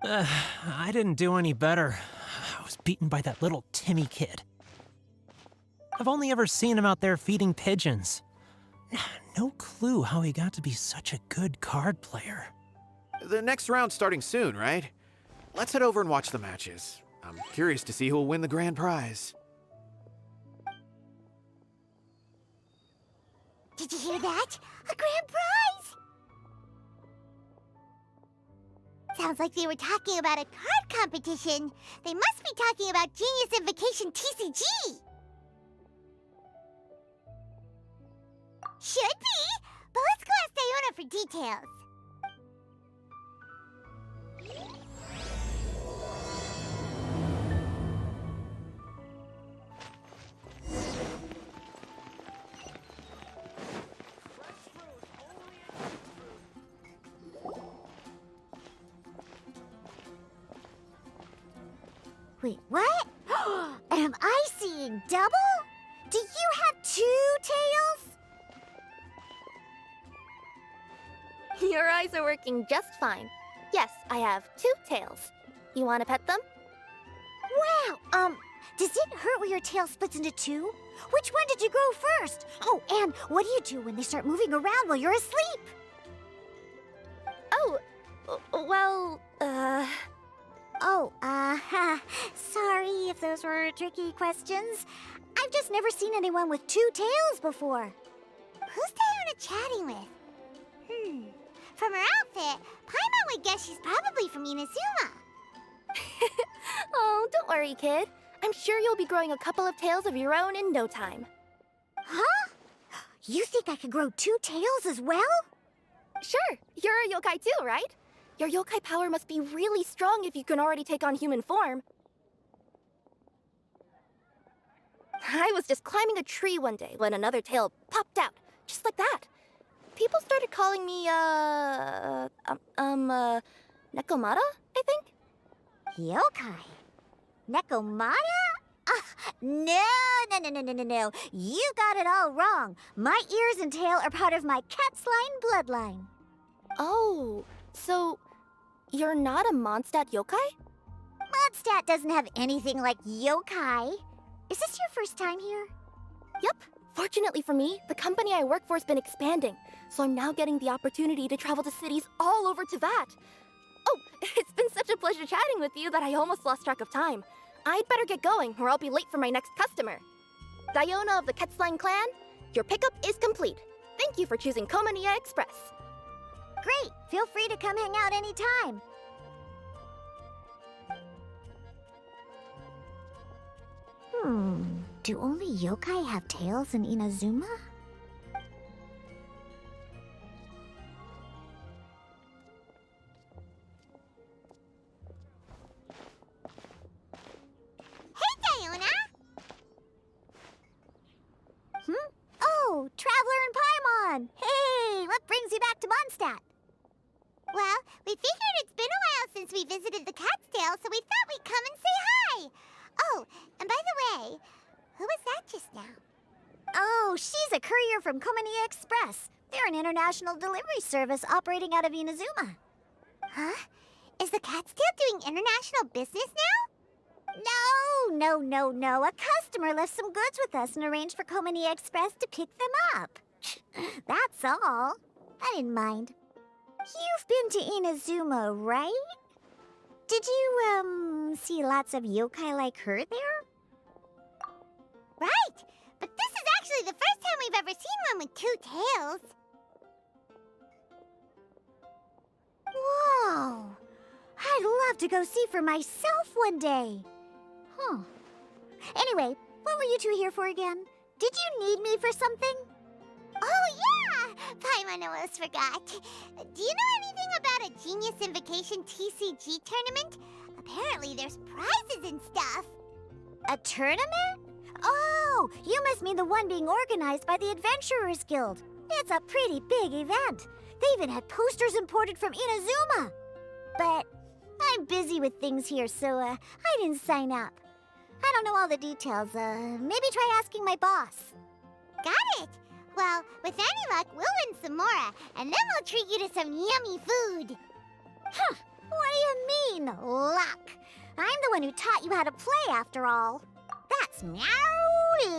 I didn't do any better. I was beaten by that little Timmy kid. I've only ever seen him out there feeding pigeons. No clue how he got to be such a good card player. The next round's starting soon, right? Let's head over and watch the matches. I'm curious to see who'll win the grand prize. Did you hear that? A grand prize! Sounds like they were talking about a card competition. They must be talking about Genius Invocation TCG. Should be, but let's go ask Diona for details. Wait, what? Am I seeing double? Do you have 2 tails? Your eyes are working just fine. Yes, I have 2 tails. You want to pet them? Wow, does it hurt when your tail splits into 2? Which one did you grow first? Oh, and what do you do when they start moving around while you're asleep? Oh, well, sorry if those were tricky questions. I've just never seen anyone with 2 tails before. Who's Diona chatting with? From her outfit, Paimon would guess she's probably from Inazuma. Oh, don't worry, kid. I'm sure you'll be growing a couple of tails of your own in no time. Huh? You think I could grow 2 tails as well? Sure, you're a yokai too, right? Your yokai power must be really strong if you can already take on human form. I was just climbing a tree one day when another tail popped out, just like that. People started calling me, Nekomata, I think? Yokai? Nekomata? No. You got it all wrong. My ears and tail are part of my cat's line bloodline. Oh, so you're not a Mondstadt yokai? Mondstadt doesn't have anything like yokai. Is this your first time here? Yep. Fortunately for me, the company I work for has been expanding, so I'm now getting the opportunity to travel to cities all over Teyvat. Oh, it's been such a pleasure chatting with you that I almost lost track of time. I'd better get going, or I'll be late for my next customer. Diona of the Quetzline clan, your pickup is complete. Thank you for choosing Komania Express. Great! Feel free to come hang out anytime. Do only yokai have tails in Inazuma? Hey, Diona! Oh, Traveler and Paimon! Hey, what brings you back to Mondstadt? Well, we figured it's been a while since we visited the Cat's Tail, so we thought we'd come and say hi! Oh, and by the way, who was that just now? Oh, she's a courier from Komania Express. They're an international delivery service operating out of Inazuma. Huh? Is the Cat's Tail doing international business now? No. A customer left some goods with us and arranged for Komania Express to pick them up. That's all. I didn't mind. You've been to Inazuma, right? Did you, see lots of yokai like her there? Right! But this is actually the first time we've ever seen one with 2 tails. Whoa! I'd love to go see for myself one day. Huh. Anyway, what were you 2 here for again? Did you need me for something? Oh, yeah! Paimon almost forgot. Do you know anything about a Genius Invocation TCG tournament? Apparently there's prizes and stuff. A tournament? Oh, you must mean the one being organized by the Adventurers Guild. It's a pretty big event. They even had posters imported from Inazuma. But I'm busy with things here, so I didn't sign up. I don't know all the details. Maybe try asking my boss. Got it! Well, with any luck, we'll win some more, and then we'll treat you to some yummy food. Huh, what do you plain luck. I'm the one who taught you how to play, after all. That's meow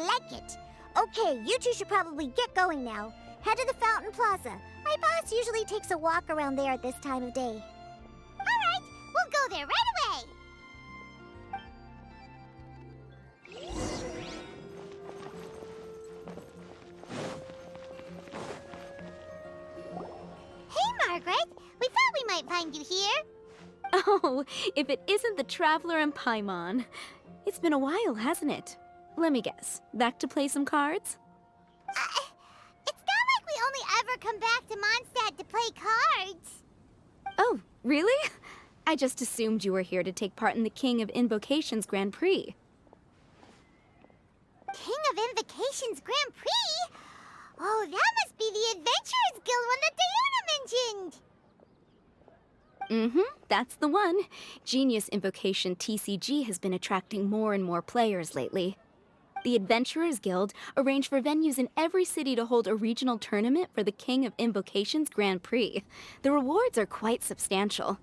like it. Okay, you two should probably get going now. Head to the Fountain Plaza. My boss usually takes a walk around there at this time of day. All right, we'll go there right away. Hey, Margaret. We thought we might find you here. Oh, if it isn't the Traveler and Paimon. It's been a while, hasn't it? Let me guess. Back to play some cards? It's not like we only ever come back to Mondstadt to play cards. Oh, really? I just assumed you were here to take part in the King of Invocations Grand Prix. King of Invocations Grand Prix? Oh, that must be the Adventurers Guild one that Diana mentioned. Mm-hmm, that's the one. Genius Invocation TCG has been attracting more and more players lately. The Adventurers Guild arranged for venues in every city to hold a regional tournament for the King of Invocations Grand Prix. The rewards are quite substantial.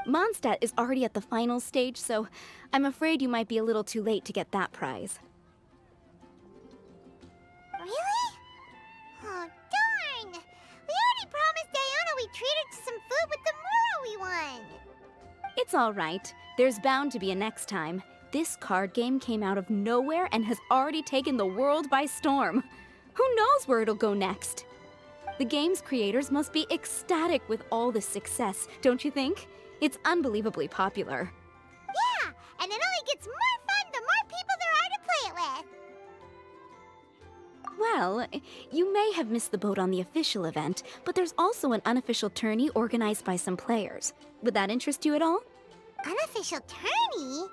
Mondstadt is already at the final stage, so I'm afraid you might be a little too late to get that prize. Really? Oh, darn! We already promised Diana we'd treat her to some food with the Moro we won. It's all right. There's bound to be a next time. This card game came out of nowhere and has already taken the world by storm. Who knows where it'll go next? The game's creators must be ecstatic with all this success, don't you think? It's unbelievably popular. Yeah, and it only gets more fun the more people there are to play it with. Well, you may have missed the boat on the official event, but there's also an unofficial tourney organized by some players. Would that interest you at all? Unofficial tourney?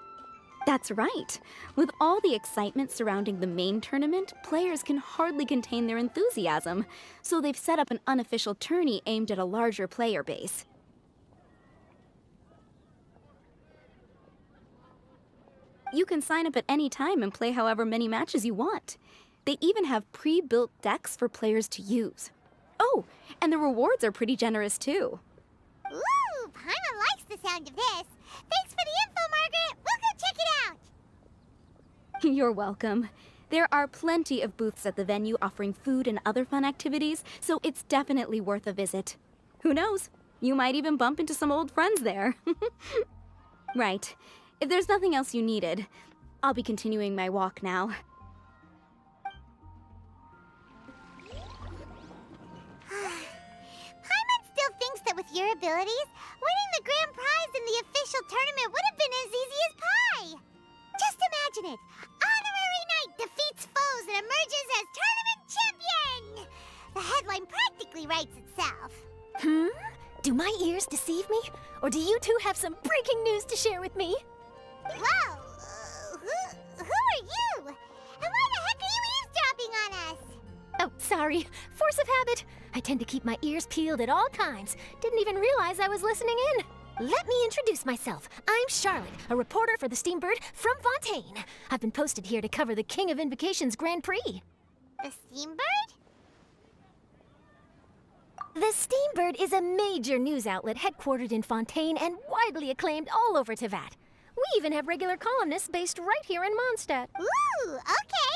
That's right. With all the excitement surrounding the main tournament, players can hardly contain their enthusiasm. So they've set up an unofficial tourney aimed at a larger player base. You can sign up at any time and play however many matches you want. They even have pre-built decks for players to use. Oh, and the rewards are pretty generous too. Ooh, Paimon likes the sound of this. Thanks for the info, Margaret. We'll go check it out. You're welcome. There are plenty of booths at the venue offering food and other fun activities, so it's definitely worth a visit. Who knows? You might even bump into some old friends there. Right. If there's nothing else you needed, I'll be continuing my walk now. Paimon still thinks that with your abilities, winning the grand prize in the official tournament would have been as easy as pie. Just imagine it. Honorary Knight defeats foes and emerges as tournament champion. The headline practically writes itself. Do my ears deceive me? Or do you two have some breaking news to share with me? Whoa! Who are you? And why the heck are you eavesdropping on us? Oh, sorry. Force of habit. I tend to keep my ears peeled at all times. Didn't even realize I was listening in. Let me introduce myself. I'm Charlotte, a reporter for the Steambird from Fontaine. I've been posted here to cover the King of Invocations Grand Prix. The Steambird? The Steambird is a major news outlet headquartered in Fontaine and widely acclaimed all over Teyvat. We even have regular columnists based right here in Mondstadt. Ooh, okay.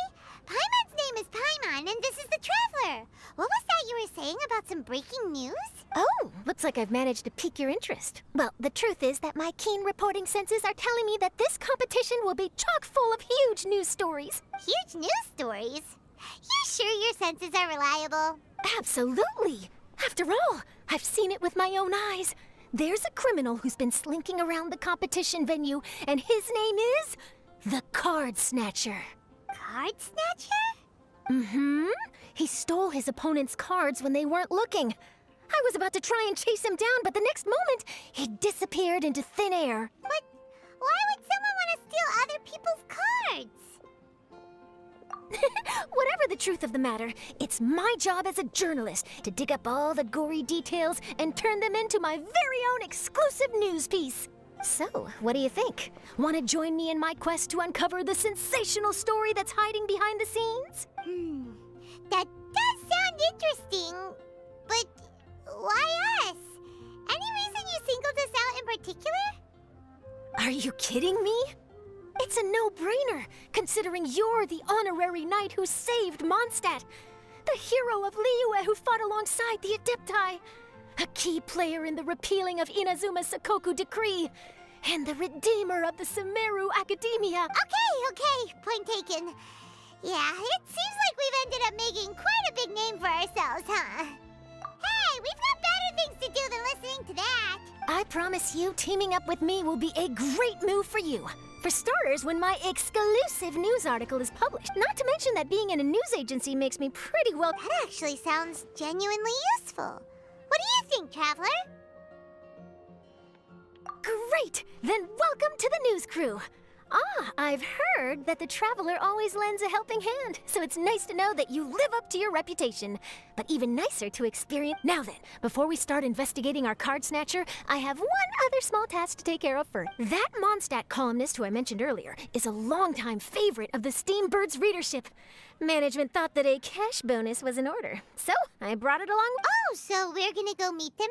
Paimon's name is Paimon, and this is the Traveler. What was that you were saying about some breaking news? Oh, looks like I've managed to pique your interest. Well, the truth is that my keen reporting senses are telling me that this competition will be chock full of huge news stories. Huge news stories? You sure your senses are reliable? Absolutely. After all, I've seen it with my own eyes. There's a criminal who's been slinking around the competition venue, and his name is the Card Snatcher. Card Snatcher? Mm-hmm. He stole his opponent's cards when they weren't looking. I was about to try and chase him down, but the next moment, he disappeared into thin air. But why would someone want to steal other people's cards? Whatever the truth of the matter, it's my job as a journalist to dig up all the gory details and turn them into my very own exclusive news piece. So, what do you think? Want to join me in my quest to uncover the sensational story that's hiding behind the scenes? That does sound interesting, but why us? Any reason you singled us out in particular? Are you kidding me? It's a no-brainer, considering you're the honorary knight who saved Mondstadt, the hero of Liyue who fought alongside the Adepti, a key player in the repealing of Inazuma's Sakoku decree, and the redeemer of the Sumeru Academia. Okay, point taken. Yeah, it seems like we've ended up making quite a big name for ourselves, huh? Hey, we've got better things to do than listening to that. I promise you, teaming up with me will be a great move for you. For starters, when my exclusive news article is published. Not to mention that being in a news agency makes me pretty well... That actually sounds genuinely useful. What do you think, Traveler? Great! Then welcome to the news crew. Ah, I've heard that the Traveler always lends a helping hand, so it's nice to know that you live up to your reputation. But even nicer to experience... Now then, before we start investigating our card snatcher, I have one other small task to take care of first. That Mondstadt columnist who I mentioned earlier is a longtime favorite of the Steambird's readership. Management thought that a cash bonus was in order, so I brought it along. Oh, so we're gonna go meet them?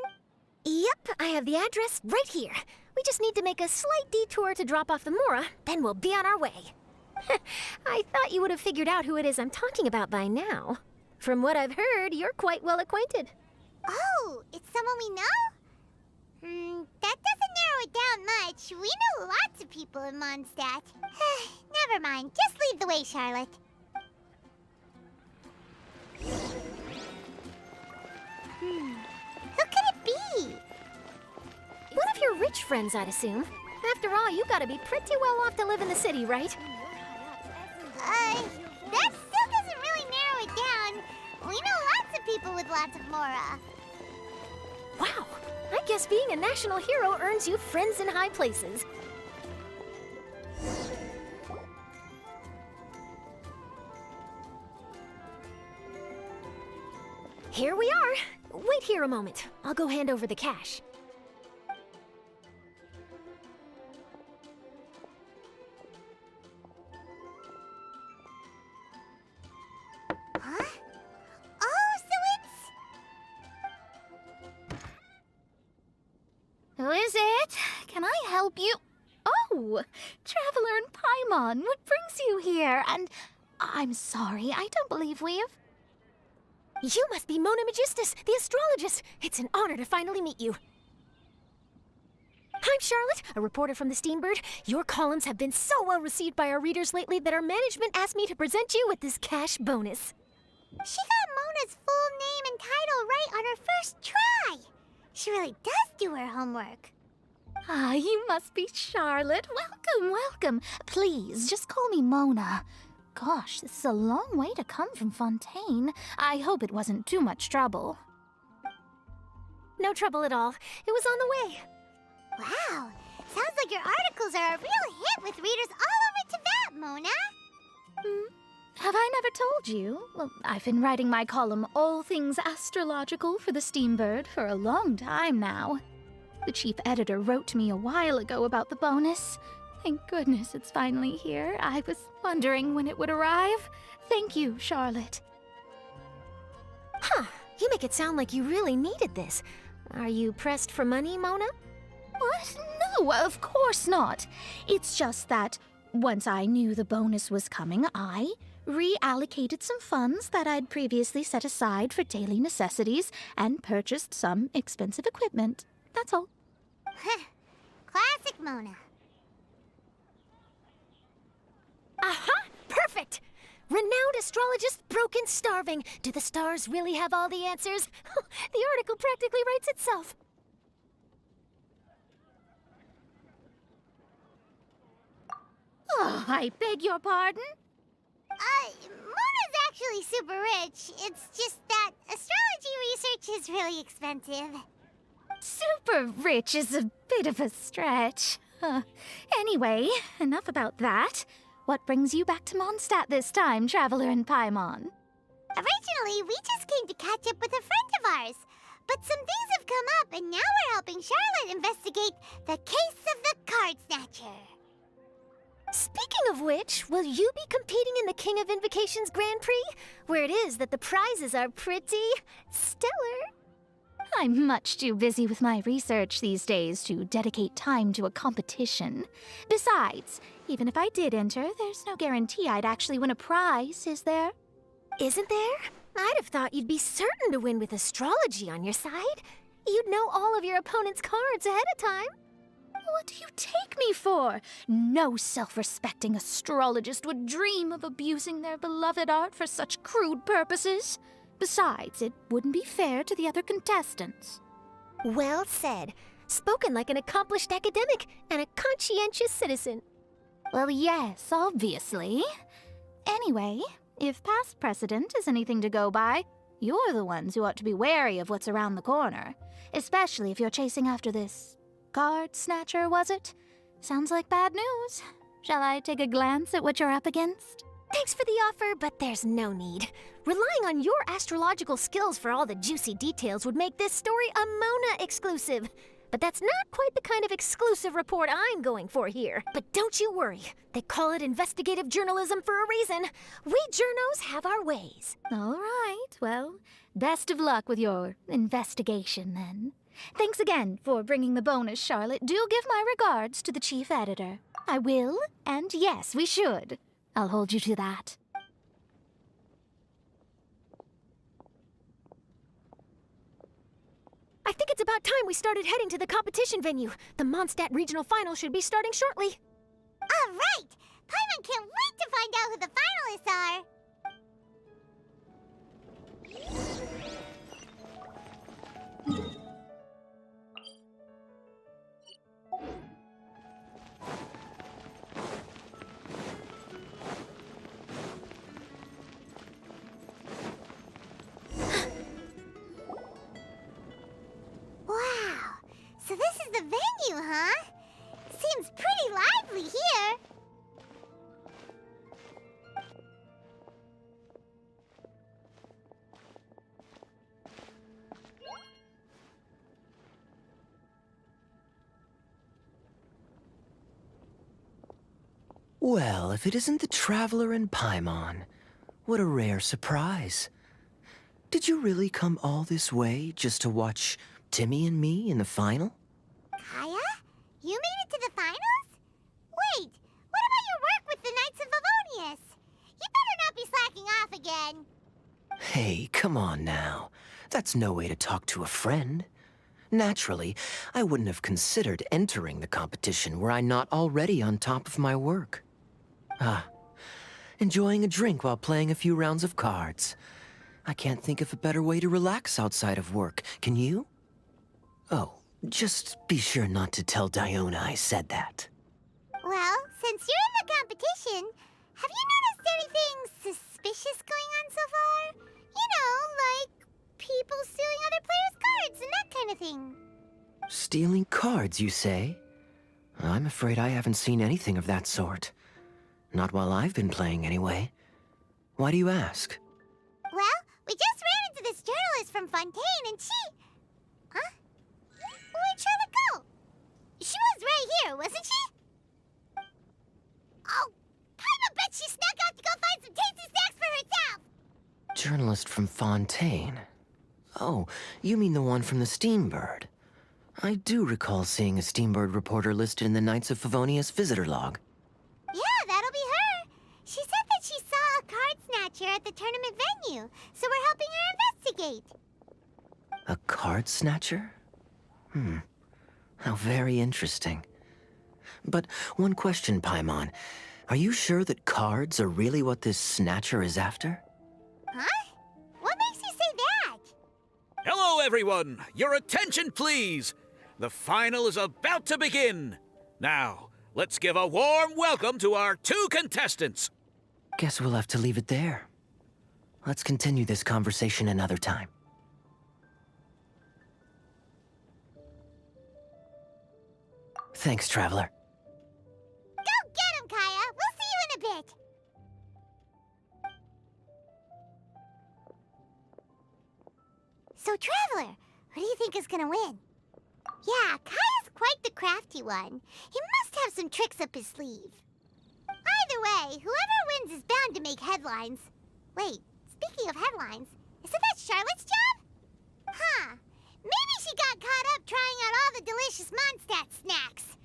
Yep, I have the address right here. We just need to make a slight detour to drop off the Mora, then we'll be on our way. I thought you would have figured out who it is I'm talking about by now. From what I've heard, you're quite well acquainted. Oh, it's someone we know? That doesn't narrow it down much. We know lots of people in Mondstadt. Never mind, just lead the way, Charlotte. Who could it be? One of your rich friends, I'd assume. After all, you gotta be pretty well off to live in the city, right? That still doesn't really narrow it down. We know lots of people with lots of Mora. Wow, I guess being a national hero earns you friends in high places. Here we are. Wait here a moment. I'll go hand over the cash. Huh? Oh, so it's... Who is it? Can I help you? Oh, Traveler and Paimon, what brings you here? And I'm sorry, I don't believe we've... You must be Mona Magistus, the astrologist. It's an honor to finally meet you. I'm Charlotte, a reporter from the Steambird. Your columns have been so well received by our readers lately that our management asked me to present you with this cash bonus. She got Mona's full name and title right on her first try. She really does do her homework. Ah, you must be Charlotte. Welcome, welcome. Please, just call me Mona. Gosh, this is a long way to come from Fontaine. I hope it wasn't too much trouble. No trouble at all. It was on the way. Wow, sounds like your articles are a real hit with readers all over Teyvat, Mona. Have I never told you? Well, I've been writing my column All Things Astrological for the Steambird for a long time now. The chief editor wrote to me a while ago about the bonus. Thank goodness it's finally here. I was wondering when it would arrive. Thank you, Charlotte. Huh, you make it sound like you really needed this. Are you pressed for money, Mona? What? No, of course not. It's just that once I knew the bonus was coming, I reallocated some funds that I'd previously set aside for daily necessities and purchased some expensive equipment. That's all. Classic Mona. Aha! Perfect! Renowned astrologist broken starving. Do the stars really have all the answers? The article practically writes itself. Oh, I beg your pardon? Mona's actually super rich. It's just that astrology research is really expensive. Super rich is a bit of a stretch. Anyway, enough about that. What brings you back to Mondstadt this time, Traveler and Paimon? Originally, we just came to catch up with a friend of ours. But some things have come up, and now we're helping Charlotte investigate the case of the Card Snatcher. Speaking of which, will you be competing in the King of Invocations Grand Prix? Where it is that the prizes are pretty stellar. I'm much too busy with my research these days to dedicate time to a competition. Besides, even if I did enter, there's no guarantee I'd actually win a prize, is there? Isn't there? I'd have thought you'd be certain to win with astrology on your side. You'd know all of your opponent's cards ahead of time. What do you take me for? No self-respecting astrologist would dream of abusing their beloved art for such crude purposes. Besides, it wouldn't be fair to the other contestants. Well said. Spoken like an accomplished academic and a conscientious citizen. Well, yes, obviously. Anyway, if past precedent is anything to go by, you're the ones who ought to be wary of what's around the corner. Especially if you're chasing after this card snatcher, was it? Sounds like bad news. Shall I take a glance at what you're up against? Thanks for the offer, but there's no need. Relying on your astrological skills for all the juicy details would make this story a Mona exclusive. But that's not quite the kind of exclusive report I'm going for here. But don't you worry. They call it investigative journalism for a reason. We journos have our ways. All right, well, best of luck with your investigation then. Thanks again for bringing the bonus, Charlotte. Do give my regards to the chief editor. I will, and yes, we should. I'll hold you to that. I think it's about time we started heading to the competition venue. The Mondstadt Regional Final should be starting shortly. All right! Paimon can't wait to find out who the finalists are! Wow! So this is the venue, huh? Seems pretty lively here. Well, if it isn't the Traveler and Paimon, what a rare surprise. Did you really come all this way just to watch Timmy and me in the final? Kaya? You made it to the finals? Wait, what about your work with the Knights of Favonius? You better not be slacking off again. Hey, come on now. That's no way to talk to a friend. Naturally, I wouldn't have considered entering the competition were I not already on top of my work. Enjoying a drink while playing a few rounds of cards. I can't think of a better way to relax outside of work, can you? Oh, just be sure not to tell Diona I said that. Well, since you're in the competition, have you noticed anything suspicious going on so far? You know, like people stealing other players' cards and that kind of thing. Stealing cards, you say? I'm afraid I haven't seen anything of that sort. Not while I've been playing, anyway. Why do you ask? Well, we just ran into this journalist from Fontaine and she... Huh? Where'd Charlotte go? She was right here, wasn't she? Oh, I bet she snuck out to go find some tasty snacks for herself! Journalist from Fontaine. Oh, you mean the one from the Steambird. I do recall seeing a Steambird reporter listed in the Knights of Favonius visitor log. Yeah, that'll be her. She said that she saw a card snatcher at the tournament venue, so we're helping her investigate. A card snatcher? How very interesting. But one question, Paimon. Are you sure that cards are really what this snatcher is after? Huh? What makes you say that? Hello, everyone! Your attention, please! The final is about to begin! Now, let's give a warm welcome to our two contestants! Guess we'll have to leave it there. Let's continue this conversation another time. Thanks, Traveler. Go get him, Kaya! We'll see you in a bit! So, Traveler, who do you think is gonna win? Yeah, Kaya's quite the crafty one. He must have some tricks up his sleeve. Either way, whoever wins is bound to make headlines. Wait, speaking of headlines, isn't that Charlotte's job? Huh. Maybe she got caught up trying out all the delicious Mondstadt snacks.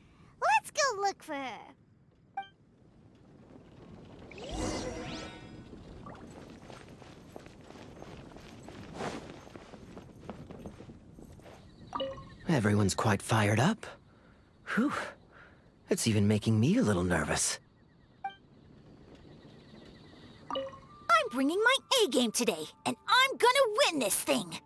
Let's go look for her. Everyone's quite fired up. Whew. It's even making me a little nervous. I'm bringing my A game today, and I'm gonna win this thing!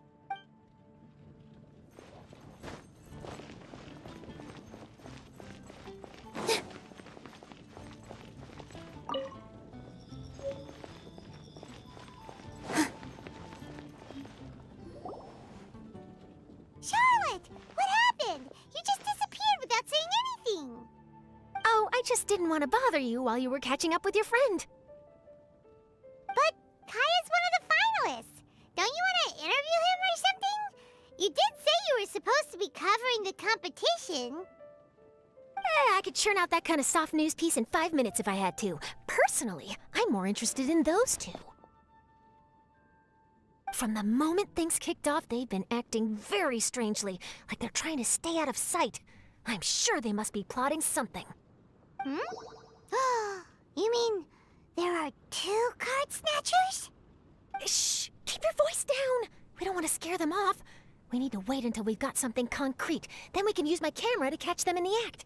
Charlotte, what happened? You just disappeared without saying anything. Oh, I just didn't want to bother you while you were catching up with your friend. But Kaya's one of the finalists. Don't you want to interview him or something? You did say you were supposed to be covering the competition. I could churn out that kind of soft news piece in 5 minutes if I had to. Personally, I'm more interested in those two. From the moment things kicked off, they've been acting very strangely, like they're trying to stay out of sight. I'm sure they must be plotting something. You mean there are 2 card snatchers? Shh! Keep your voice down! We don't want to scare them off. We need to wait until we've got something concrete. Then we can use my camera to catch them in the act.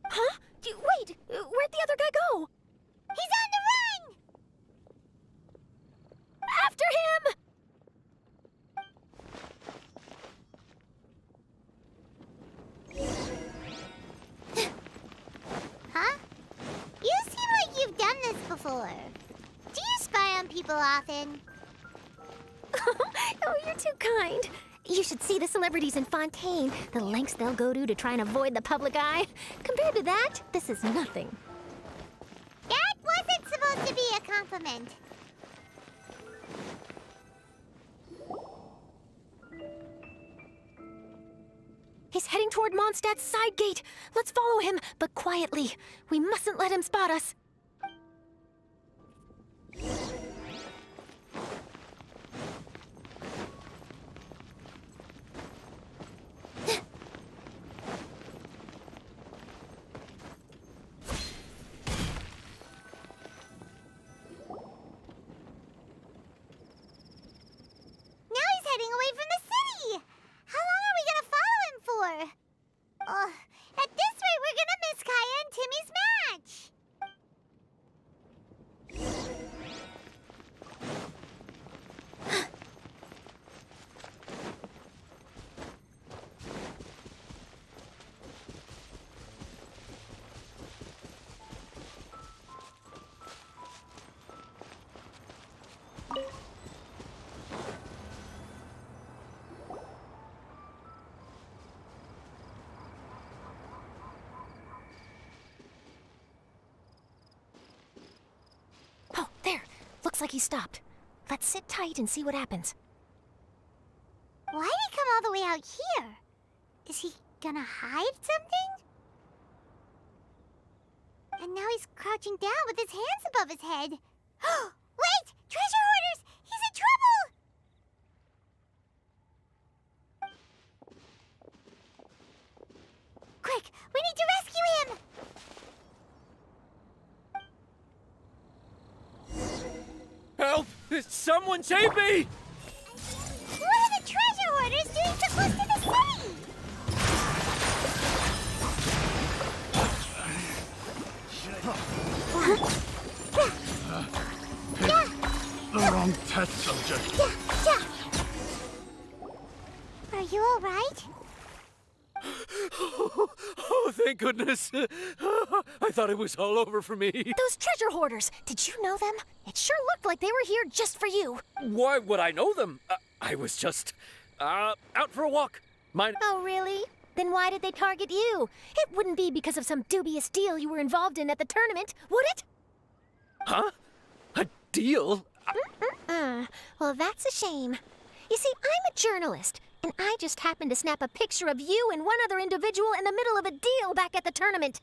Huh? Wait! Where'd the other guy go? He's on the run! After him! Huh? You seem like you've done this before. Do you spy on people often? Oh, you're too kind. You should see the celebrities in Fontaine, the lengths they'll go to try and avoid the public eye. Compared to that, this is nothing. That wasn't supposed to be a compliment. He's heading toward Mondstadt's side gate. Let's follow him, but quietly. We mustn't let him spot us. Now he's heading away from the city. How long are we gonna follow him for? At this rate, we're gonna miss Kaya and Timmy's match. Oh, there. Looks like he stopped. Let's sit tight and see what happens. Why'd he come all the way out here? Is he gonna hide something? And now he's crouching down with his hands above his head. Wait! Treasure hoarders! He's in trouble! Quick! We need to rescue him! Help! Someone save me! What are the treasure hoarders doing so close to the city? The wrong test subject. Yeah. Are you all right? Oh, thank goodness. I thought it was all over for me. Those treasure hoarders, did you know them? It sure looked like they were here just for you. Why would I know them? I was just out for a walk. Oh, really? Then why did they target you? It wouldn't be because of some dubious deal you were involved in at the tournament, would it? Huh? A deal? Well, that's a shame. You see, I'm a journalist, and I just happened to snap a picture of you and one other individual in the middle of a deal back at the tournament.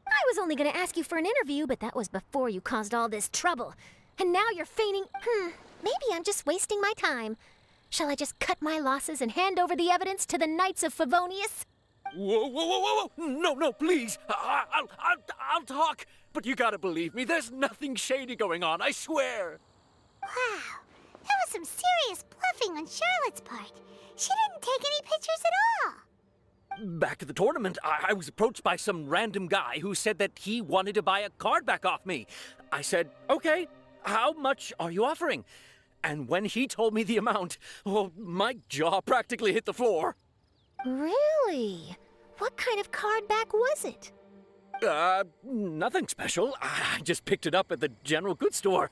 I was only going to ask you for an interview, but that was before you caused all this trouble. And now you're feigning... Maybe I'm just wasting my time. Shall I just cut my losses and hand over the evidence to the Knights of Favonius? Whoa, whoa, whoa, whoa, whoa! No, no, please! I'll talk! But you gotta believe me, there's nothing shady going on, I swear! Wow, that was some serious bluffing on Charlotte's part. She didn't take any pictures at all. Back at the tournament, I was approached by some random guy who said that he wanted to buy a card back off me. I said, okay, how much are you offering? And when he told me the amount, oh, my jaw practically hit the floor. Really? What kind of card back was it? Nothing special. I just picked it up at the general goods store.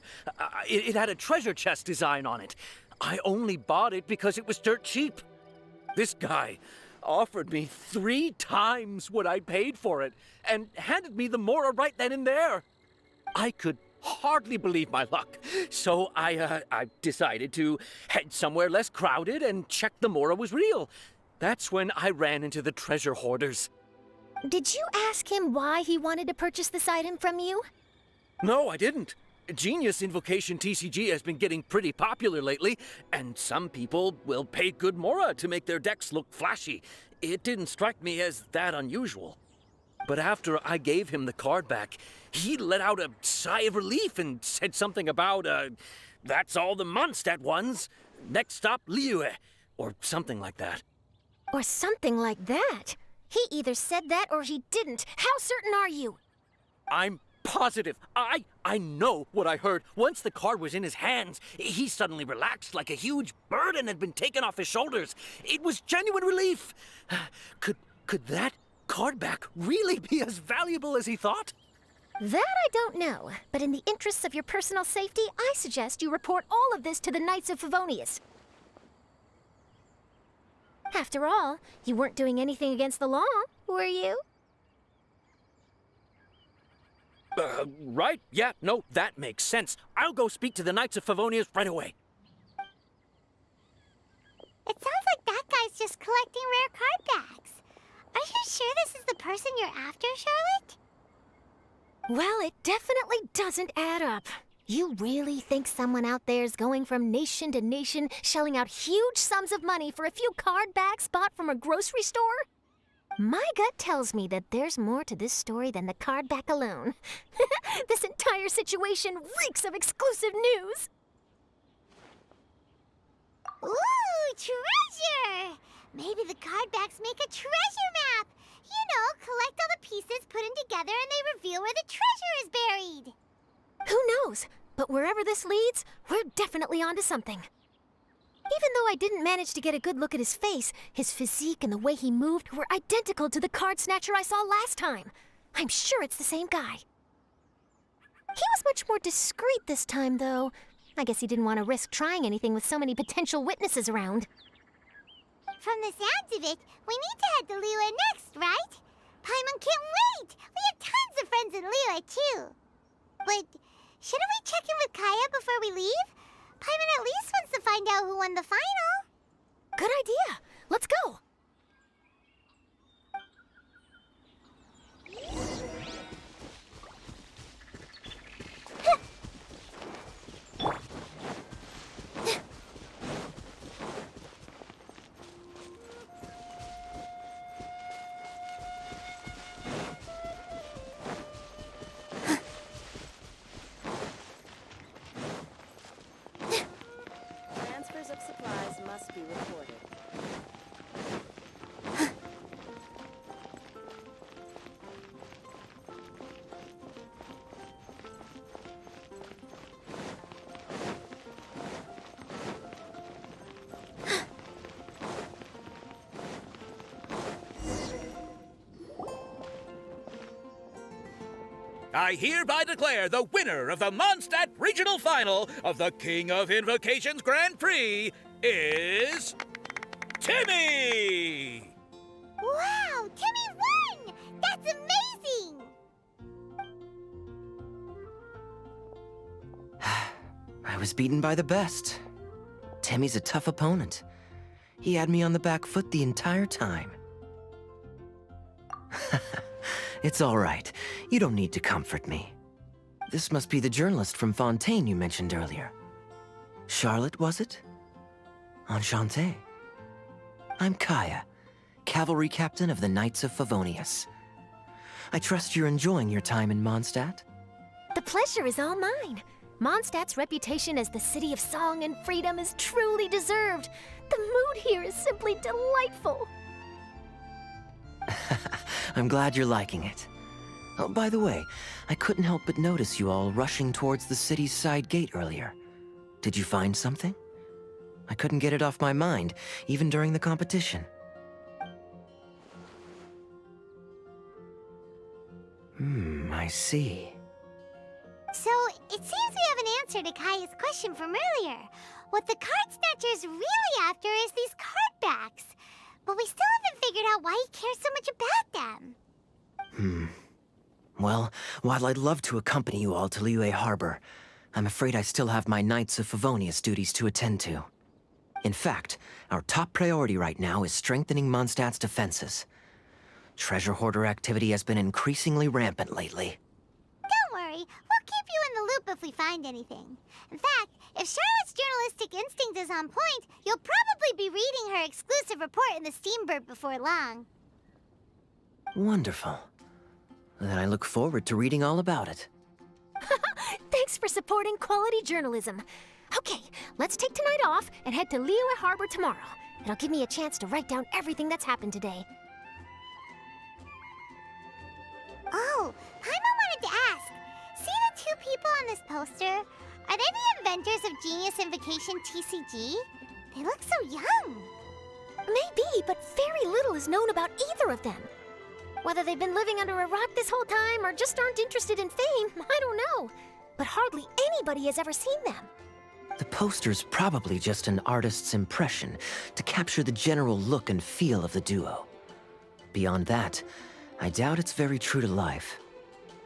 It had a treasure chest design on it. I only bought it because it was dirt cheap. This guy offered me 3 times what I paid for it and handed me the Mora right then and there. I could hardly believe my luck, so I decided to head somewhere less crowded and check the Mora was real. That's when I ran into the treasure hoarders. Did you ask him why he wanted to purchase this item from you? No, I didn't. Genius Invocation TCG has been getting pretty popular lately, and some people will pay good Mora to make their decks look flashy. It didn't strike me as that unusual. But after I gave him the card back, he let out a sigh of relief and said something about, that's all the Mondstadt ones. Next stop, Liyue, or something like that. Or something like that? He either said that or he didn't. How certain are you? I'm positive. I know what I heard. Once the card was in his hands, he suddenly relaxed like a huge burden had been taken off his shoulders. It was genuine relief. Could that card back really be as valuable as he thought? That I don't know, but in the interests of your personal safety, I suggest you report all of this to the Knights of Favonius. After all, you weren't doing anything against the law, were you? Right. Yeah, no, that makes sense. I'll go speak to the Knights of Favonius right away. It sounds like that guy's just collecting rare card backs. Are you sure this is the person you're after, Charlotte? Well, it definitely doesn't add up. You really think someone out there's going from nation to nation, shelling out huge sums of money for a few card backs bought from a grocery store? My gut tells me that there's more to this story than the card back alone. This entire situation reeks of exclusive news! Ooh, treasure! Maybe the card backs make a treasure map! You know, collect all the pieces, put them together, and they reveal where the treasure is buried! Who knows? But wherever this leads, we're definitely onto something. Even though I didn't manage to get a good look at his face, his physique and the way he moved were identical to the card snatcher I saw last time. I'm sure it's the same guy. He was much more discreet this time, though. I guess he didn't want to risk trying anything with so many potential witnesses around. From the sounds of it, we need to head to Liyue next, right? Paimon can't wait! We have tons of friends in Liyue, too. But shouldn't we check in with Kaya before we leave? Paimon at least wants to find out who won the final. Good idea. Let's go. Transfers of supplies must be reported. I hereby declare the winner of the Mondstadt Regional Final of the King of Invocations Grand Prix is Timmy! Wow, Timmy won! That's amazing! I was beaten by the best. Timmy's a tough opponent. He had me on the back foot the entire time. It's all right. You don't need to comfort me. This must be the journalist from Fontaine you mentioned earlier. Charlotte, was it? Enchanté. I'm Kaya, cavalry captain of the Knights of Favonius. I trust you're enjoying your time in Mondstadt? The pleasure is all mine. Mondstadt's reputation as the city of song and freedom is truly deserved. The mood here is simply delightful. I'm glad you're liking it. Oh, by the way, I couldn't help but notice you all rushing towards the city's side gate earlier. Did you find something? I couldn't get it off my mind, even during the competition. I see. So, it seems we have an answer to Kaya's question from earlier. What the card snatcher's really after is these card backs. But we still haven't figured out why he cares so much about them. Well, while I'd love to accompany you all to Liyue Harbor, I'm afraid I still have my Knights of Favonius duties to attend to. In fact, our top priority right now is strengthening Mondstadt's defenses. Treasure hoarder activity has been increasingly rampant lately. Don't worry, we'll keep you in the loop if we find anything. In fact, if Charlotte's journalistic instinct is on point, you'll probably be reading her exclusive report in the Steambird before long. Wonderful. Then I look forward to reading all about it. Thanks for supporting quality journalism. Okay, let's take tonight off and head to Liyue Harbor tomorrow. It'll give me a chance to write down everything that's happened today. Oh, Paimon wanted to ask. See the two people on this poster? Are they the inventors of Genius Invocation TCG? They look so young. Maybe, but very little is known about either of them. Whether they've been living under a rock this whole time or just aren't interested in fame, I don't know. But hardly anybody has ever seen them. The poster's probably just an artist's impression to capture the general look and feel of the duo. Beyond that, I doubt it's very true to life.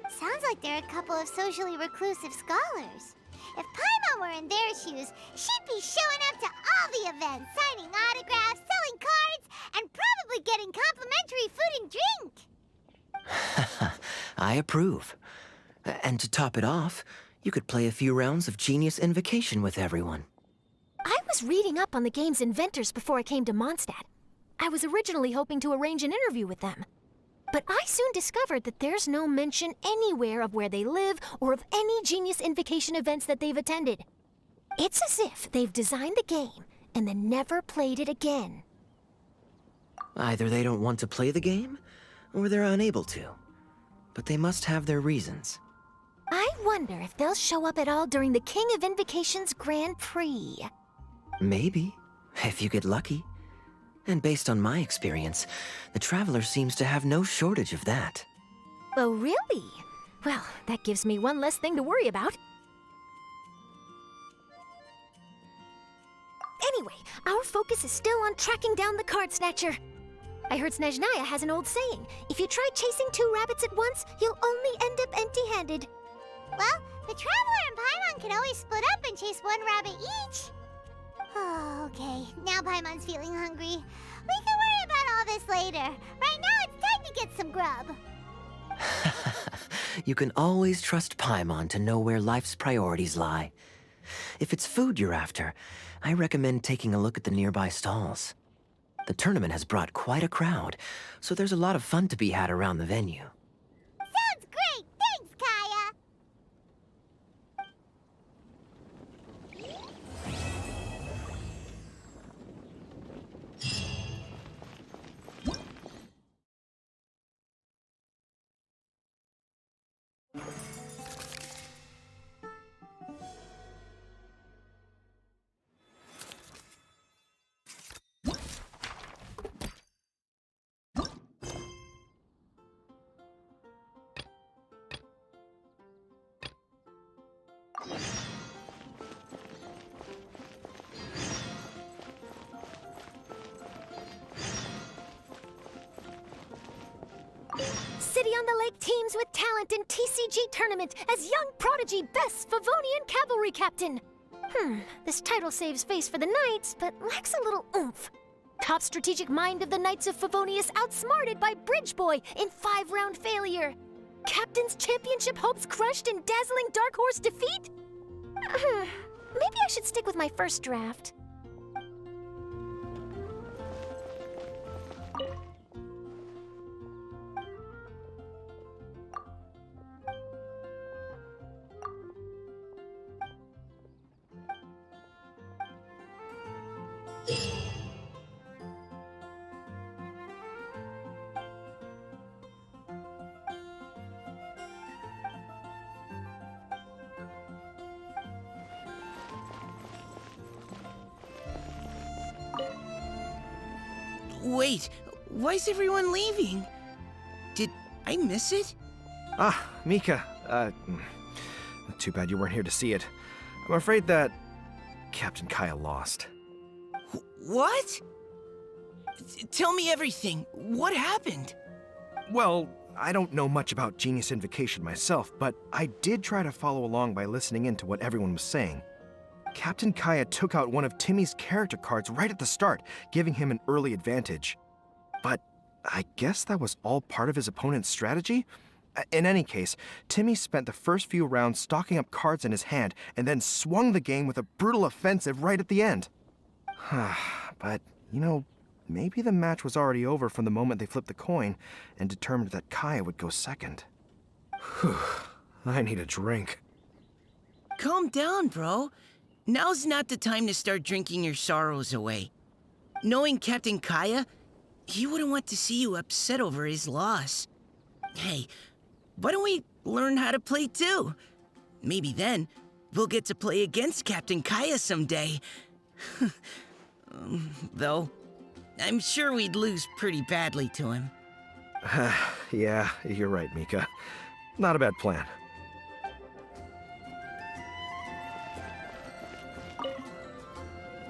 Sounds like they're a couple of socially reclusive scholars. If Paimon were in their shoes, she'd be showing up to all the events, signing autographs, selling cards, and probably getting complimentary food and drink. I approve. And to top it off, you could play a few rounds of Genius Invocation with everyone. I was reading up on the game's inventors before I came to Mondstadt. I was originally hoping to arrange an interview with them. But I soon discovered that there's no mention anywhere of where they live or of any Genius Invocation events that they've attended. It's as if they've designed the game and then never played it again. Either they don't want to play the game, or they're unable to. But they must have their reasons. I wonder if they'll show up at all during the King of Invocation's Grand Prix. Maybe, if you get lucky. And based on my experience, the Traveler seems to have no shortage of that. Oh, really? Well, that gives me one less thing to worry about. Anyway, our focus is still on tracking down the card snatcher. I heard Snezhnaya has an old saying, if you try chasing two rabbits at once, you'll only end up empty-handed. Well, the Traveler and Paimon can always split up and chase one rabbit each. Oh, okay, now Paimon's feeling hungry. We can worry about all this later. Right now, it's time to get some grub. You can always trust Paimon to know where life's priorities lie. If it's food you're after, I recommend taking a look at the nearby stalls. The tournament has brought quite a crowd, so there's a lot of fun to be had around the venue. Sounds great! Thanks, Kaya! City on the Lake teams with talent in TCG tournament as young prodigy best Favonian cavalry captain. This title saves face for the Knights, but lacks a little oomph. Top strategic mind of the Knights of Favonius outsmarted by Bridge Boy in 5-round failure. Captain's championship hopes crushed in dazzling Dark Horse defeat? Maybe I should stick with my first draft. Wait, why is everyone leaving? Did I miss it? Ah, Mika. Too bad you weren't here to see it. I'm afraid that Captain Kaya lost. What? Tell me everything. What happened? Well, I don't know much about Genius Invocation myself, but I did try to follow along by listening in to what everyone was saying. Captain Kaya took out one of Timmy's character cards right at the start, giving him an early advantage. But I guess that was all part of his opponent's strategy? In any case, Timmy spent the first few rounds stocking up cards in his hand and then swung the game with a brutal offensive right at the end. But, you know, maybe the match was already over from the moment they flipped the coin and determined that Kaya would go second. Whew, I need a drink. Calm down, bro. Now's not the time to start drinking your sorrows away. Knowing Captain Kaya, he wouldn't want to see you upset over his loss. Hey, why don't we learn how to play too? Maybe then, we'll get to play against Captain Kaya someday. Though, I'm sure we'd lose pretty badly to him. Yeah, you're right, Mika. Not a bad plan.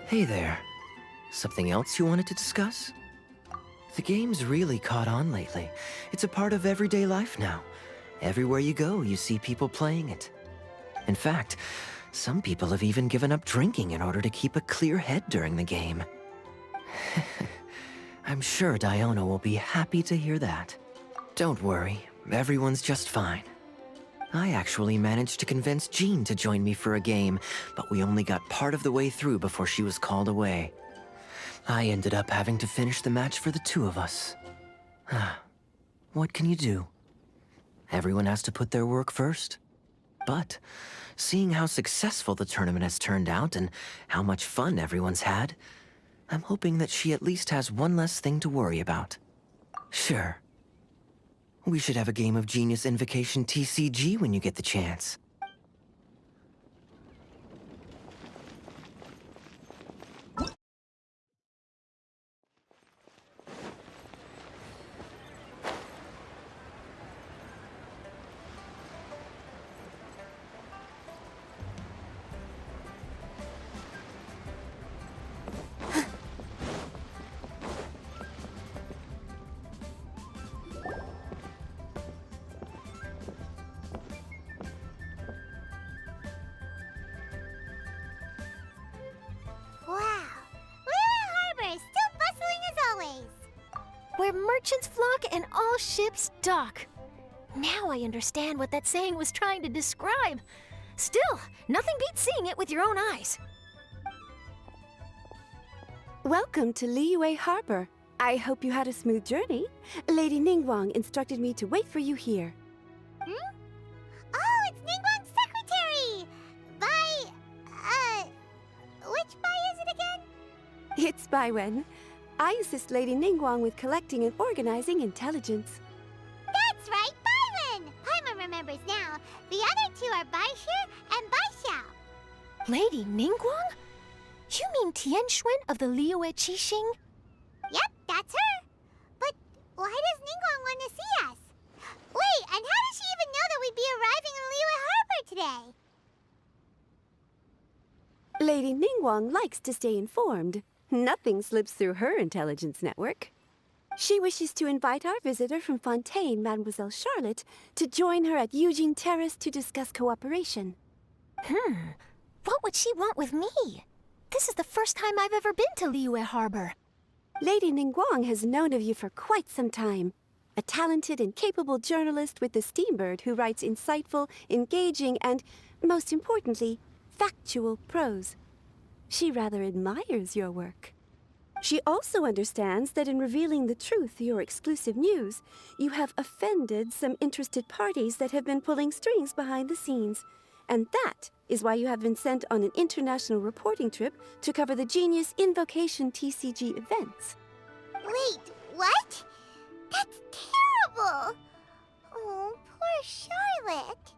Hey there. Something else you wanted to discuss? The game's really caught on lately. It's a part of everyday life now. Everywhere you go, you see people playing it. In fact, some people have even given up drinking in order to keep a clear head during the game. I'm sure Diona will be happy to hear that. Don't worry, everyone's just fine. I actually managed to convince Jean to join me for a game, but we only got part of the way through before she was called away. I ended up having to finish the match for the two of us. What can you do? Everyone has to put their work first. But, seeing how successful the tournament has turned out and how much fun everyone's had, I'm hoping that she at least has one less thing to worry about. Sure. We should have a game of Genius Invocation TCG when you get the chance. Where merchants flock and all ships dock. Now I understand what that saying was trying to describe. Still, nothing beats seeing it with your own eyes. Welcome to Liyue Harbor. I hope you had a smooth journey. Lady Ningguang instructed me to wait for you here. Oh, it's Ningguang's secretary! Which Bai is it again? It's Baiwen. I assist Lady Ningguang with collecting and organizing intelligence. That's right, Baiwen! Paimon remembers now. The other two are Baixue and Baixao. Lady Ningguang? You mean Tianxuan of the Liyue Qixing? Yep, that's her. But why does Ningguang want to see us? Wait, and how does she even know that we'd be arriving in Liyue Harbor today? Lady Ningguang likes to stay informed. Nothing slips through her intelligence network. She wishes to invite our visitor from Fontaine, Mademoiselle Charlotte, to join her at Eugene Terrace to discuss cooperation. What would she want with me? This is the first time I've ever been to Liyue Harbor. Lady Ningguang has known of you for quite some time. A talented and capable journalist with the Steambird who writes insightful, engaging, and, most importantly, factual prose. She rather admires your work. She also understands that in revealing the truth, your exclusive news, you have offended some interested parties that have been pulling strings behind the scenes. And that is why you have been sent on an international reporting trip to cover the Genius Invocation TCG events. Wait, what? That's terrible! Oh, poor Charlotte.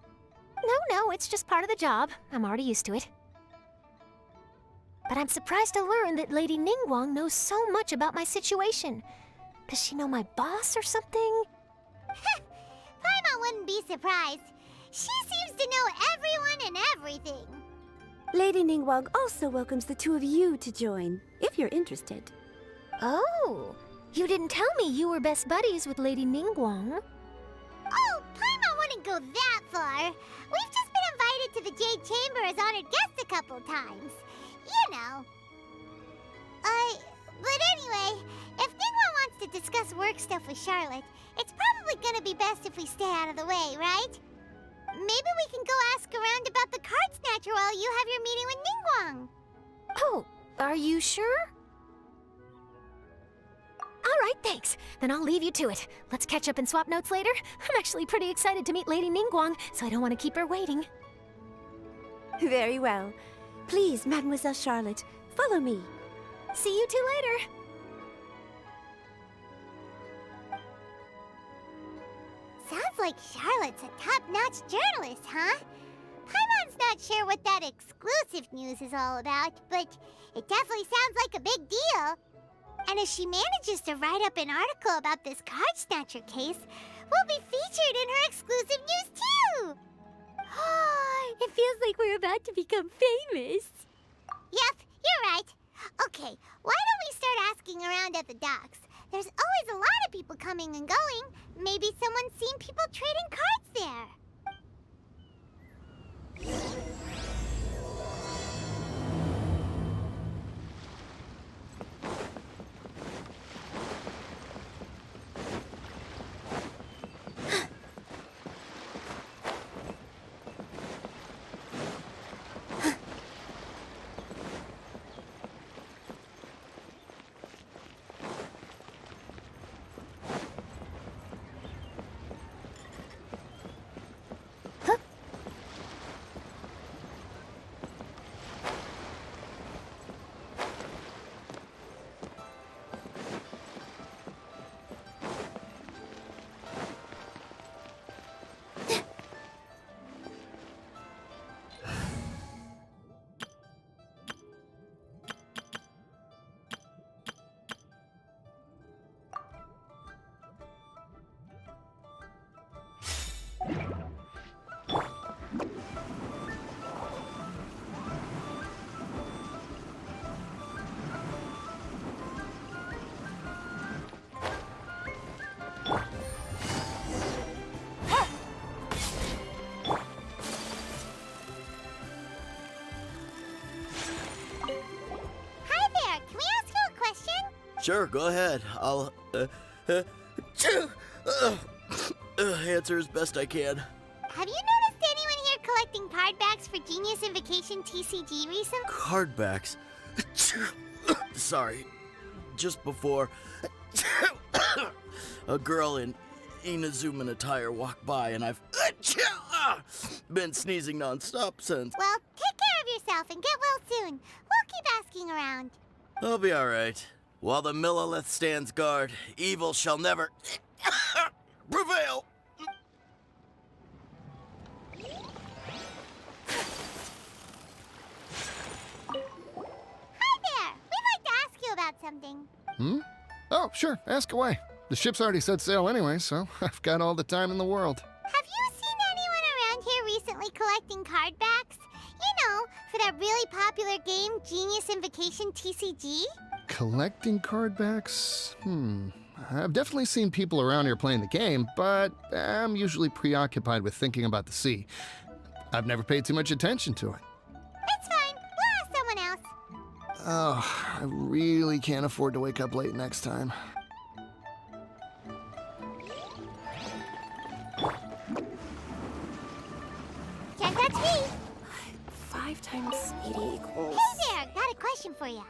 No, it's just part of the job. I'm already used to it. But I'm surprised to learn that Lady Ningguang knows so much about my situation. Does she know my boss or something? Paimon wouldn't be surprised. She seems to know everyone and everything. Lady Ningguang also welcomes the two of you to join, if you're interested. Oh, you didn't tell me you were best buddies with Lady Ningguang. Oh, Paimon wouldn't go that far. We've just been invited to the Jade Chamber as honored guests a couple times. You know. But anyway, if Ningguang wants to discuss work stuff with Charlotte, it's probably gonna be best if we stay out of the way, right? Maybe we can go ask around about the card snatcher while you have your meeting with Ningguang. Oh, are you sure? All right, thanks. Then I'll leave you to it. Let's catch up and swap notes later. I'm actually pretty excited to meet Lady Ningguang, so I don't want to keep her waiting. Very well. Please, Mademoiselle Charlotte, follow me. See you two later. Sounds like Charlotte's a top-notch journalist, huh? Paimon's not sure what that exclusive news is all about, but it definitely sounds like a big deal. And if she manages to write up an article about this card snatcher case, we'll be featured in her exclusive news too! It feels like we're about to become famous. Yep, you're right. Okay, why don't we start asking around at the docks? There's always a lot of people coming and going. Maybe someone's seen people trading cards there. Sure, go ahead. I'll, answer as best I can. Have you noticed anyone here collecting card backs for Genius Invocation TCG recently? Card backs? Sorry. Just before, a girl in Inazuman attire walked by and I've been sneezing nonstop since. Well, take care of yourself and get well soon. We'll keep asking around. I'll be alright. While the Millilith stands guard, evil shall never prevail. Hi there! We'd like to ask you about something. Oh, sure, ask away. The ship's already set sail anyway, so I've got all the time in the world. Have you seen anyone around here recently collecting card backs? You know, for that really popular game, Genius Invocation TCG? Collecting card backs? I've definitely seen people around here playing the game, but I'm usually preoccupied with thinking about the sea. I've never paid too much attention to it. It's fine. We'll ask someone else. Oh, I really can't afford to wake up late next time. Can't touch me. 5 times 80 equals... Hey there, got a question for you.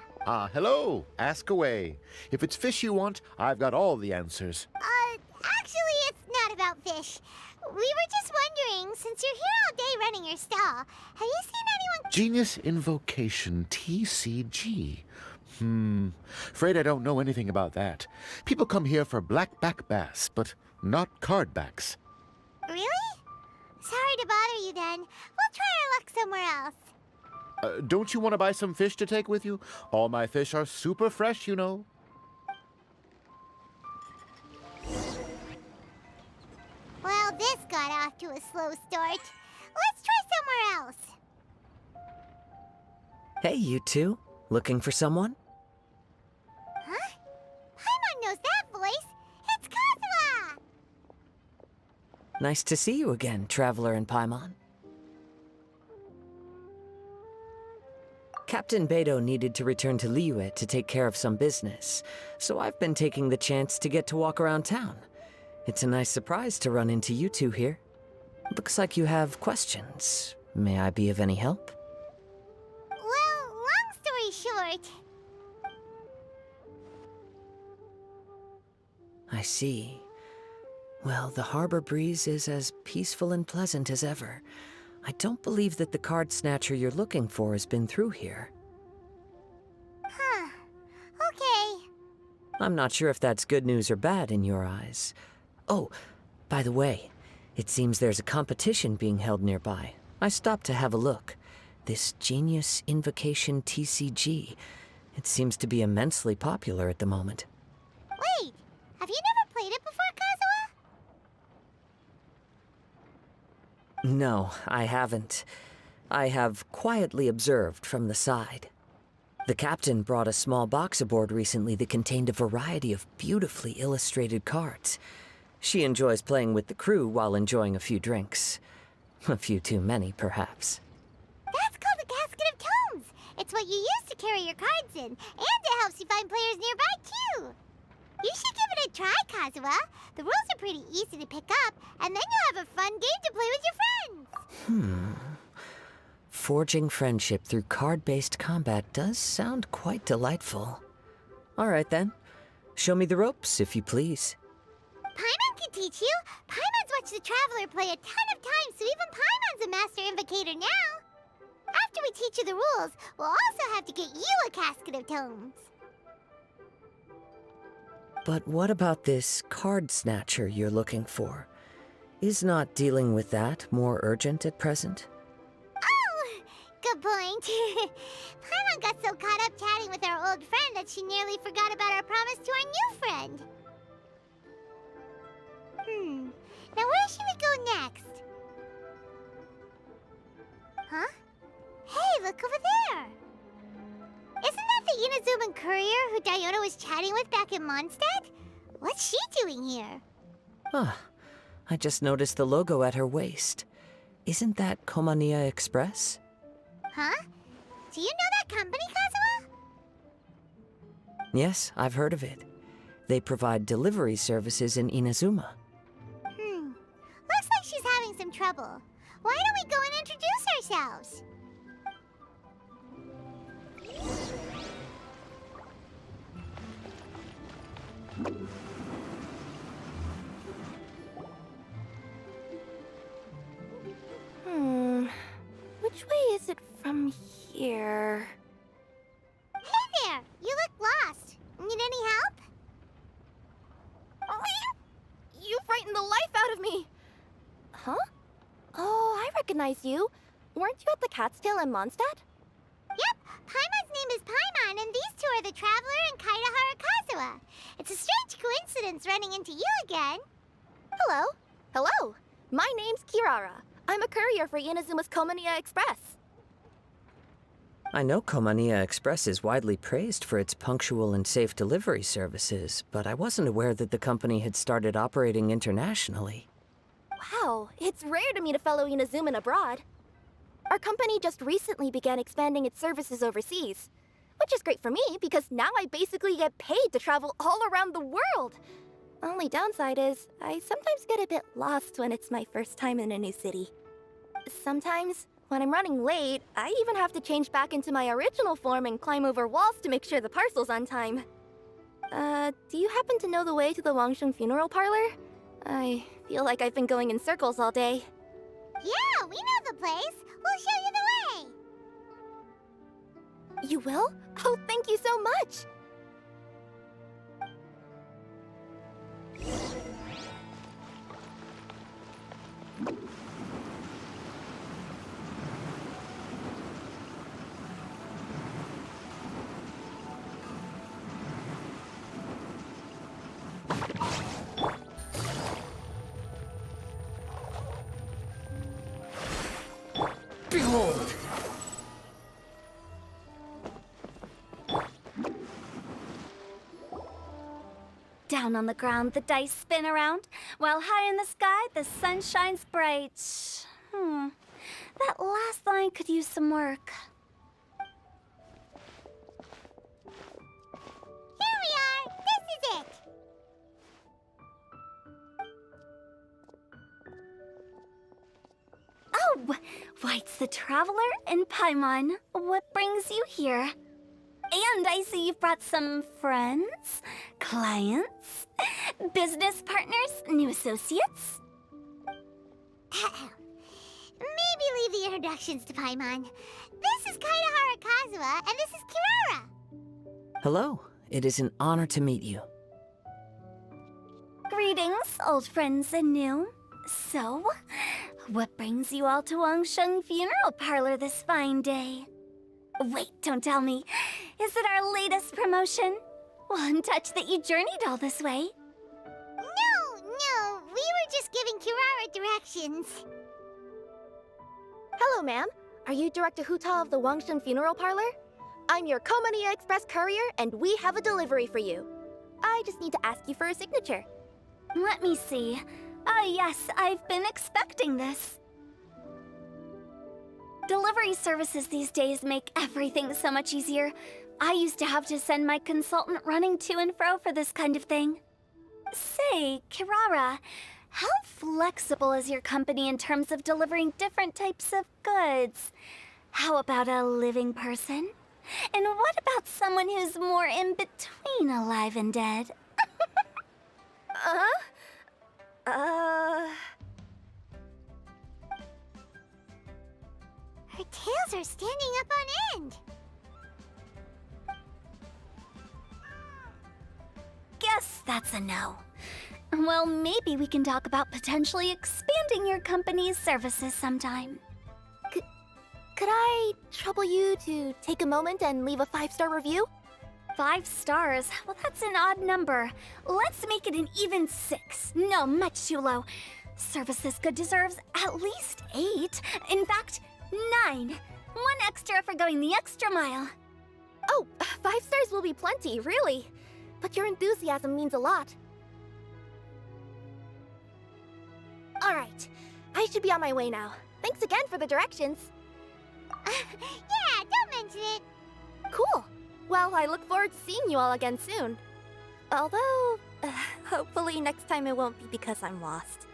Hello. Ask away. If it's fish you want, I've got all the answers. Actually, it's not about fish. We were just wondering, since you're here all day running your stall, have you seen anyone... Genius Invocation TCG. Afraid I don't know anything about that. People come here for blackback bass, but not cardbacks. Really? Sorry to bother you then. We'll try our luck somewhere else. Don't you want to buy some fish to take with you? All my fish are super fresh, you know. Well, this got off to a slow start. Let's try somewhere else. Hey, you two. Looking for someone? Huh? Paimon knows that voice. It's Kazuha! Nice to see you again, Traveler and Paimon. Captain Beidou needed to return to Liyue to take care of some business, so I've been taking the chance to get to walk around town. It's a nice surprise to run into you two here. Looks like you have questions. May I be of any help? Well, long story short... I see. Well, the harbor breeze is as peaceful and pleasant as ever. I don't believe that the card snatcher you're looking for has been through here. Huh. Okay. I'm not sure if that's good news or bad in your eyes. Oh, by the way, it seems there's a competition being held nearby. I stopped to have a look. This Genius Invocation TCG. It seems to be immensely popular at the moment. Wait, have you never played it before, Kazuha? No, I haven't. I have quietly observed from the side. The captain brought a small box aboard recently that contained a variety of beautifully illustrated cards. She enjoys playing with the crew while enjoying a few drinks. A few too many, perhaps. That's called a casket of tomes. It's what you use to carry your cards in, and it helps you find players nearby, too. You should give it a try, Kazuha. The rules are pretty easy to pick up, and then you'll have a fun game to play with your friends. Forging friendship through card-based combat does sound quite delightful. All right, then. Show me the ropes, if you please. Paimon can teach you. Paimon's watched the Traveler play a ton of times, so even Paimon's a master invocator now. After we teach you the rules, we'll also have to get you a casket of tomes. But what about this card snatcher you're looking for? Is not dealing with that more urgent at present? Oh, good point. Paimon got so caught up chatting with our old friend that she nearly forgot about our promise to our new friend. Now where should we go next? Huh? Hey, look over there! Isn't that the Inazuman courier who Diona was chatting with back in Mondstadt? What's she doing here? I just noticed the logo at her waist. Isn't that Komania Express? Huh? Do you know that company, Kazuha? Yes, I've heard of it. They provide delivery services in Inazuma. Looks like she's having some trouble. Why don't we go and introduce ourselves? Which way is it from here? Hey there! You look lost. Need any help? You frightened the life out of me! Huh? Oh, I recognize you. Weren't you at the Cat's Tail in Mondstadt? Yep, Paimon's name is Paimon, and these two are the Traveler and Kaitahara Kazuha. It's a strange coincidence running into you again. Hello. Hello. My name's Kirara. I'm a courier for Inazuma's Komania Express. I know Komania Express is widely praised for its punctual and safe delivery services, but I wasn't aware that the company had started operating internationally. Wow, it's rare to meet a fellow Inazuman abroad. Our company just recently began expanding its services overseas, which is great for me because now I basically get paid to travel all around the world. Only downside is, I sometimes get a bit lost when it's my first time in a new city. Sometimes, when I'm running late, I even have to change back into my original form and climb over walls to make sure the parcel's on time. Do you happen to know the way to the Wangsheng funeral parlor? I feel like I've been going in circles all day. Yeah, we know the place. We'll show you the way. You will? Oh, thank you so much! Behold! Down on the ground, the dice spin around, while high in the sky, the sun shines bright. That last line could use some work. Here we are. This is it. Oh, why, it's the Traveler and Paimon. What brings you here? And I see you've brought some friends, clients, business partners, new associates. Maybe leave the introductions to Paimon. This is Kaedehara Kazuha, and this is Kirara. Hello. It is an honor to meet you. Greetings, old friends and new. So, what brings you all to Wangsheng Funeral Parlor this fine day? Wait, don't tell me. Is it our latest promotion? Well, I'm touched that you journeyed all this way. No, we were just giving Kirara directions. Hello, ma'am. Are you Director Huta of the Wangshen Funeral Parlor? I'm your Komania Express courier, and we have a delivery for you. I just need to ask you for a signature. Let me see. Oh yes, I've been expecting this. Delivery services these days make everything so much easier. I used to have to send my consultant running to and fro for this kind of thing. Say, Kirara, how flexible is your company in terms of delivering different types of goods? How about a living person? And what about someone who's more in between alive and dead? Her tails are standing up on end. Guess that's a no. Well, maybe we can talk about potentially expanding your company's services sometime. Could I trouble you to take a moment and leave a 5-star review? 5 stars? Well, that's an odd number. Let's make it an even 6. No, much too low. Service this good deserves at least 8. In fact, 9. 1 extra for going the extra mile. Oh, 5 stars will be plenty, really. But your enthusiasm means a lot. All right, I should be on my way now. Thanks again for the directions. Yeah, don't mention it. Cool. Well, I look forward to seeing you all again soon. Although, hopefully next time it won't be because I'm lost.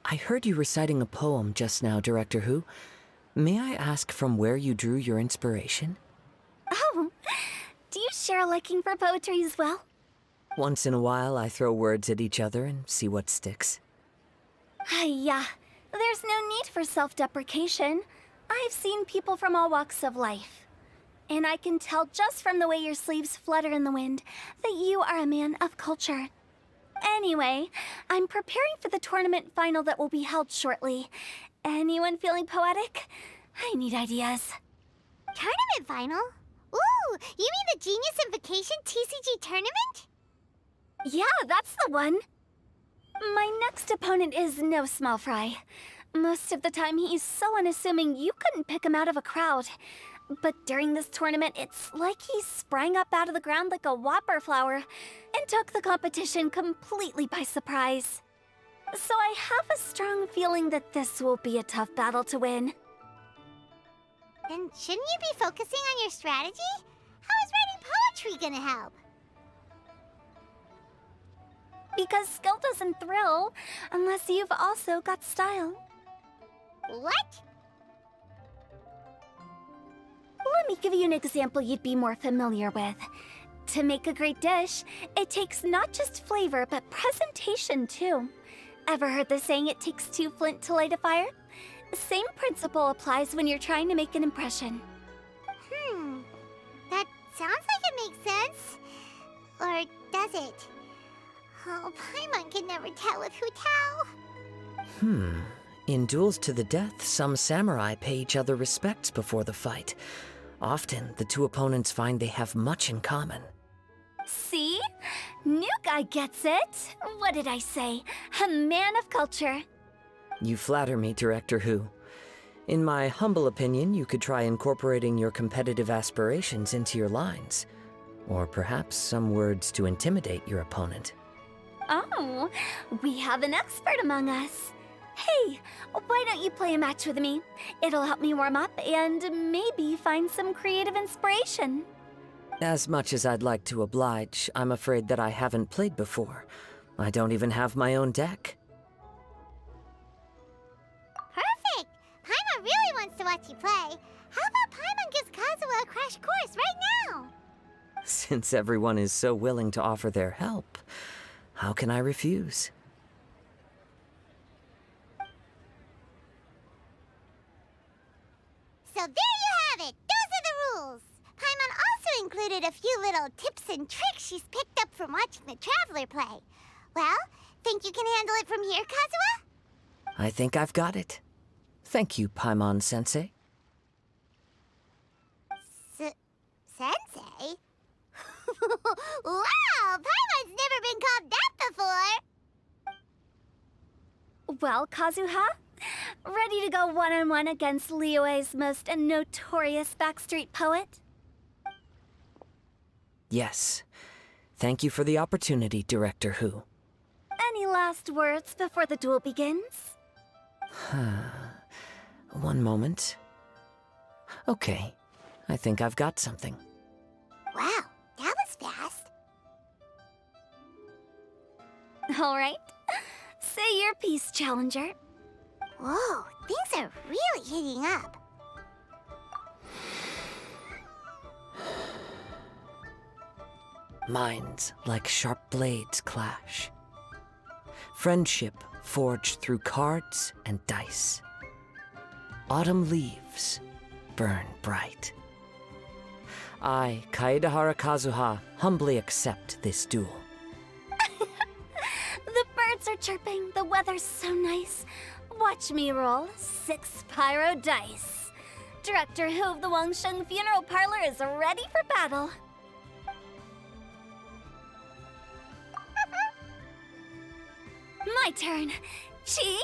I heard you reciting a poem just now, Director Who. May I ask from where you drew your inspiration? Oh, do you share a liking for poetry as well? Once in a while, I throw words at each other and see what sticks. Yeah, there's no need for self-deprecation. I've seen people from all walks of life. And I can tell just from the way your sleeves flutter in the wind that you are a man of culture. Anyway, I'm preparing for the tournament final that will be held shortly. Anyone feeling poetic? I need ideas. Tournament final? Ooh, you mean the Genius Invocation TCG tournament? Yeah, that's the one. My next opponent is no small fry. Most of the time he's so unassuming you couldn't pick him out of a crowd. But during this tournament, it's like he sprang up out of the ground like a whopper flower and took the competition completely by surprise. So I have a strong feeling that this will be a tough battle to win. Then shouldn't you be focusing on your strategy? How is writing poetry gonna help? Because skill doesn't thrill unless you've also got style. What? Let me give you an example you'd be more familiar with. To make a great dish, it takes not just flavor, but presentation too. Ever heard the saying, it takes two flint to light a fire? The same principle applies when you're trying to make an impression. That sounds like it makes sense. Or does it? Oh, Paimon can never tell with Hu Tao. In duels to the death, some samurai pay each other respects before the fight. Often, the two opponents find they have much in common. See? New guy gets it. What did I say? A man of culture. You flatter me, Director Hu. In my humble opinion, you could try incorporating your competitive aspirations into your lines. Or perhaps some words to intimidate your opponent. Oh, we have an expert among us. Hey, why don't you play a match with me? It'll help me warm up and maybe find some creative inspiration. As much as I'd like to oblige, I'm afraid that I haven't played before. I don't even have my own deck. Perfect! Paimon really wants to watch you play. How about Paimon gives Kazuha a crash course right now? Since everyone is so willing to offer their help, how can I refuse? So there you have it! Those are the rules! Paimon also included a few little tips and tricks she's picked up from watching the Traveler play. Well, think you can handle it from here, Kazuha? I think I've got it. Thank you, Paimon-sensei. Sensei? Wow! Paimon's never been called that before! Well, Kazuha? Ready to go one-on-one against Liyue's most notorious backstreet poet? Yes. Thank you for the opportunity, Director Hu. Any last words before the duel begins? One moment. Okay. I think I've got something. Wow, that was fast. All right. Say your piece, Challenger. Whoa, things are really heating up. Minds like sharp blades clash. Friendship forged through cards and dice. Autumn leaves burn bright. I, Kaedahara Kazuha, humbly accept this duel. The birds are chirping, the weather's so nice. Watch me roll 6 pyro dice. Director Hu of the Wangsheng Funeral Parlor is ready for battle. My turn. Chi?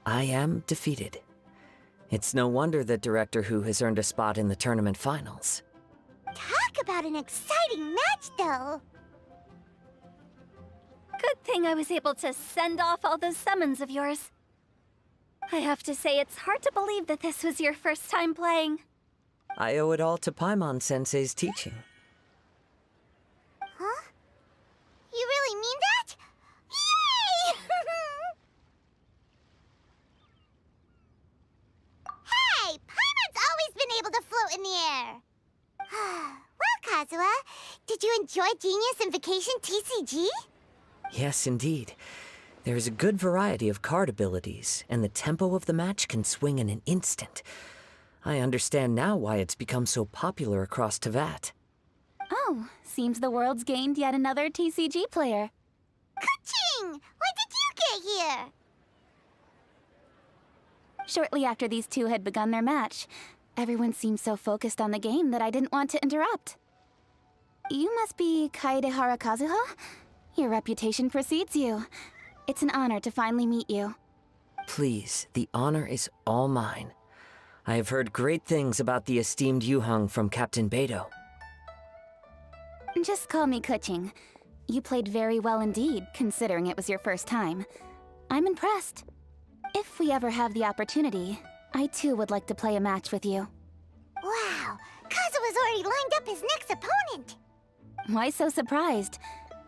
I am defeated. It's no wonder that Director Hu has earned a spot in the tournament finals. Talk about an exciting match, though. Good thing I was able to send off all those summons of yours. I have to say, it's hard to believe that this was your first time playing. I owe it all to Paimon-sensei's teaching. Huh? You really mean that? Yay! Hey, Paimon's always been able to float in the air. Well, Kazuha, did you enjoy Genius Invocation TCG? Yes, indeed. There is a good variety of card abilities, and the tempo of the match can swing in an instant. I understand now why it's become so popular across Teyvat. Oh, seems the world's gained yet another TCG player. Ka-ching! When did you get here? Shortly after these two had begun their match, everyone seemed so focused on the game that I didn't want to interrupt. You must be Kaedehara Kazuha? Your reputation precedes you. It's an honor to finally meet you. Please, the honor is all mine. I have heard great things about the esteemed Yuheng from Captain Beidou. Just call me Kuching. You played very well indeed, considering it was your first time. I'm impressed. If we ever have the opportunity, I too would like to play a match with you. Wow, Kazuha's already lined up his next opponent. Why so surprised?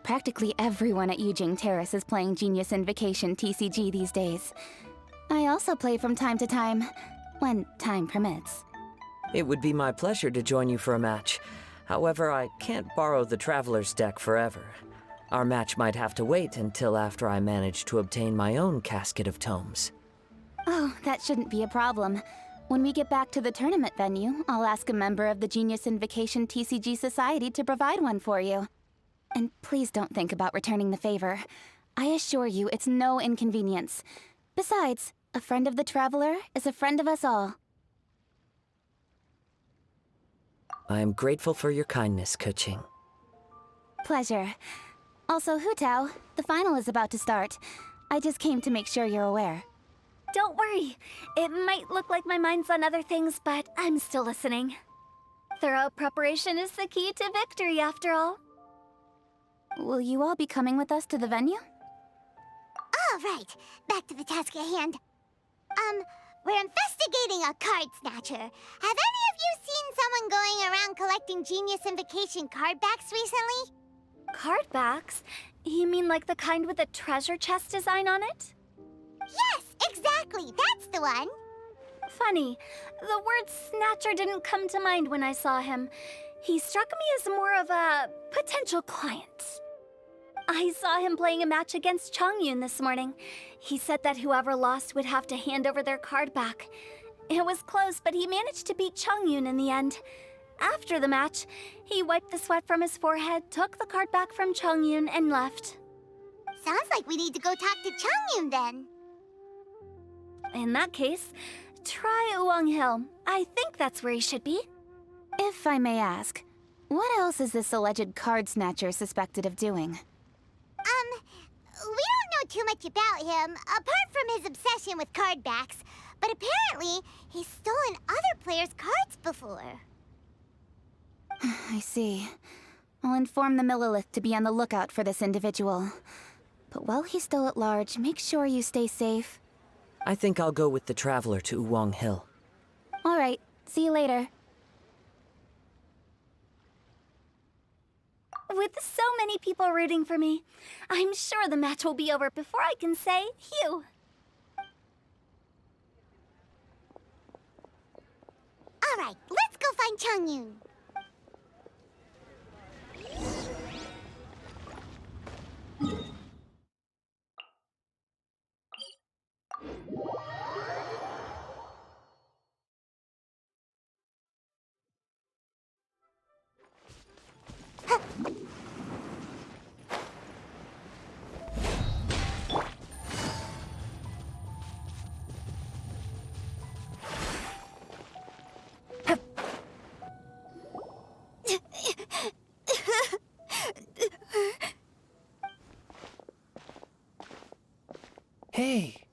Practically everyone at Yujing Terrace is playing Genius Invocation TCG these days. I also play from time to time, when time permits. It would be my pleasure to join you for a match. However, I can't borrow the Traveler's deck forever. Our match might have to wait until after I manage to obtain my own casket of tomes. Oh, that shouldn't be a problem. When we get back to the tournament venue, I'll ask a member of the Genius Invocation TCG Society to provide one for you. And please don't think about returning the favor. I assure you it's no inconvenience. Besides, a friend of the Traveler is a friend of us all. I am grateful for your kindness, Keqing. Pleasure. Also, Hu Tao, the final is about to start. I just came to make sure you're aware. Don't worry. It might look like my mind's on other things, but I'm still listening. Thorough preparation is the key to victory, after all. Will you all be coming with us to the venue? All right, back to the task at hand. We're investigating a card snatcher. Have any of you seen someone going around collecting Genius Invocation card backs recently? Card backs? You mean like the kind with a treasure chest design on it? Yes, exactly, that's the one. Funny, the word snatcher didn't come to mind when I saw him. He struck me as more of a potential client. I saw him playing a match against Chongyun this morning. He said that whoever lost would have to hand over their card back. It was close, but he managed to beat Chongyun in the end. After the match, he wiped the sweat from his forehead, took the card back from Chongyun, and left. Sounds like we need to go talk to Chongyun then. In that case, try Uwang Hill. I think that's where he should be. If I may ask, what else is this alleged card snatcher suspected of doing? We don't know too much about him, apart from his obsession with card backs. But apparently, he's stolen other players' cards before. I see. I'll inform the Millilith to be on the lookout for this individual. But while he's still at large, make sure you stay safe. I think I'll go with the Traveler to Uwang Hill. All right, see you later. With so many people rooting for me, I'm sure the match will be over before I can say phew. All right, let's go find Chongyun. Hey,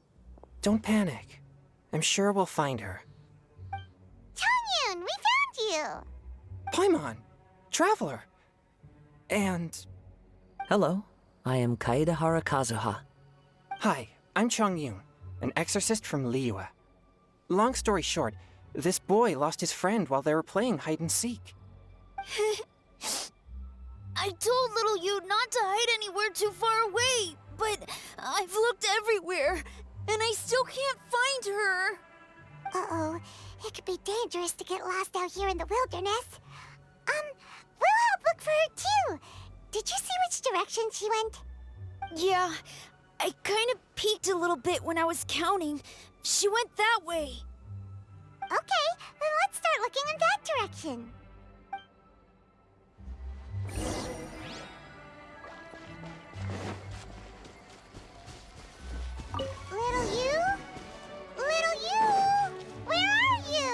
don't panic. I'm sure we'll find her. Chongyun, we found you! Paimon! Traveler! And... Hello, I am Kaedehara Kazuha. Hi, I'm Chongyun, an exorcist from Liyue. Long story short, this boy lost his friend while they were playing hide-and-seek. I told little Yu not to hide anywhere too far away, but I've looked everywhere, and I still can't find her. Uh-oh, it could be dangerous to get lost out here in the wilderness. We'll help look for her too. Did you see which direction she went? Yeah, I kind of peeked a little bit when I was counting. She went that way. Okay, then let's start looking in that direction. Little you? Little you? Where are you?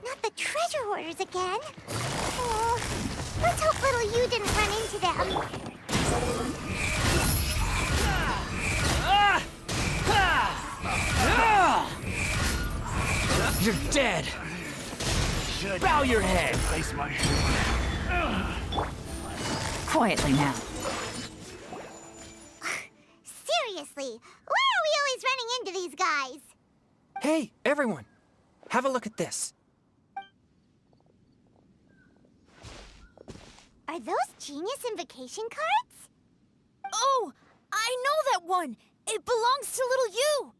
Not the treasure hoarders again. Oh, let's hope little you didn't run into them. You're dead! Bow your head! Quietly now. Seriously, why are we always running into these guys? Hey, everyone! Have a look at this. Are those genius invocation cards? Oh, I know that one! It belongs to little you!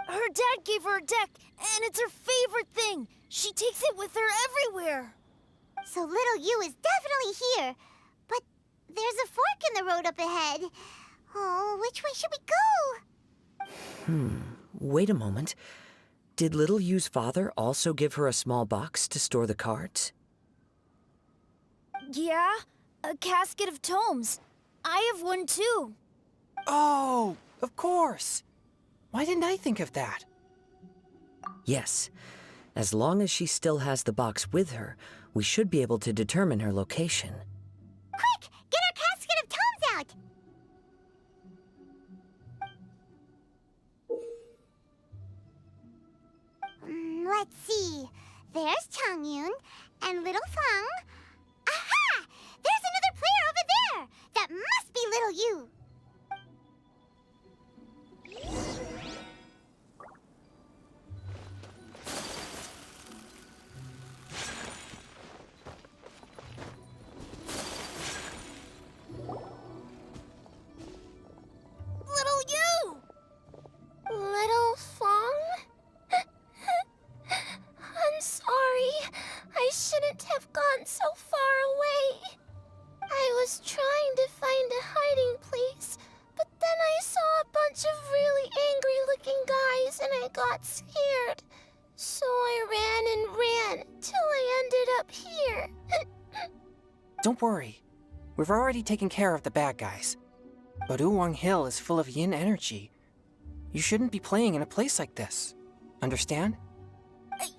Her dad gave her a deck, and it's her favorite thing. She takes it with her everywhere. So little you is definitely here. But there's a fork in the road up ahead. Oh, which way should we go? Wait a moment. Did little Yu's father also give her a small box to store the cards? Yeah, a casket of tomes. I have one too. Oh, of course. Why didn't I think of that? Yes. As long as she still has the box with her, we should be able to determine her location. Quick! Get our casket of tomes out! Let's see. There's Changyun and little Fang. Aha! There's another player over there! That must be little you! Little you! Little Fong? I'm sorry. I shouldn't have gone so far away. I was trying to find a hiding place, but then I saw a bunch of really angry-looking guys and I got scared. So I ran till I ended up here. Don't worry. We've already taken care of the bad guys. But Uwang Hill is full of yin energy. You shouldn't be playing in a place like this. Understand?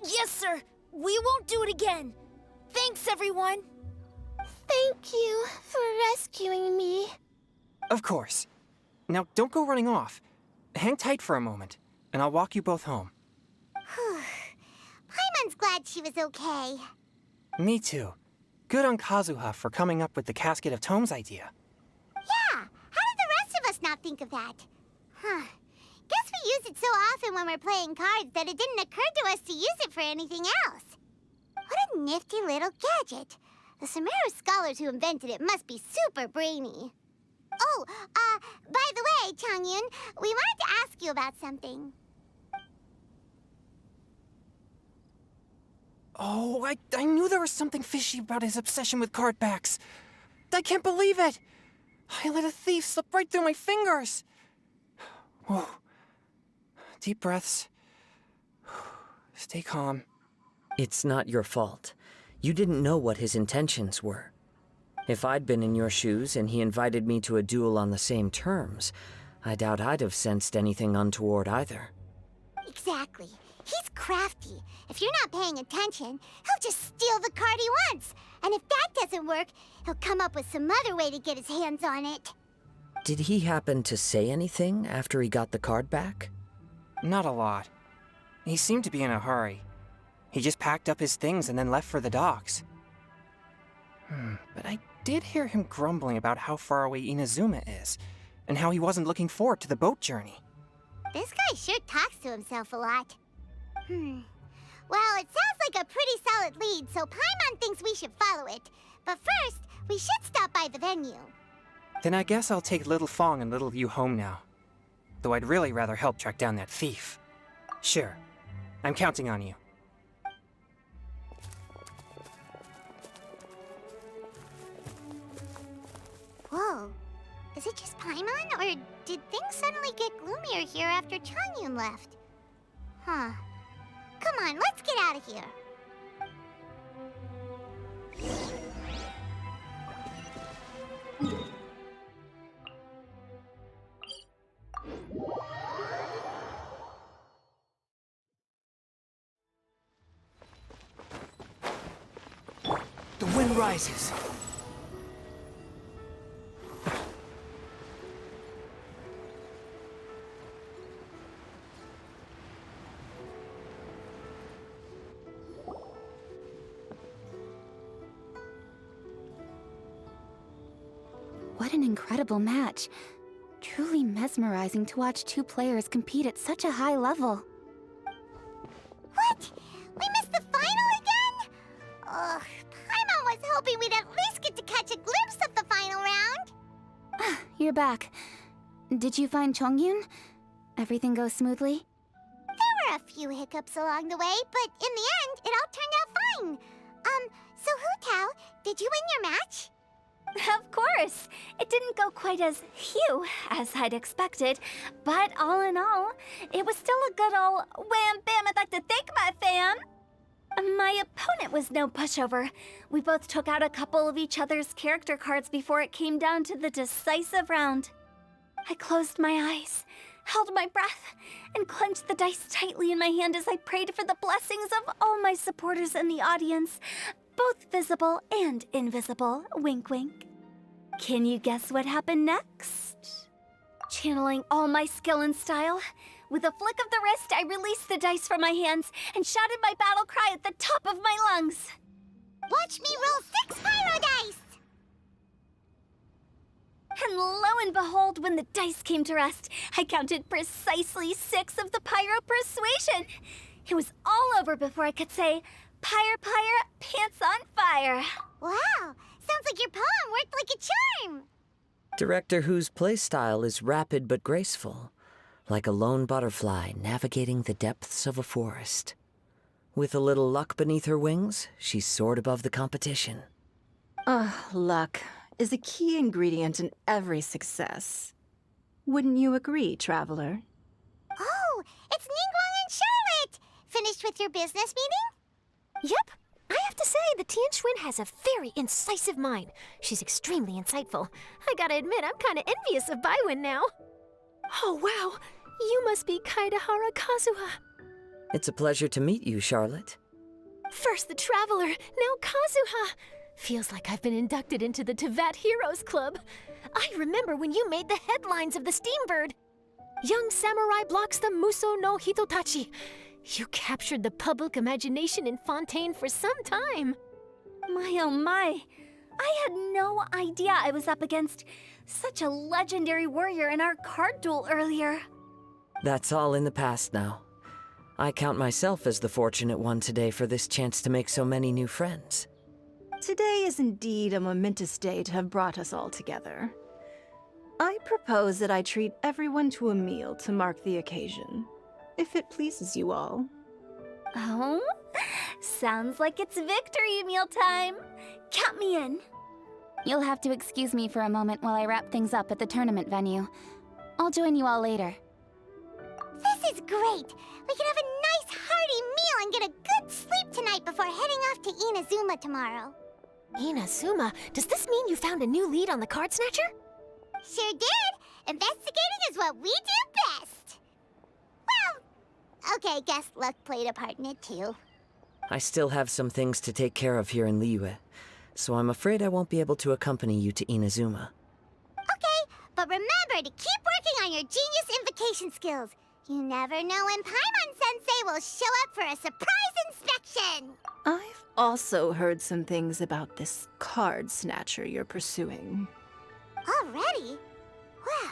Yes, sir. We won't do it again. Thanks, everyone. Thank you for rescuing me. Of course. Now, don't go running off. Hang tight for a moment, and I'll walk you both home. Paimon's glad she was okay. Me too. Good on Kazuha for coming up with the Casket of Tomes idea. Yeah, how did the rest of us not think of that? Huh. Guess we use it so often when we're playing cards that it didn't occur to us to use it for anything else. What a nifty little gadget. The Sumeru scholars who invented it must be super brainy. Oh, by the way, Changyun, we wanted to ask you about something. Oh, I knew there was something fishy about his obsession with card backs. I can't believe it! I let a thief slip right through my fingers! Whoa. Deep breaths. Stay calm. It's not your fault. You didn't know what his intentions were. If I'd been in your shoes and he invited me to a duel on the same terms, I doubt I'd have sensed anything untoward either. Exactly. He's crafty. If you're not paying attention, he'll just steal the card he wants. And if that doesn't work, he'll come up with some other way to get his hands on it. Did he happen to say anything after he got the card back? Not a lot. He seemed to be in a hurry. He just packed up his things and then left for the docks. But I did hear him grumbling about how far away Inazuma is, and how he wasn't looking forward to the boat journey. This guy sure talks to himself a lot. Well, it sounds like a pretty solid lead, so Paimon thinks we should follow it. But first, we should stop by the venue. Then I guess I'll take Little Fong and Little Yu home now. Though I'd really rather help track down that thief. Sure. I'm counting on you. Whoa. Is it just Paimon, or did things suddenly get gloomier here after Changyun left? Huh. Come on, let's get out of here. The wind rises. What an incredible match. Truly mesmerizing to watch two players compete at such a high level. What? We missed the final again? Ugh, Paimon was hoping we'd at least get to catch a glimpse you're back. Did you find Chongyun? Everything go smoothly? There were a few hiccups along the way, but in the end, it all turned out fine. So Hu Tao, did you win your match? Of course! It didn't go quite as phew as I'd expected, but all in all, it was still a good ol' wham bam I'd like to thank my fam! My opponent was no pushover. We both took out a couple of each other's character cards before it came down to the decisive round. I closed my eyes, held my breath, and clenched the dice tightly in my hand as I prayed for the blessings of all my supporters in the audience, both visible and invisible, wink wink. Can you guess what happened next? Channeling all my skill and style, with a flick of the wrist, I released the dice from my hands and shouted my battle cry at the top of my lungs. Watch me roll 6 pyro dice! And lo and behold, when the dice came to rest, I counted precisely 6 of the pyro persuasion. It was all over before I could say, Pyre, pyre, pants on fire. Wow, sounds like your poem worked like a charm. Director Who's playstyle is rapid but graceful, like a lone butterfly navigating the depths of a forest. With a little luck beneath her wings, she soared above the competition. Luck is a key ingredient in every success. Wouldn't you agree, Traveler? Oh, it's Ningguang and Charlotte! Finished with your business meeting? Yep. I have to say, the Tian Xuan has a very incisive mind. She's extremely insightful. I gotta admit, I'm kinda envious of Baiwen now. Oh, wow. You must be Kaidahara Kazuha. It's a pleasure to meet you, Charlotte. First the Traveler, now Kazuha. Feels like I've been inducted into the Tevat Heroes Club. I remember when you made the headlines of the Steambird. Young samurai blocks the Muso no Hitotachi. You captured the public imagination in Fontaine for some time. My oh my. I had no idea I was up against such a legendary warrior in our card duel earlier. That's all in the past now. I count myself as the fortunate one today for this chance to make so many new friends. Today is indeed a momentous day to have brought us all together. I propose that I treat everyone to a meal to mark the occasion, if it pleases you all. Oh? Sounds like it's victory meal time. Count me in. You'll have to excuse me for a moment while I wrap things up at the tournament venue. I'll join you all later. This is great! We can have a nice hearty meal and get a good sleep tonight before heading off to Inazuma tomorrow. Inazuma? Does this mean you found a new lead on the Card Snatcher? Sure did! Investigating is what we do best! Well, okay, guess luck played a part in it too. I still have some things to take care of here in Liyue, so I'm afraid I won't be able to accompany you to Inazuma. Okay, but remember to keep working on your genius invocation skills. You never know when Paimon-sensei will show up for a surprise inspection! I've also heard some things about this card snatcher you're pursuing. Already? Well,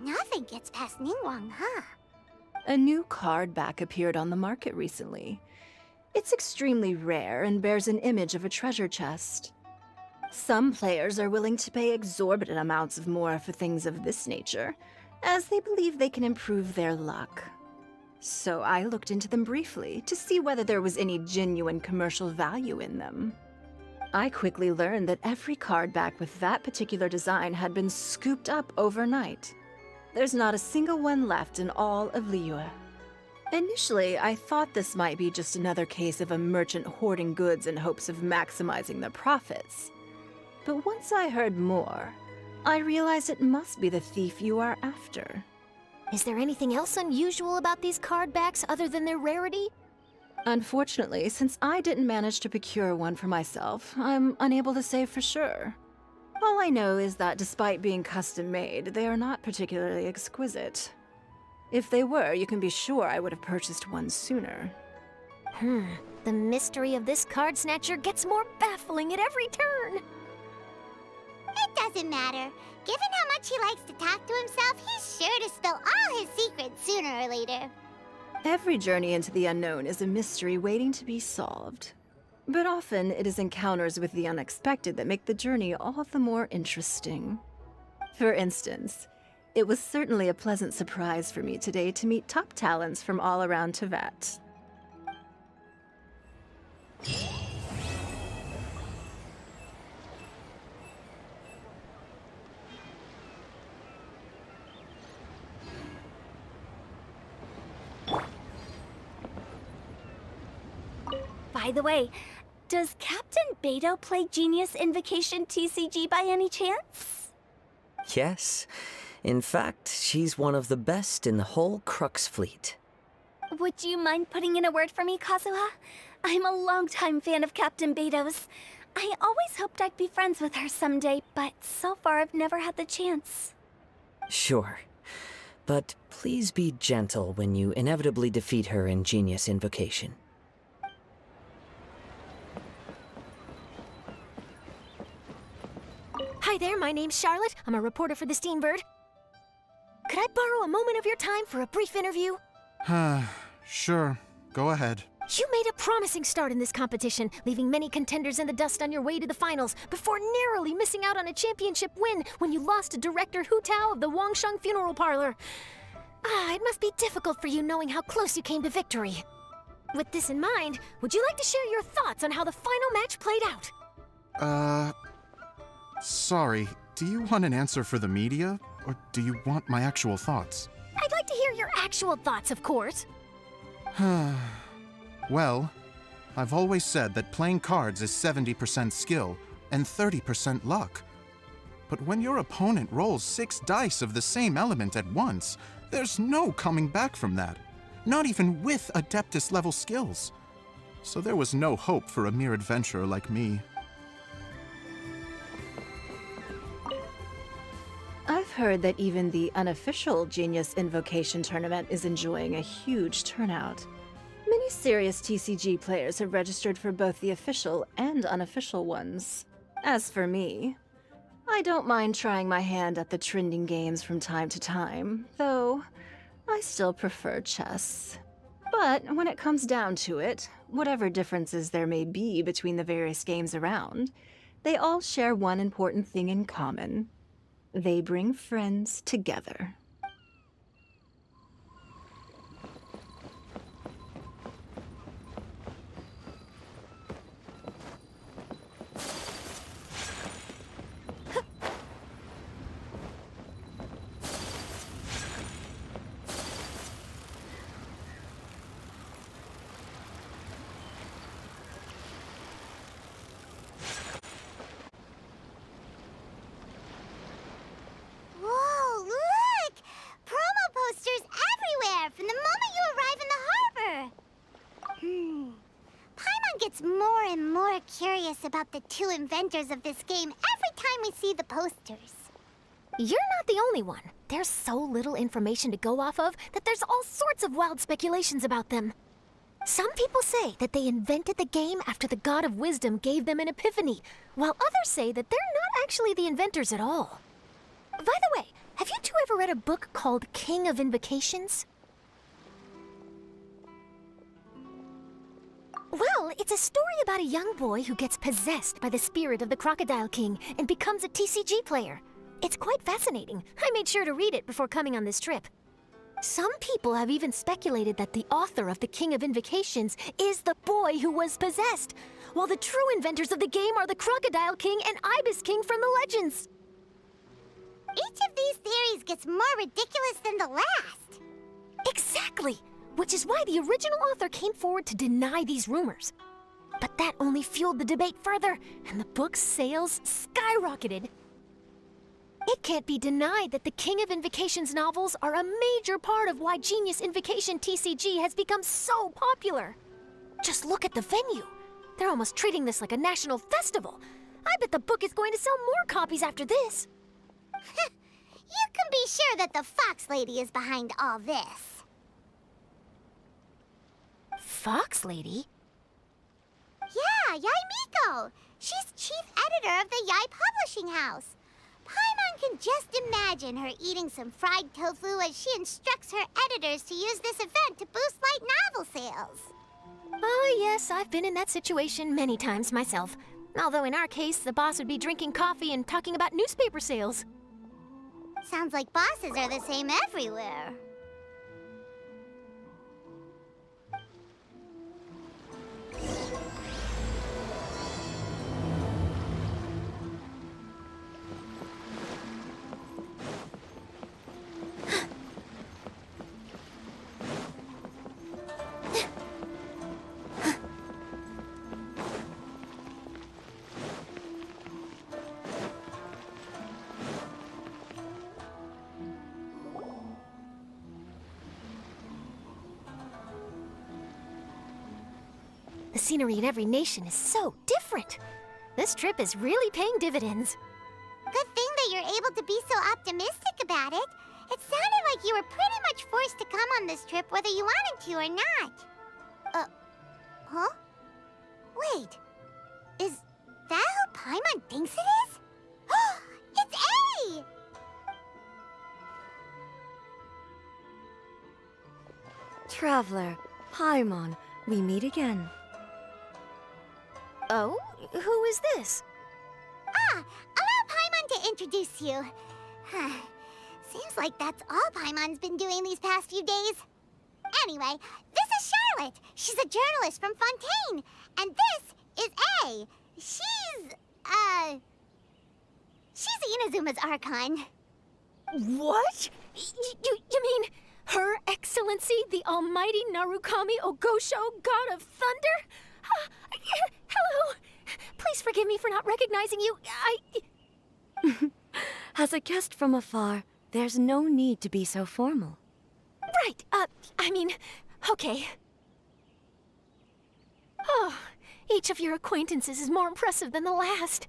nothing gets past Ningguang, huh? A new card back appeared on the market recently. It's extremely rare and bears an image of a treasure chest. Some players are willing to pay exorbitant amounts of more for things of this nature, as they believe they can improve their luck. So I looked into them briefly to see whether there was any genuine commercial value in them. I quickly learned that every card back with that particular design had been scooped up overnight. There's not a single one left in all of Liyue. Initially, I thought this might be just another case of a merchant hoarding goods in hopes of maximizing their profits. But once I heard more, I realized it must be the thief you are after. Is there anything else unusual about these card backs other than their rarity? Unfortunately, since I didn't manage to procure one for myself, I'm unable to say for sure. All I know is that despite being custom-made, they are not particularly exquisite. If they were, you can be sure I would have purchased one sooner. The mystery of this card snatcher gets more baffling at every turn. It doesn't matter. Given how much he likes to talk to himself, he's sure to spill all his secrets sooner or later. Every journey into the unknown is a mystery waiting to be solved. But often, it is encounters with the unexpected that make the journey all the more interesting. For instance, it was certainly a pleasant surprise for me today to meet top talents from all around Tevat. By the way, does Captain Beto play Genius Invocation TCG by any chance? Yes. In fact, she's one of the best in the whole Crux fleet. Would you mind putting in a word for me, Kazuha? I'm a longtime fan of Captain Beto's. I always hoped I'd be friends with her someday, but so far I've never had the chance. Sure. But please be gentle when you inevitably defeat her in Genius Invocation. Hi there, my name's Charlotte. I'm a reporter for the Steenbird. Could I borrow a moment of your time for a brief interview? Sure. Go ahead. You made a promising start in this competition, leaving many contenders in the dust on your way to the finals, before narrowly missing out on a championship win when you lost to director Hu Tao of the Wangsheng Funeral Parlor. It must be difficult for you knowing how close you came to victory. With this in mind, would you like to share your thoughts on how the final match played out? Sorry. Do you want an answer for the media, or do you want my actual thoughts? I'd like to hear your actual thoughts, of course. Well, I've always said that playing cards is 70% skill and 30% luck. But when your opponent rolls 6 dice of the same element at once, there's no coming back from that. Not even with Adeptus-level skills. So there was no hope for a mere adventurer like me. I've heard that even the unofficial Genius Invocation tournament is enjoying a huge turnout. Many serious TCG players have registered for both the official and unofficial ones. As for me, I don't mind trying my hand at the trending games from time to time, though I still prefer chess. But when it comes down to it, whatever differences there may be between the various games around, they all share one important thing in common. They bring friends together. Whoa, look! Promo posters everywhere from the moment you arrive in the harbor. Paimon gets more and more curious about the two inventors of this game every time we see the posters. You're not the only one. There's so little information to go off of that there's all sorts of wild speculations about them. Some people say that they invented the game after the God of Wisdom gave them an epiphany, while others say that they're not actually the inventors at all. By the way, have you two ever read a book called King of Invocations? Well, it's a story about a young boy who gets possessed by the spirit of the Crocodile King and becomes a TCG player. It's quite fascinating. I made sure to read it before coming on this trip. Some people have even speculated that the author of the King of Invocations is the boy who was possessed, while the true inventors of the game are the Crocodile King and Ibis King from the legends. Each of these theories gets more ridiculous than the last. Exactly! Which is why the original author came forward to deny these rumors. But that only fueled the debate further, and the book's sales skyrocketed. It can't be denied that the King of Invocations novels are a major part of why Genius Invocation TCG has become so popular. Just look at the venue. They're almost treating this like a national festival. I bet the book is going to sell more copies after this. You can be sure that the Fox Lady is behind all this. Fox Lady? Yeah, Yai Miko. She's chief editor of the Yai Publishing House. Paimon can just imagine her eating some fried tofu as she instructs her editors to use this event to boost light novel sales. Oh yes, I've been in that situation many times myself. Although in our case, the boss would be drinking coffee and talking about newspaper sales. Sounds like bosses are the same everywhere. The scenery in every nation is so different. This trip is really paying dividends. Good thing that you're able to be so optimistic about it. It sounded like you were pretty much forced to come on this trip whether you wanted to or not. Huh? Wait. Is that who Paimon thinks it is? It's A! Traveler, Paimon, we meet again. Oh? Who is this? Allow Paimon to introduce you. Seems like that's all Paimon's been doing these past few days. Anyway, this is Charlotte. She's a journalist from Fontaine. And this is A. She's Inazuma's Archon. What? You mean Her Excellency, the Almighty Narukami Ogosho, God of Thunder? Hello. Please forgive me for not recognizing you. As a guest from afar, there's no need to be so formal. Right, okay. Oh, each of your acquaintances is more impressive than the last.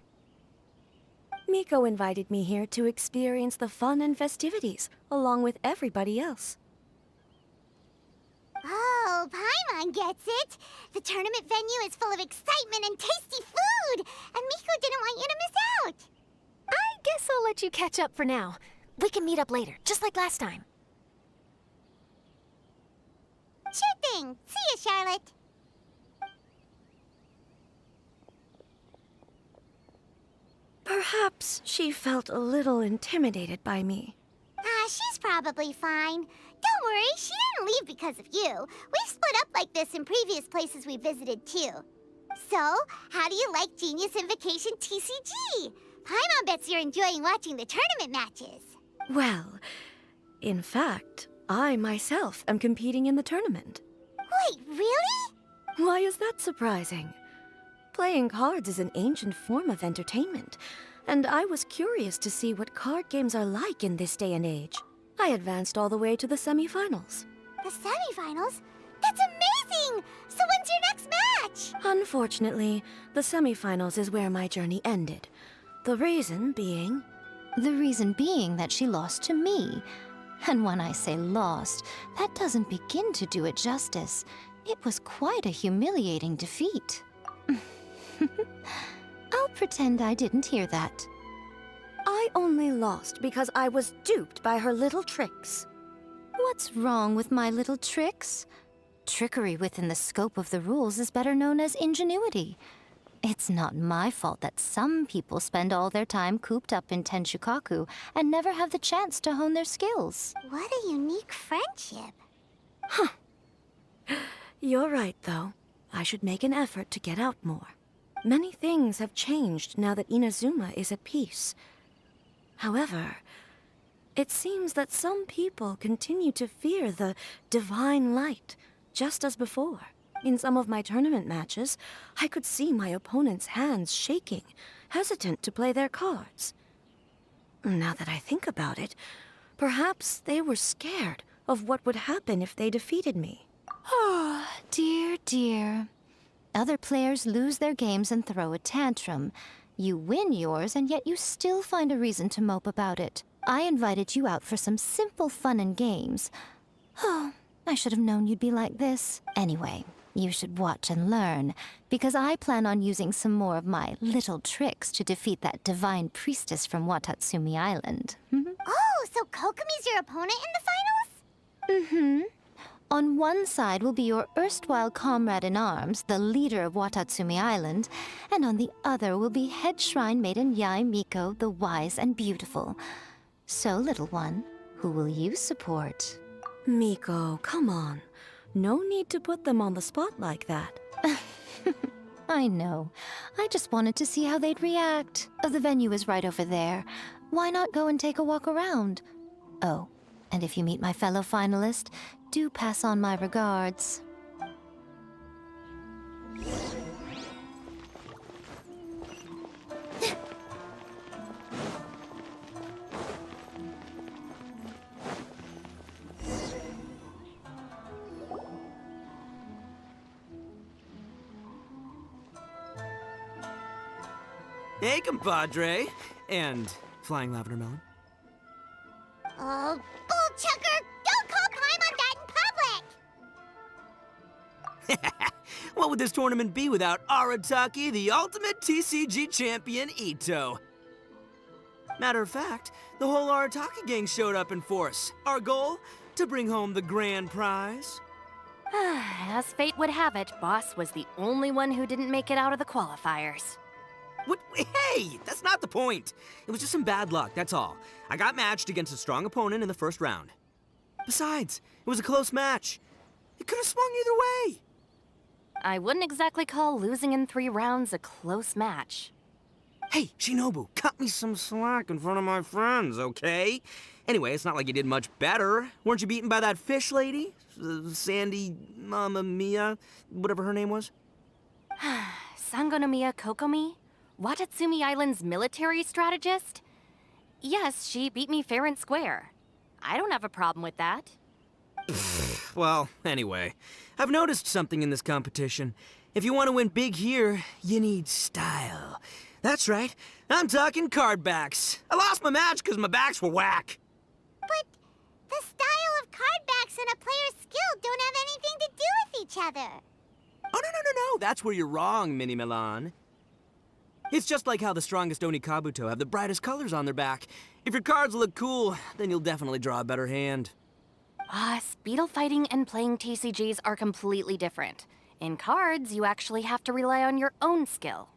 Miko invited me here to experience the fun and festivities, along with everybody else. Oh, Paimon gets it. The tournament venue is full of excitement and tasty food, and Miko didn't want you to miss out. I guess I'll let you catch up for now. We can meet up later, just like last time. Sure thing. See you, Charlotte. Perhaps she felt a little intimidated by me. She's probably fine. Don't worry, she didn't leave because of you. We've split up like this in previous places we visited, too. So, how do you like Genius Invocation TCG? Paimon bets you're enjoying watching the tournament matches. Well, in fact, I myself am competing in the tournament. Wait, really? Why is that surprising? Playing cards is an ancient form of entertainment, and I was curious to see what card games are like in this day and age. I advanced all the way to the semifinals. The semifinals? That's amazing! So when's your next match? Unfortunately, the semifinals is where my journey ended. The reason being... The reason being that she lost to me. And when I say lost, that doesn't begin to do it justice. It was quite a humiliating defeat. I'll pretend I didn't hear that. I only lost because I was duped by her little tricks. What's wrong with my little tricks? Trickery within the scope of the rules is better known as ingenuity. It's not my fault that some people spend all their time cooped up in Tenshukaku and never have the chance to hone their skills. What a unique friendship. You're right, though. I should make an effort to get out more. Many things have changed now that Inazuma is at peace. However, it seems that some people continue to fear the divine light, just as before. In some of my tournament matches, I could see my opponent's hands shaking, hesitant to play their cards. Now that I think about it, perhaps they were scared of what would happen if they defeated me. Oh, dear, dear. Other players lose their games and throw a tantrum. You win yours, and yet you still find a reason to mope about it. I invited you out for some simple fun and games. Oh, I should have known you'd be like this. Anyway, you should watch and learn, because I plan on using some more of my little tricks to defeat that divine priestess from Watatsumi Island. Oh, so Kokomi's your opponent in the finals? Mm-hmm. On one side will be your erstwhile comrade in arms, the leader of Watatsumi Island, and on the other will be head shrine maiden Yae Miko, the wise and beautiful. So, little one, who will you support? Miko, come on. No need to put them on the spot like that. I know. I just wanted to see how they'd react. The venue is right over there. Why not go and take a walk around? Oh, and if you meet my fellow finalist, do pass on my regards. Hey, compadre. And Flying Lavender Melon. Oh, bull chucker! Don't call Paimon that in public! What would this tournament be without Arataki, the ultimate TCG champion, Ito? Matter of fact, the whole Arataki gang showed up in force. Our goal? To bring home the grand prize. As fate would have it, Boss was the only one who didn't make it out of the qualifiers. What? Hey, that's not the point. It was just some bad luck, that's all. I got matched against a strong opponent in the first round. Besides, it was a close match. It could have swung either way. I wouldn't exactly call losing in 3 rounds a close match. Hey, Shinobu, cut me some slack in front of my friends, okay? Anyway, it's not like you did much better. Weren't you beaten by that fish lady? Sandy Mamma Mia, whatever her name was? Sangonomiya Kokomi? Watatsumi Island's military strategist? Yes, she beat me fair and square. I don't have a problem with that. Well, anyway, I've noticed something in this competition. If you want to win big here, you need style. That's right, I'm talking card backs. I lost my match because my backs were whack. But the style of card backs and a player's skill don't have anything to do with each other. Oh, no, that's where you're wrong, Mini Milan. It's just like how the strongest Oni Kabuto have the brightest colors on their back. If your cards look cool, then you'll definitely draw a better hand. Speedle fighting and playing TCGs are completely different. In cards, you actually have to rely on your own skill.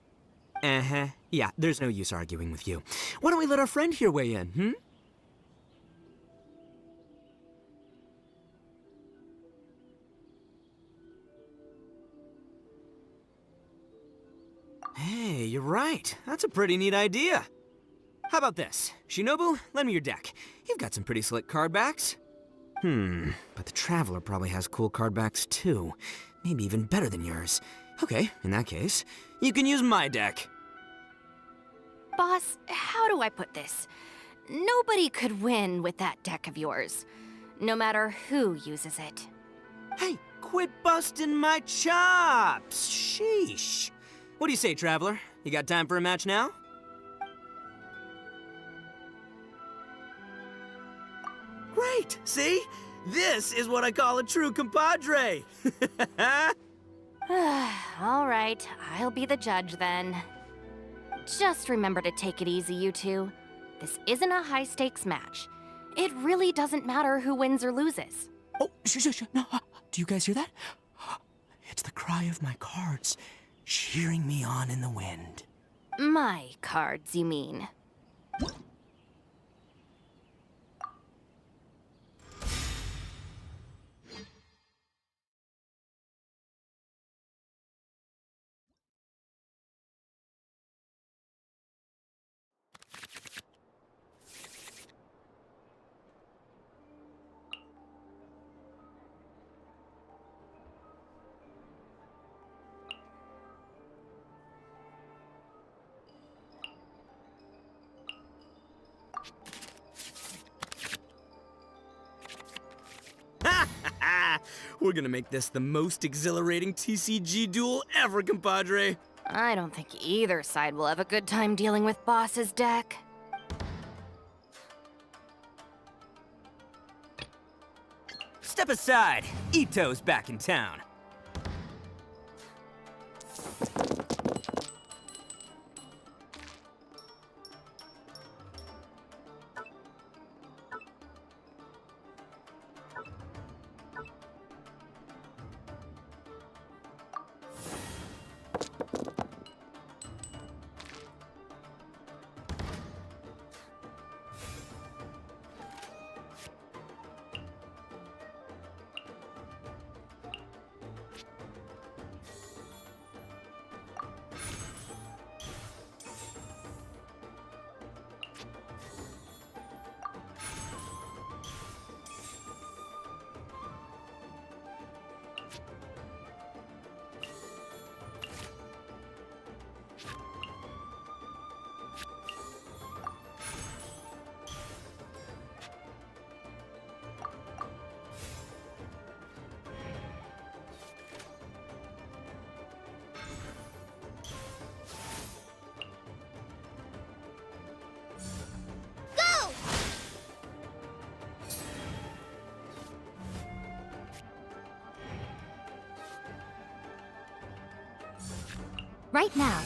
Uh-huh. Yeah, there's no use arguing with you. Why don't we let our friend here weigh in, hmm? Hey, you're right. That's a pretty neat idea. How about this? Shinobu, lend me your deck. You've got some pretty slick card backs. But the Traveler probably has cool card backs too. Maybe even better than yours. Okay, in that case, you can use my deck. Boss, how do I put this? Nobody could win with that deck of yours, no matter who uses it. Hey, quit busting my chops! Sheesh. What do you say, Traveler? You got time for a match now? Great! See? This is what I call a true compadre! All right, I'll be the judge then. Just remember to take it easy, you two. This isn't a high-stakes match. It really doesn't matter who wins or loses. Oh, shh. No, do you guys hear that? It's the cry of my cards, cheering me on in the wind. My cards, you mean? We're gonna make this the most exhilarating TCG duel ever, compadre. I don't think either side will have a good time dealing with Boss's deck. Step aside. Ito's back in town. Right now.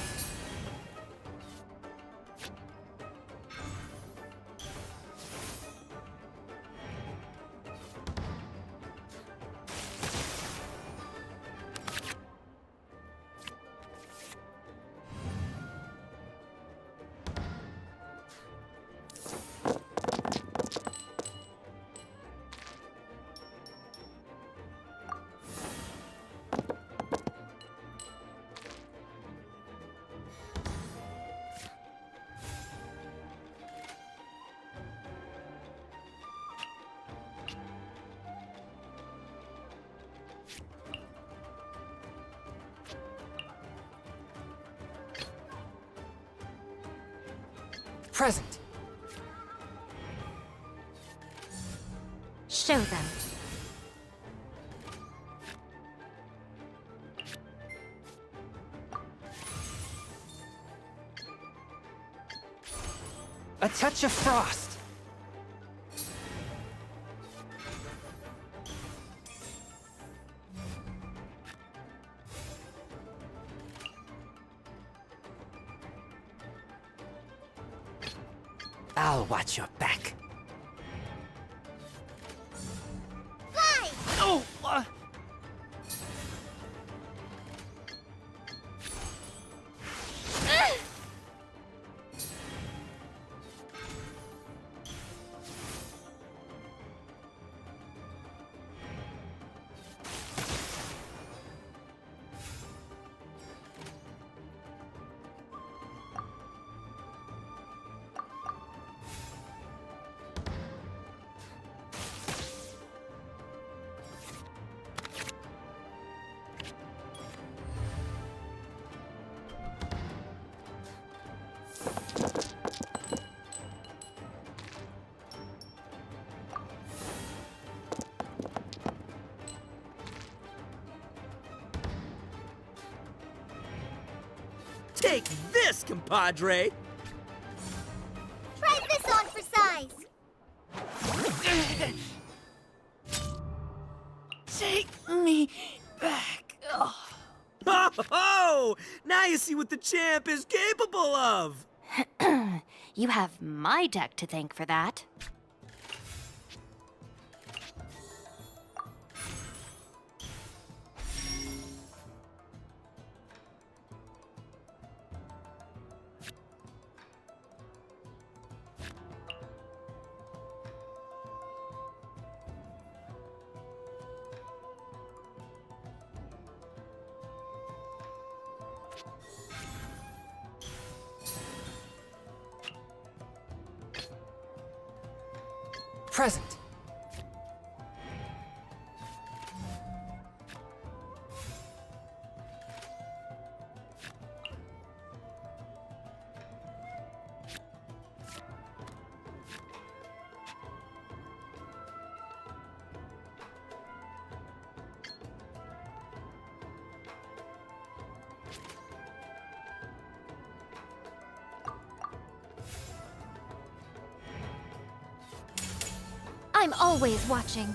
Present. Show them. A touch of frost. I'll watch your back. Fly! Oh! Take this, compadre! Try this on for size. Take me back. Oh. Ho ho! Now you see what the champ is capable of! You have my deck to thank for that. Present. I'm always watching.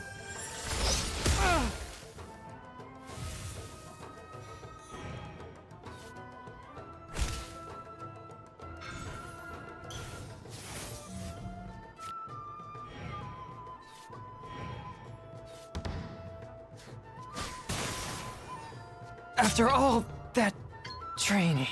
After all that training.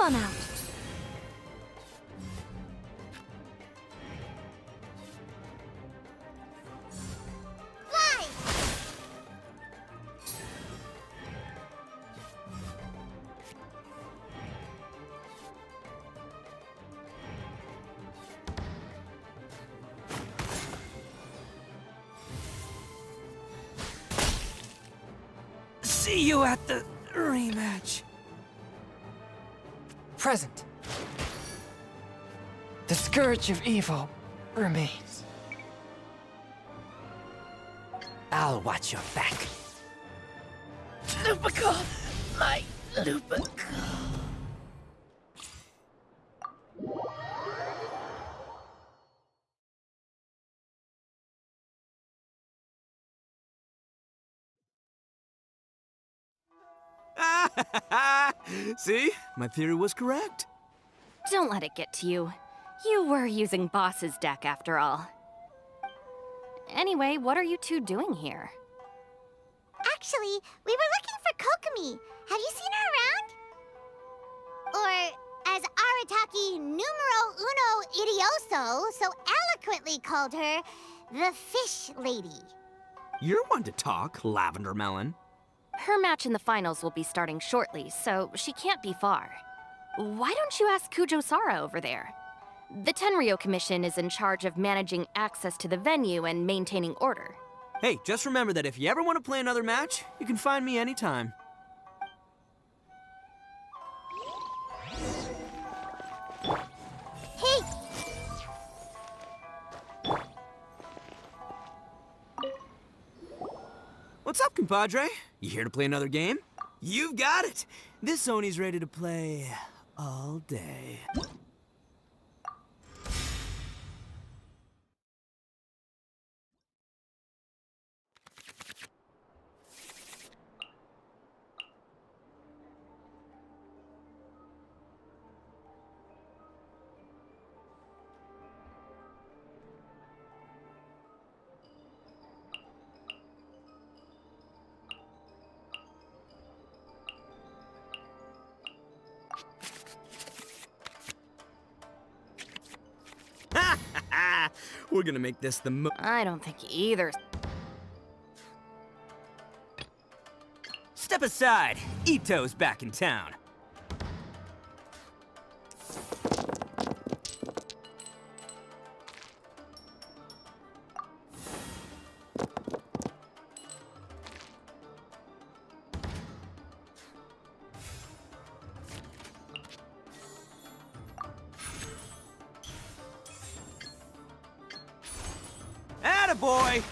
on out. See you at the rematch. Present. The scourge of evil remains. I'll watch your back. Lupical! My Lupical. See? My theory was correct. Don't let it get to you. You were using Boss's deck after all. Anyway, what are you two doing here? Actually, we were looking for Kokomi. Have you seen her around? Or, as Arataki numero uno idioso so eloquently called her, the Fish Lady. You're one to talk, Lavender Melon. Her match in the finals will be starting shortly, so she can't be far. Why don't you ask Kujo-Sara over there? The Tenryo Commission is in charge of managing access to the venue and maintaining order. Hey, just remember that if you ever want to play another match, you can find me anytime. Hey! What's up, compadre? You here to play another game? You've got it! This Oni's ready to play all day. We're gonna make this the I don't think either. Step aside! Ito's back in town. Attaboy!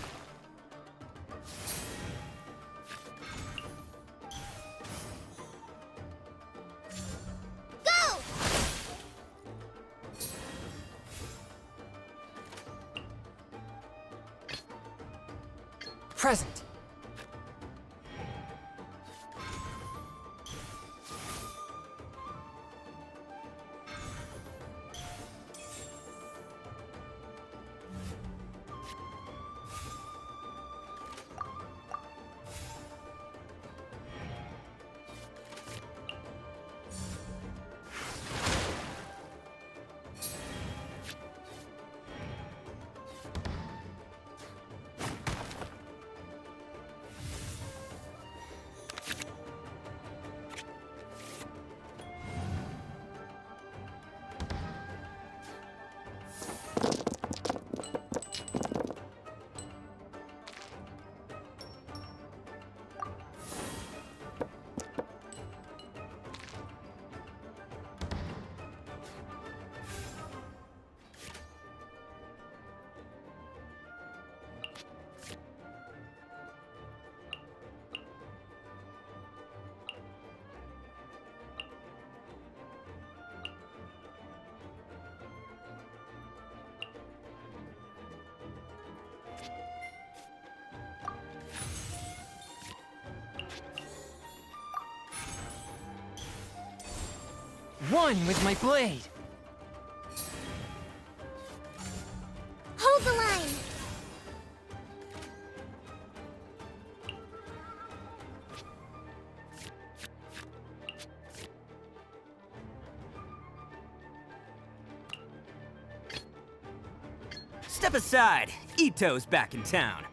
Go! Present. One with my blade. Hold the line! Step aside. Ito's back in town.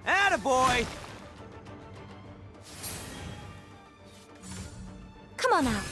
Attaboy! Come on out.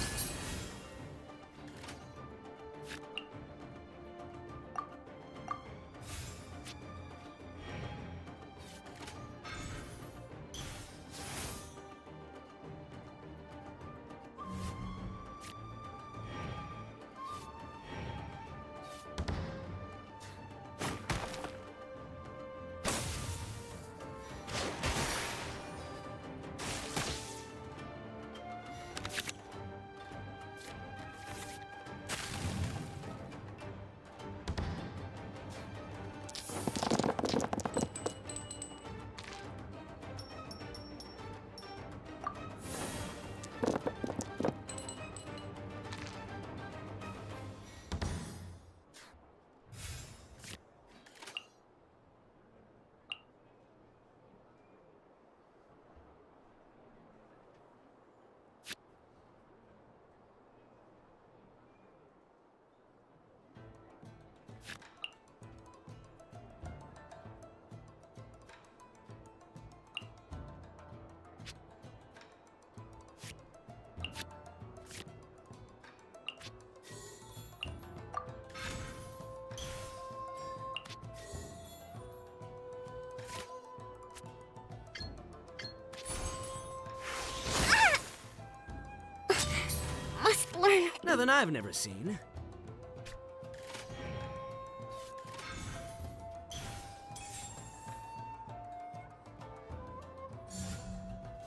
Nothing I've never seen.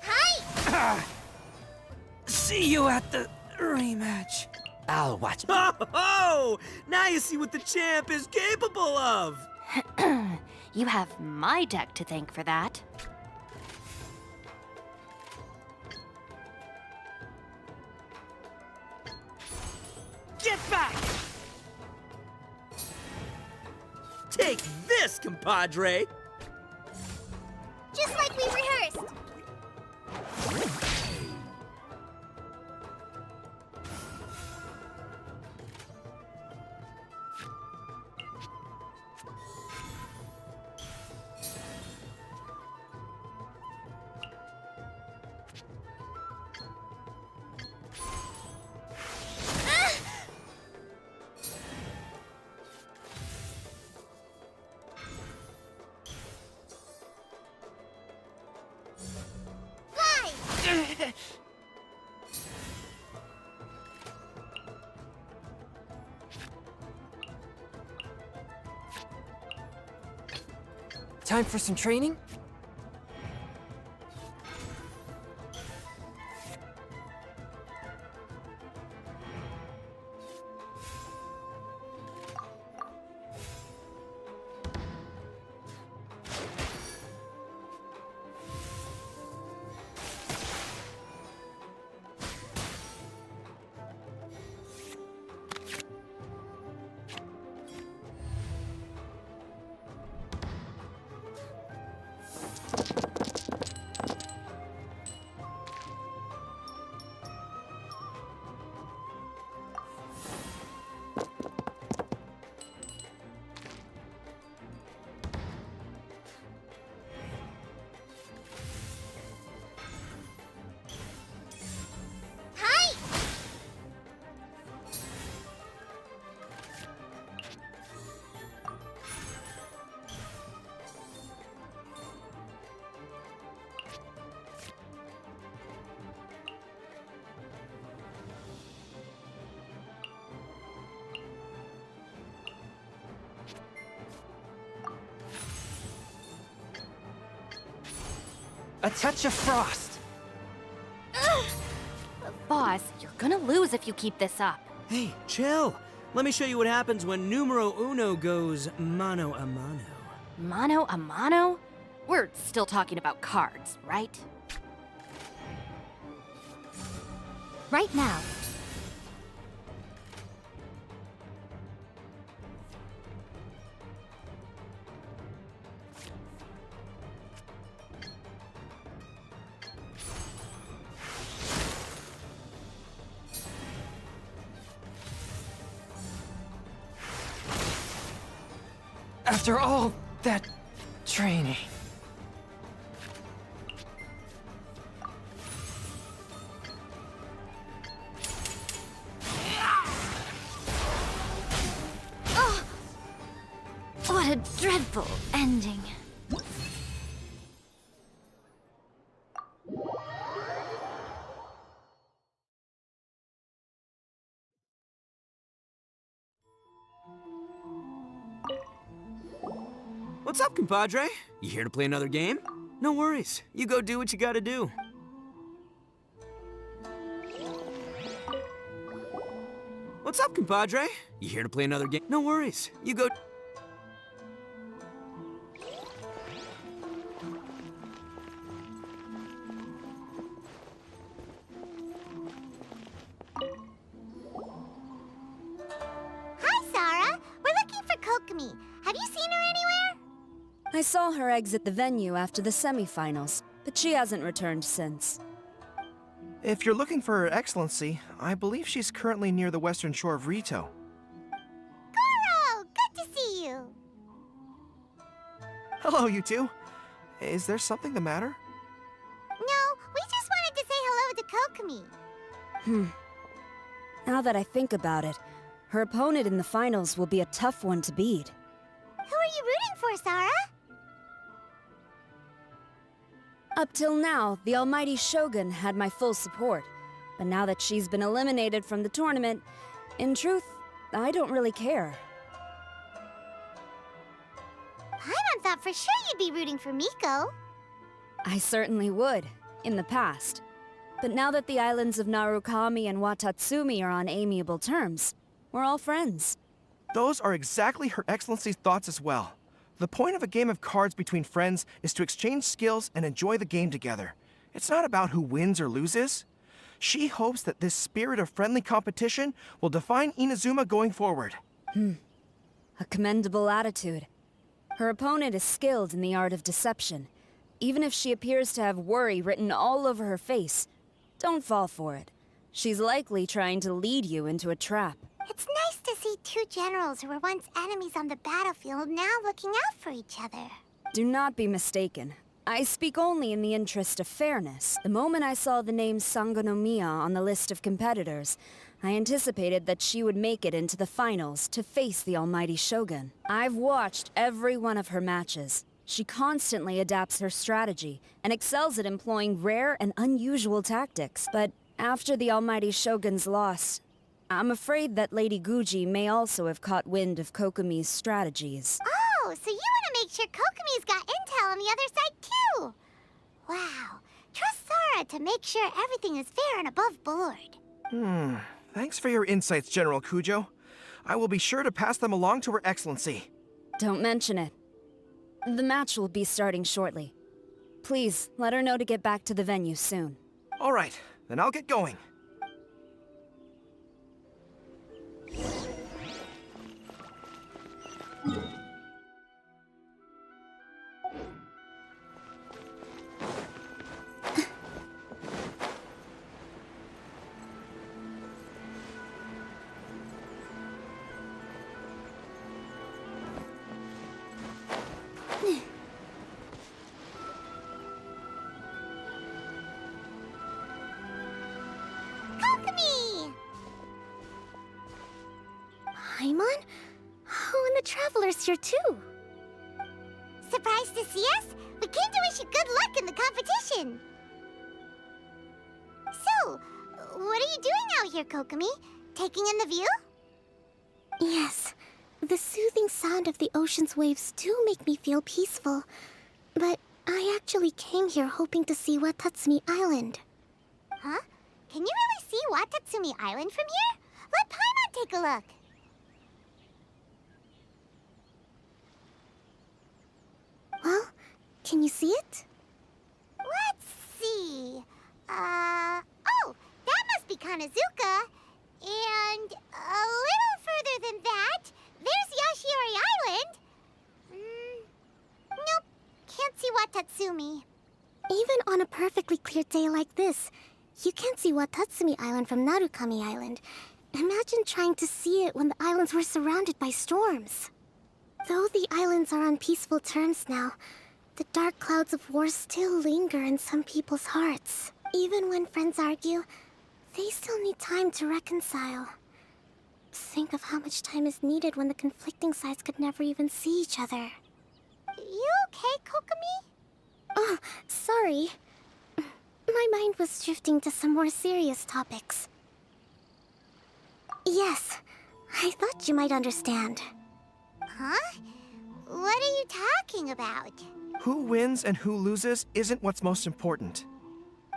Hi! See you at the rematch. I'll watch. Oh! Now you see what the champ is capable of! You have my deck to thank for that. Get back! Take this, compadre! Just like we rehearsed. Time for some training? A touch of frost. Boss, you're gonna lose if you keep this up. Hey, chill. Let me show you what happens when numero uno goes mano a mano. Mano a mano? We're still talking about cards, right? right now. After all that training. Oh, what a dreadful ending. What's up, compadre? You here to play another game? No worries. You go do what you gotta do. What's up, compadre? You here to play another game? No worries. You go... Hi, Sarah. We're looking for Kokomi. Have you seen her anywhere? I saw her exit the venue after the semifinals, but she hasn't returned since. If you're looking for Her Excellency, I believe she's currently near the western shore of Rito. Goro! Good to see you! Hello, you two. Is there something the matter? No, we just wanted to say hello to Kokomi. Now that I think about it, her opponent in the finals will be a tough one to beat. Who are you rooting for, Sarah? Up till now, the almighty Shogun had my full support. But now that she's been eliminated from the tournament, in truth, I don't really care. Paimon thought for sure you'd be rooting for Miko. I certainly would, in the past. But now that the islands of Narukami and Watatsumi are on amiable terms, we're all friends. Those are exactly Her Excellency's thoughts as well. The point of a game of cards between friends is to exchange skills and enjoy the game together. It's not about who wins or loses. She hopes that this spirit of friendly competition will define Inazuma going forward. A commendable attitude. Her opponent is skilled in the art of deception. Even if she appears to have worry written all over her face, don't fall for it. She's likely trying to lead you into a trap. It's nice to see two generals who were once enemies on the battlefield now looking out for each other. Do not be mistaken. I speak only in the interest of fairness. The moment I saw the name Sangonomiya on the list of competitors, I anticipated that she would make it into the finals to face the almighty Shogun. I've watched every one of her matches. She constantly adapts her strategy and excels at employing rare and unusual tactics. But after the almighty Shogun's loss, I'm afraid that Lady Guji may also have caught wind of Kokomi's strategies. Oh, so you want to make sure Kokomi's got intel on the other side too? Wow. Trust Sarah to make sure everything is fair and above board. Thanks for your insights, General Kujo. I will be sure to pass them along to Her Excellency. Don't mention it. The match will be starting shortly. Please, let her know to get back to the venue soon. All right, then I'll get going. Kokomi! Paimon? Oh, and the Traveler's here too. Surprised to see us? We came to wish you good luck in the competition. So, what are you doing out here, Kokomi? Taking in the view? Yes, the soothing sound of the ocean's waves do make me feel peaceful. But I actually came here hoping to see Watatsumi Island. Huh? Can you really see Watatsumi Island from here? Let Paimon take a look. Well, can you see it? Let's see. Oh, that must be kind Hanazuka, and a little further than that, there's Yashiori Island. Nope, can't see Watatsumi. Even on a perfectly clear day like this, you can't see Watatsumi Island from Narukami Island. Imagine trying to see it when the islands were surrounded by storms. Though the islands are on peaceful terms now, the dark clouds of war still linger in some people's hearts. Even when friends argue, they still need time to reconcile. Think of how much time is needed when the conflicting sides could never even see each other. You okay, Kokomi? Oh, sorry. My mind was drifting to some more serious topics. Yes, I thought you might understand. Huh? What are you talking about? Who wins and who loses isn't what's most important.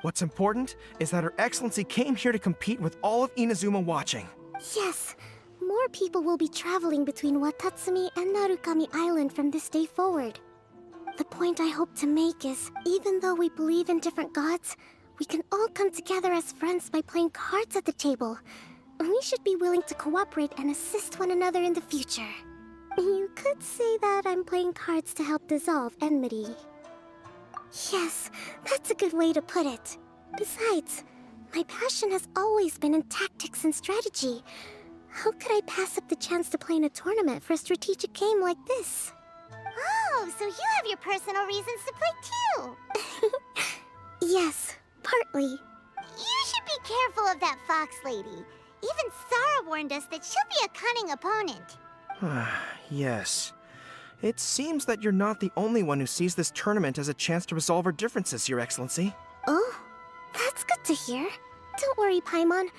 What's important is that Her Excellency came here to compete with all of Inazuma watching. Yes, more people will be traveling between Watatsumi and Narukami Island from this day forward. The point I hope to make is, even though we believe in different gods, we can all come together as friends by playing cards at the table. We should be willing to cooperate and assist one another in the future. You could say that I'm playing cards to help dissolve enmity. Yes, that's a good way to put it. Besides, my passion has always been in tactics and strategy. How could I pass up the chance to play in a tournament for a strategic game like this? Oh, so you have your personal reasons to play too. Yes, partly. You should be careful of that fox lady. Even Sarah warned us that she'll be a cunning opponent. Yes. It seems that you're not the only one who sees this tournament as a chance to resolve our differences, Your Excellency. Oh, that's good to hear. Don't worry, Paimon.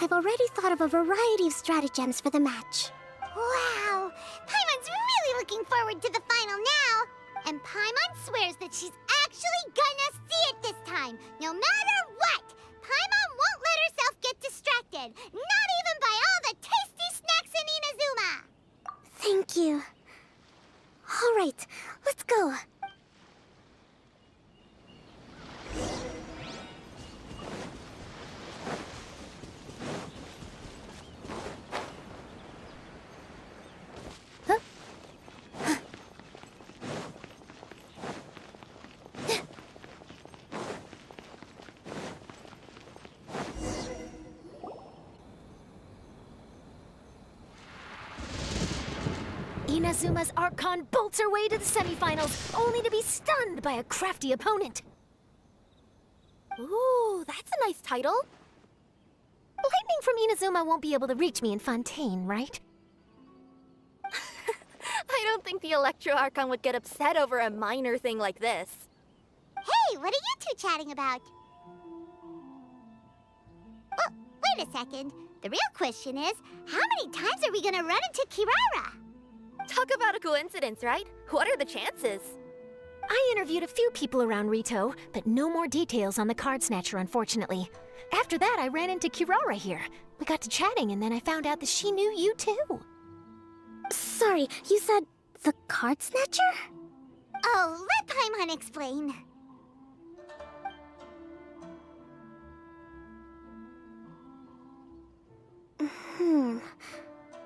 I've already thought of a variety of stratagems for the match. Wow! Paimon's really looking forward to the final now! And Paimon swears that she's actually gonna see it this time, no matter what! Paimon won't let herself get distracted, not even by all the tasty snacks in Inazuma! Thank you. All right, let's go. Inazuma's Archon bolts her way to the semifinals, only to be stunned by a crafty opponent. Ooh, that's a nice title. Lightning from Inazuma won't be able to reach me in Fontaine, right? I don't think the Electro Archon would get upset over a minor thing like this. Hey, what are you two chatting about? Oh, wait a second. The real question is, how many times are we gonna run into Kirara? Talk about a coincidence, right? What are the chances? I interviewed a few people around Rito, but no more details on the card snatcher, unfortunately. After that, I ran into Kirara here. We got to chatting, and then I found out that she knew you too. Sorry, you said the card snatcher? Oh, let Paimon explain.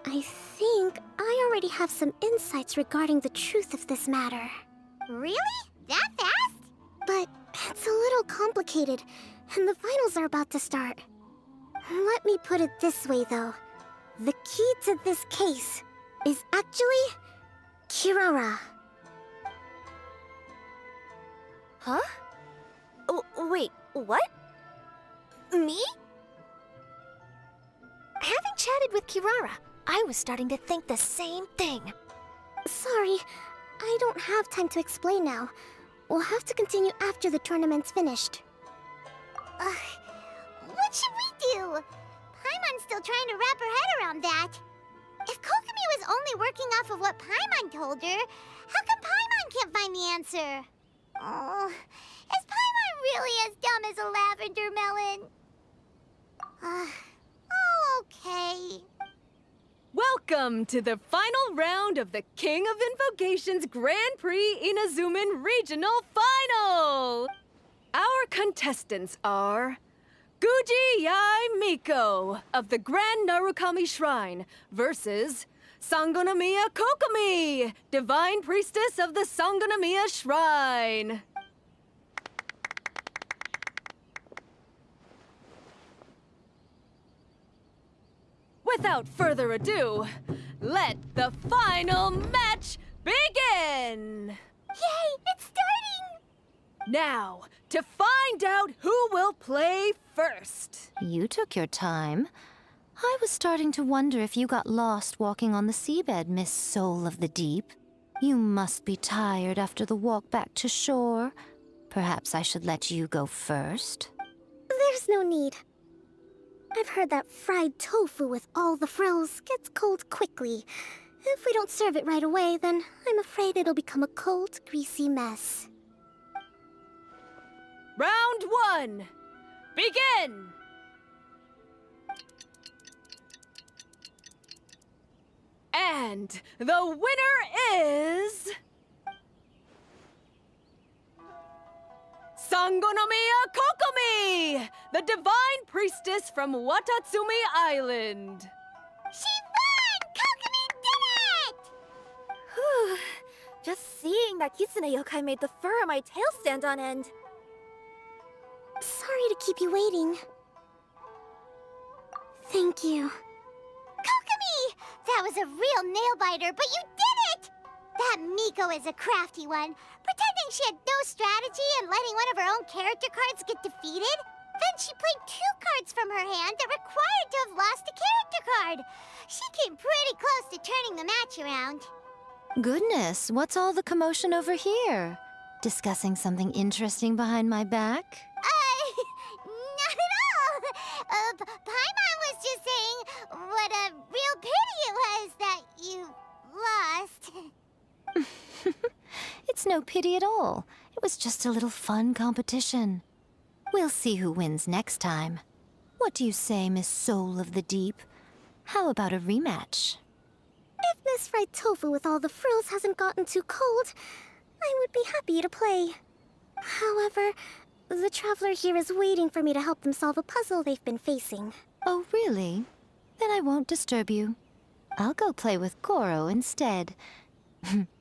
I think I already have some insights regarding the truth of this matter. Really? That fast? But it's a little complicated, and the finals are about to start. Let me put it this way, though. The key to this case is actually Kirara. Huh? Oh, wait, what? Me? Having chatted with Kirara, I was starting to think the same thing. Sorry, I don't have time to explain now. We'll have to continue after the tournament's finished. What should we do? Paimon's still trying to wrap her head around that. If Kokomi was only working off of what Paimon told her, how come Paimon can't find the answer? Oh, is Paimon really as dumb as a lavender melon? Oh, okay. Welcome to the final round of the King of Invocations Grand Prix Inazuman Regional Final! Our contestants are Guji Yai Miko of the Grand Narukami Shrine versus Sangonomiya Kokomi, Divine Priestess of the Sangonomiya Shrine. Without further ado, let the final match begin! Yay, it's starting! Now, to find out who will play first. You took your time. I was starting to wonder if you got lost walking on the seabed, Miss Soul of the Deep. You must be tired after the walk back to shore. Perhaps I should let you go first. There's no need. I've heard that fried tofu with all the frills gets cold quickly. If we don't serve it right away, then I'm afraid it'll become a cold, greasy mess. Round 1, begin! And the winner is... Sangonomiya Kokomi, the Divine Priestess from Watatsumi Island. She won! Kokomi did it! Whew. Just seeing that Kitsune yokai made the fur on my tail stand on end. Sorry to keep you waiting. Thank you. Kokomi! That was a real nail-biter, but you did it! That Miko is a crafty one, pretending she had no strategy and letting one of her own character cards get defeated. Then she played 2 cards from her hand that required to have lost a character card. She came pretty close to turning the match around. Goodness, what's all the commotion over here? Discussing something interesting behind my back? Not at all! Paimon was just saying what a real pity it was that you lost. It's no pity at all. It was just a little fun competition. We'll see who wins next time. What do you say, Miss Soul of the Deep? How about a rematch? If Miss Fried Tofu with all the frills hasn't gotten too cold, I would be happy to play. However, the traveler here is waiting for me to help them solve a puzzle they've been facing. Oh, really? Then I won't disturb you. I'll go play with Goro instead.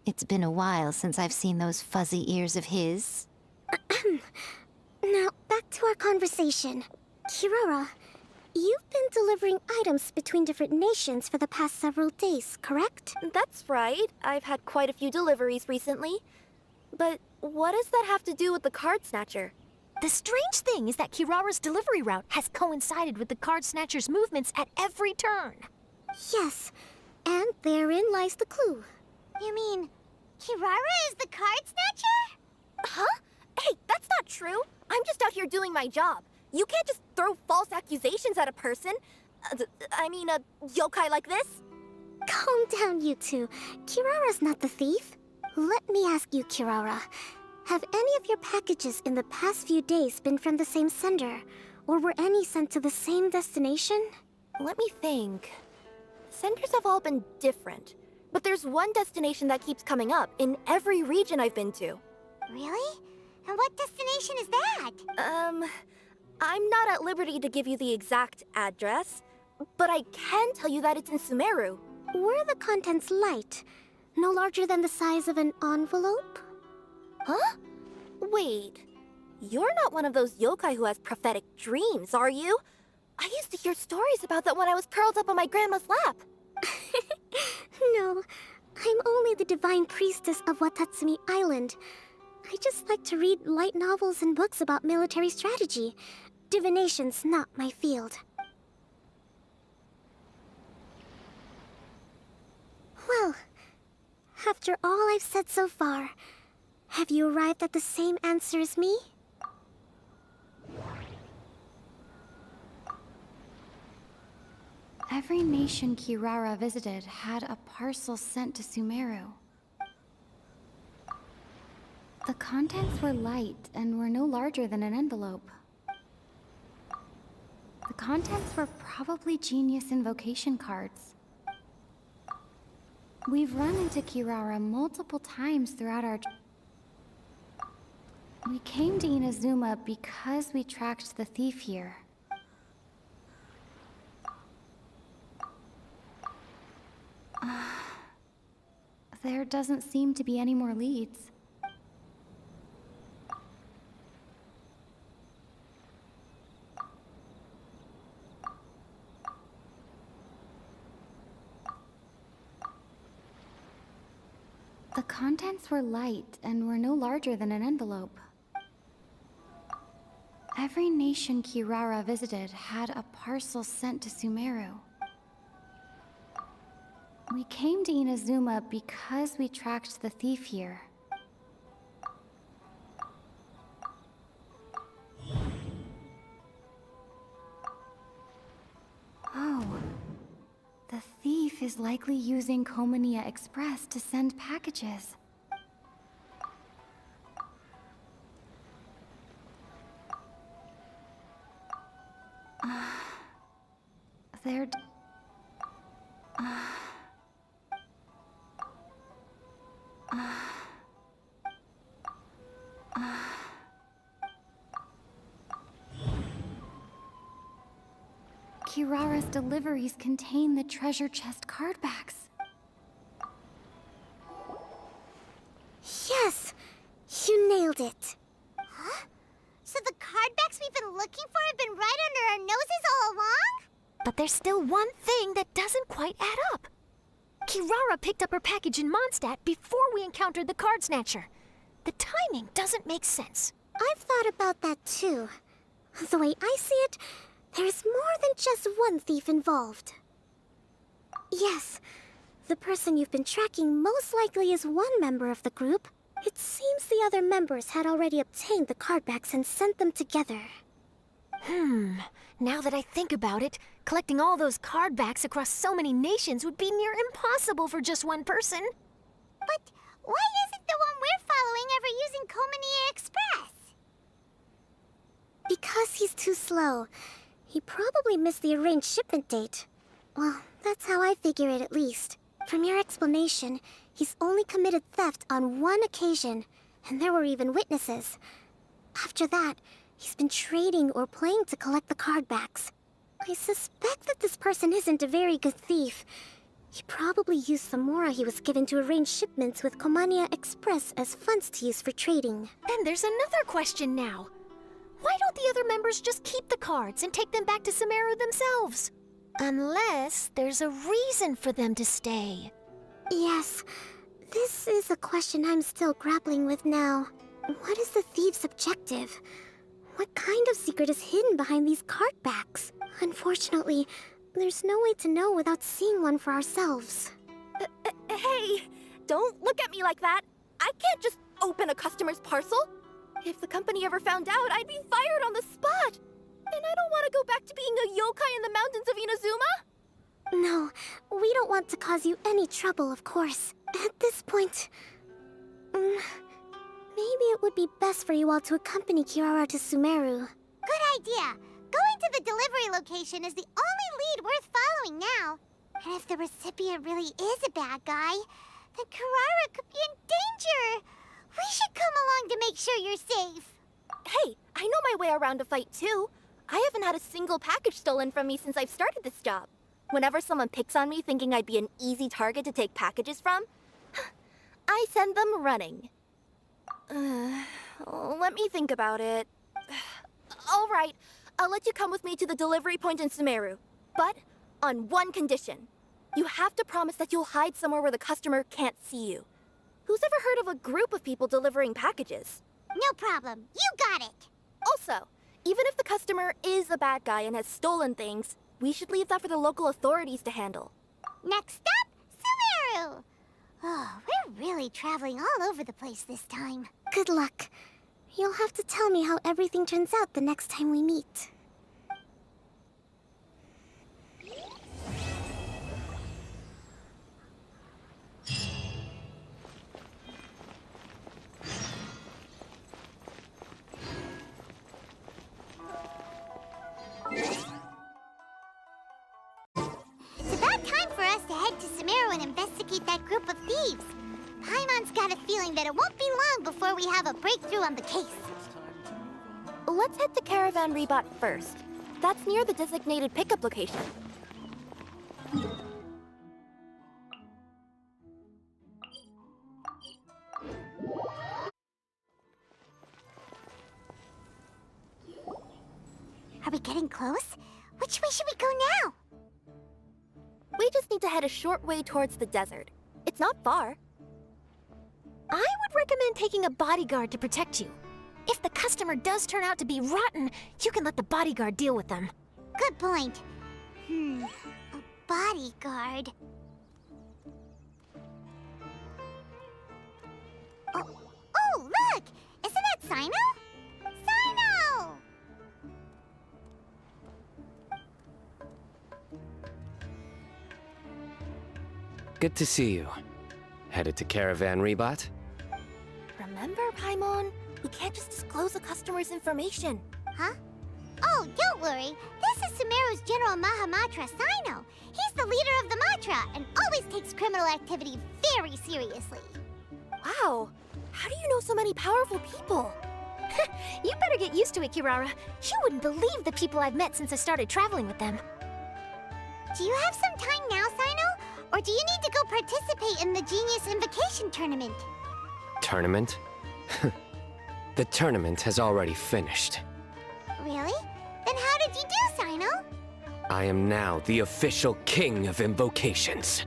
It's been a while since I've seen those fuzzy ears of his. Now, back to our conversation. Kirara, you've been delivering items between different nations for the past several days, correct? That's right. I've had quite a few deliveries recently. But what does that have to do with the card snatcher? The strange thing is that Kirara's delivery route has coincided with the card snatcher's movements at every turn. Yes, and therein lies the clue. You mean, Kirara is the card snatcher? Huh? Hey, that's not true. I'm just out here doing my job. You can't just throw false accusations at a person. I mean, a yokai like this. Calm down, you two. Kirara's not the thief. Let me ask you, Kirara. Have any of your packages in the past few days been from the same sender? Or were any sent to the same destination? Let me think. Senders have all been different. But there's one destination that keeps coming up in every region I've been to. Really? And what destination is that? I'm not at liberty to give you the exact address, but I can tell you that it's in Sumeru. Were the contents light? No larger than the size of an envelope? Huh? Wait, you're not one of those yokai who has prophetic dreams, are you? I used to hear stories about that when I was curled up on my grandma's lap. No, I'm only the Divine Priestess of Watatsumi Island. I just like to read light novels and books about military strategy. Divination's not my field. Well, after all I've said so far, have you arrived at the same answer as me? Every nation Kirara visited had a parcel sent to Sumeru. The contents were light and were no larger than an envelope. The contents were probably genius invocation cards. We've run into Kirara multiple times throughout our... We came to Inazuma because we tracked the thief here. There doesn't seem to be any more leads. The contents were light and were no larger than an envelope. Every nation Kirara visited had a parcel sent to Sumeru. We came to Inazuma because we tracked the thief here. Oh. The thief is likely using Komania Express to send packages. They're... Kirara's deliveries contain the treasure chest card backs. Yes! You nailed it. Huh? So the card backs we've been looking for have been right under our noses all along? But there's still one thing that doesn't quite add up. Kirara picked up her package in Mondstadt before we encountered the card snatcher. The timing doesn't make sense. I've thought about that too. The way I see it, there's more than just one thief involved. Yes, the person you've been tracking most likely is one member of the group. It seems the other members had already obtained the card backs and sent them together. Now that I think about it, collecting all those card backs across so many nations would be near impossible for just one person. But why isn't the one we're following ever using Komania Express? Because he's too slow. He probably missed the arranged shipment date. Well, that's how I figure it at least. From your explanation, he's only committed theft on one occasion, and there were even witnesses. After that, he's been trading or playing to collect the card backs. I suspect that this person isn't a very good thief. He probably used the mora he was given to arrange shipments with Komania Express as funds to use for trading. And there's another question now. Why don't the other members just keep the cards and take them back to Sumeru themselves? Unless there's a reason for them to stay. Yes, this is a question I'm still grappling with now. What is the thief's objective? What kind of secret is hidden behind these card backs? Unfortunately, there's no way to know without seeing one for ourselves. Hey, don't look at me like that. I can't just open a customer's parcel. If the company ever found out, I'd be fired on the spot. And I don't want to go back to being a yokai in the mountains of Inazuma. No, we don't want to cause you any trouble, of course. At this point, maybe it would be best for you all to accompany Kirara to Sumeru. Good idea. Going to the delivery location is the only lead worth following now. And if the recipient really is a bad guy, then Kirara could be in danger. We should come along to make sure you're safe. Hey, I know my way around a fight too. I haven't had a single package stolen from me since I've started this job. Whenever someone picks on me thinking I'd be an easy target to take packages from, I send them running. Let me think about it. All right, I'll let you come with me to the delivery point in Sumeru. But on one condition. You have to promise that you'll hide somewhere where the customer can't see you. Who's ever heard of a group of people delivering packages? No problem. You got it. Also, even if the customer is a bad guy and has stolen things, we should leave that for the local authorities to handle. Next up, Sumeru! Oh, we're really traveling all over the place this time. Good luck. You'll have to tell me how everything turns out the next time we meet. It's about time for us to head to Sumeru and investigate that group of thieves. Paimon's got a feeling that it won't be long before we have a breakthrough on the case. Let's head to Caravan Rebot first. That's near the designated pickup location. Are we getting close? Which way should we go now? We just need to head a short way towards the desert. It's not far. I would recommend taking a bodyguard to protect you. If the customer does turn out to be rotten, you can let the bodyguard deal with them. Good point. A bodyguard. Oh, look! Isn't that Sino? Sino! Good to see you. Headed to Caravan Rebot? Remember, Paimon? We can't just disclose a customer's information. Huh? Oh, don't worry. This is Sumeru's General Mahamatra Sino. He's the leader of the Matra and always takes criminal activity very seriously. Wow! How do you know so many powerful people? You better get used to it, Kirara. You wouldn't believe the people I've met since I started traveling with them. Do you have some time now, Sino? Or do you need to go participate in the Genius Invocation Tournament? Tournament? The tournament has already finished. Really? Then how did you do, Sino? I am now the official king of invocations.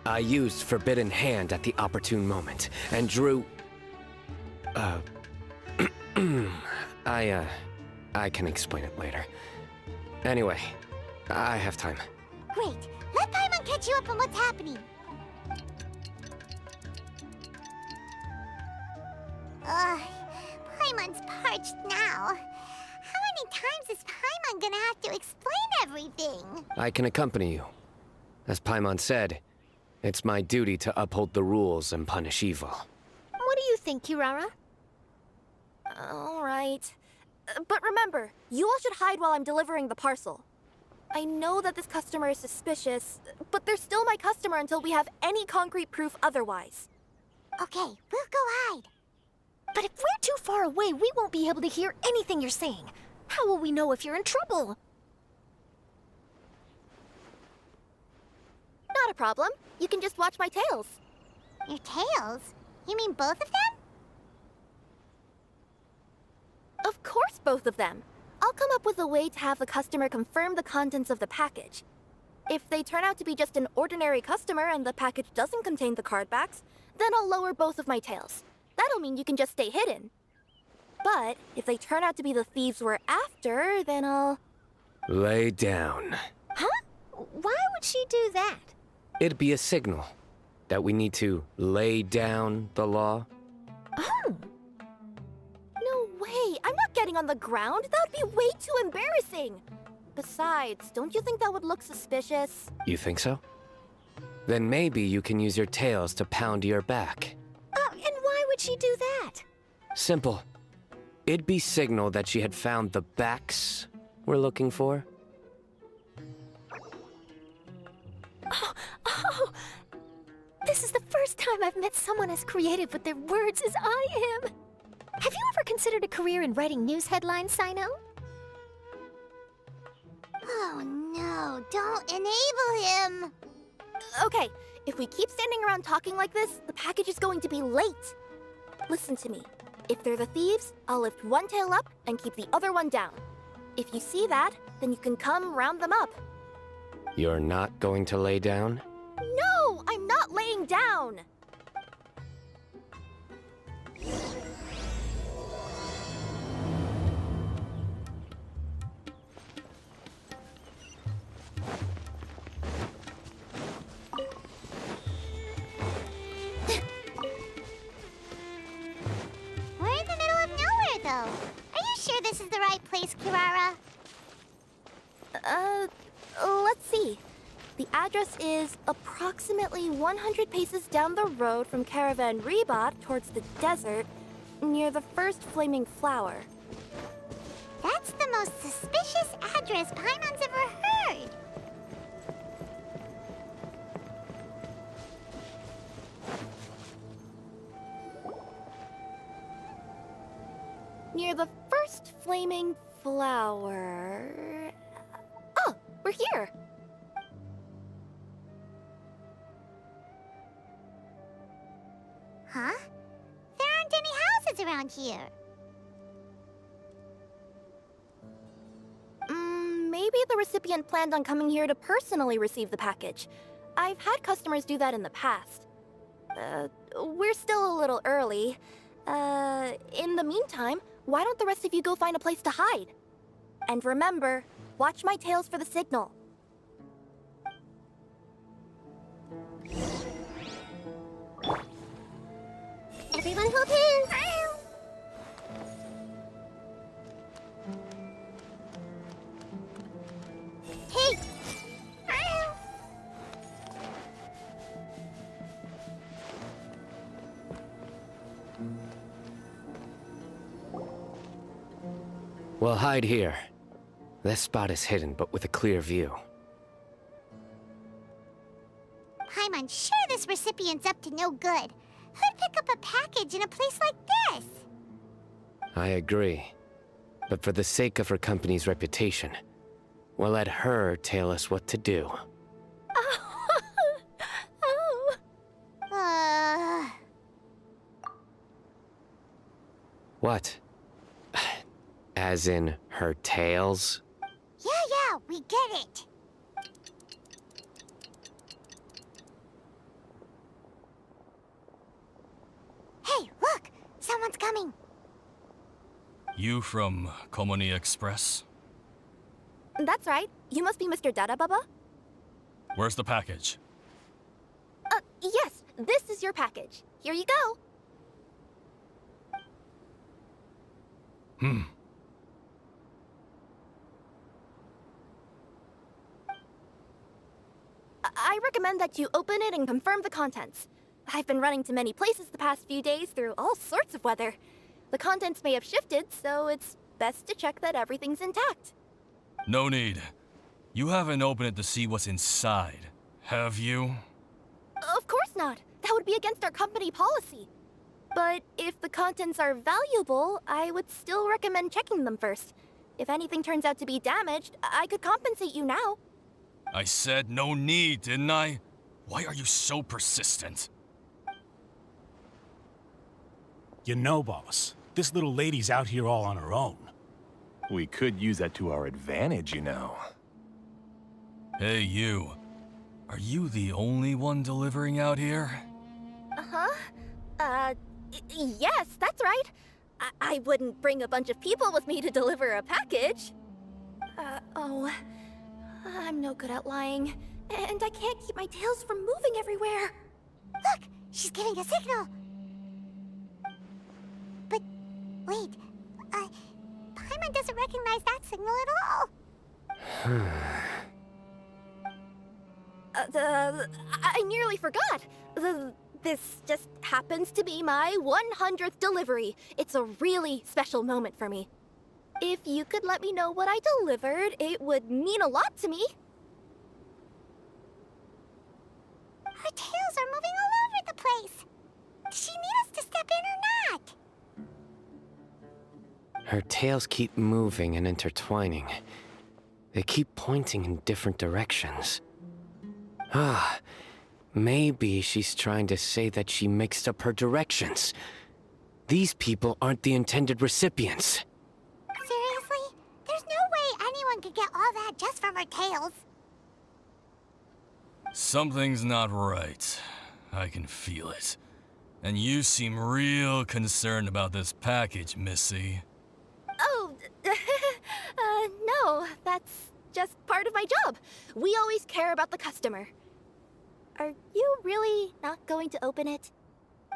I used Forbidden Hand at the opportune moment, and drew... I can explain it later. Anyway, I have time. Great. Let Paimon catch you up on what's happening. Ugh, Paimon's parched now. How many times is Paimon gonna have to explain everything? I can accompany you. As Paimon said, it's my duty to uphold the rules and punish evil. What do you think, Kirara? All right. But remember, you all should hide while I'm delivering the parcel. I know that this customer is suspicious, but they're still my customer until we have any concrete proof otherwise. Okay, we'll go hide. But if we're too far away, we won't be able to hear anything you're saying. How will we know if you're in trouble? Not a problem. You can just watch my tails. Your tails? You mean both of them? Of course, both of them. I'll come up with a way to have the customer confirm the contents of the package. If they turn out to be just an ordinary customer and the package doesn't contain the card backs, then I'll lower both of my tails. That'll mean you can just stay hidden. But if they turn out to be the thieves we're after, then I'll... Lay down. Huh? Why would she do that? It'd be a signal that we need to lay down the law. Oh! No way! I'm not getting on the ground! That would be way too embarrassing! Besides, don't you think that would look suspicious? You think so? Then maybe you can use your tails to pound your back. And why would she do that? Simple. It'd be signal that she had found the backs we're looking for. Oh! This is the first time I've met someone as creative with their words as I am. Have you ever considered a career in writing news headlines, Sino? Oh no, don't enable him! Okay, if we keep standing around talking like this, the package is going to be late. Listen to me. If they're the thieves, I'll lift one tail up and keep the other one down. If you see that, then you can come round them up. You're not going to lay down? No, I'm not laying down! We're in the middle of nowhere, though. Are you sure this is the right place, Kirara? Let's see. The address is approximately 100 paces down the road from Caravan Rebot towards the desert, near the first flaming flower. That's the most suspicious address Paimon's ever heard. Near the first flaming flower... Oh, we're here! Huh? There aren't any houses around here. maybe the recipient planned on coming here to personally receive the package. I've had customers do that in the past. We're still a little early. In the meantime, why don't the rest of you go find a place to hide? And remember, watch my tails for the signal. Everyone hold hands! Hey! We'll hide here. This spot is hidden, but with a clear view. I'm unsure this recipient's up to no good. Who'd pick up a package in a place like this? I agree. But for the sake of her company's reputation, we'll let her tell us what to do. What? As in her tails? Yeah, we get it. Hey, look! Someone's coming. You from Komoni Express? That's right. You must be Mr. Dada Baba? Where's the package? Yes. This is your package. Here you go. I recommend that you open it and confirm the contents. I've been running to many places the past few days through all sorts of weather. The contents may have shifted, so it's best to check that everything's intact. No need. You haven't opened it to see what's inside, have you? Of course not. That would be against our company policy. But if the contents are valuable, I would still recommend checking them first. If anything turns out to be damaged, I could compensate you now. I said no need, didn't I? Why are you so persistent? You know, boss, this little lady's out here all on her own. We could use that to our advantage, you know. Hey, you. Are you the only one delivering out here? Yes, that's right. I wouldn't bring a bunch of people with me to deliver a package. I'm no good at lying. And I can't keep my tails from moving everywhere. Look! She's giving a signal! But, wait. Paimon doesn't recognize that signal at all. I nearly forgot. This just happens to be my 100th delivery. It's a really special moment for me. If you could let me know what I delivered, it would mean a lot to me. Her tails are moving all over the place. Does she need us to step in or not? Her tails keep moving and intertwining. They keep pointing in different directions. Maybe she's trying to say that she mixed up her directions. These people aren't the intended recipients. Seriously? There's no way anyone could get all that just from her tails. Something's not right. I can feel it. And you seem real concerned about this package, Missy. Oh, no, that's just part of my job. We always care about the customer. Are you really not going to open it?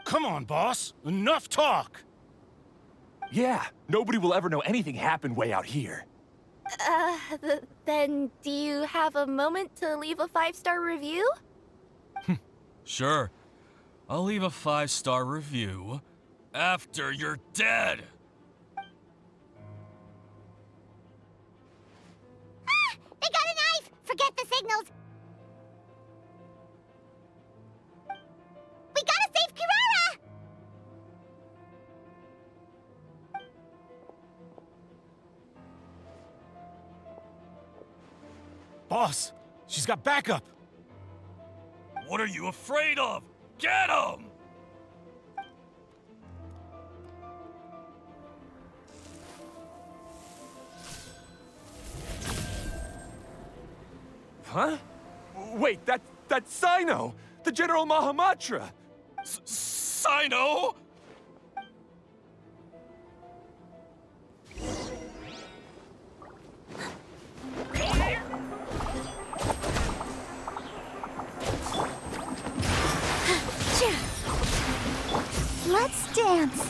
Come on, boss. Enough talk! Yeah, nobody will ever know anything happened way out here. Then do you have a moment to leave a 5-star review? Sure. I'll leave a 5-star review after you're dead. They got a knife! Forget the signals! We gotta save Kirara! Boss, she's got backup! What are you afraid of? Get him! Huh? Wait, that's Sino! The General Mahamatra! Sino? Let's dance.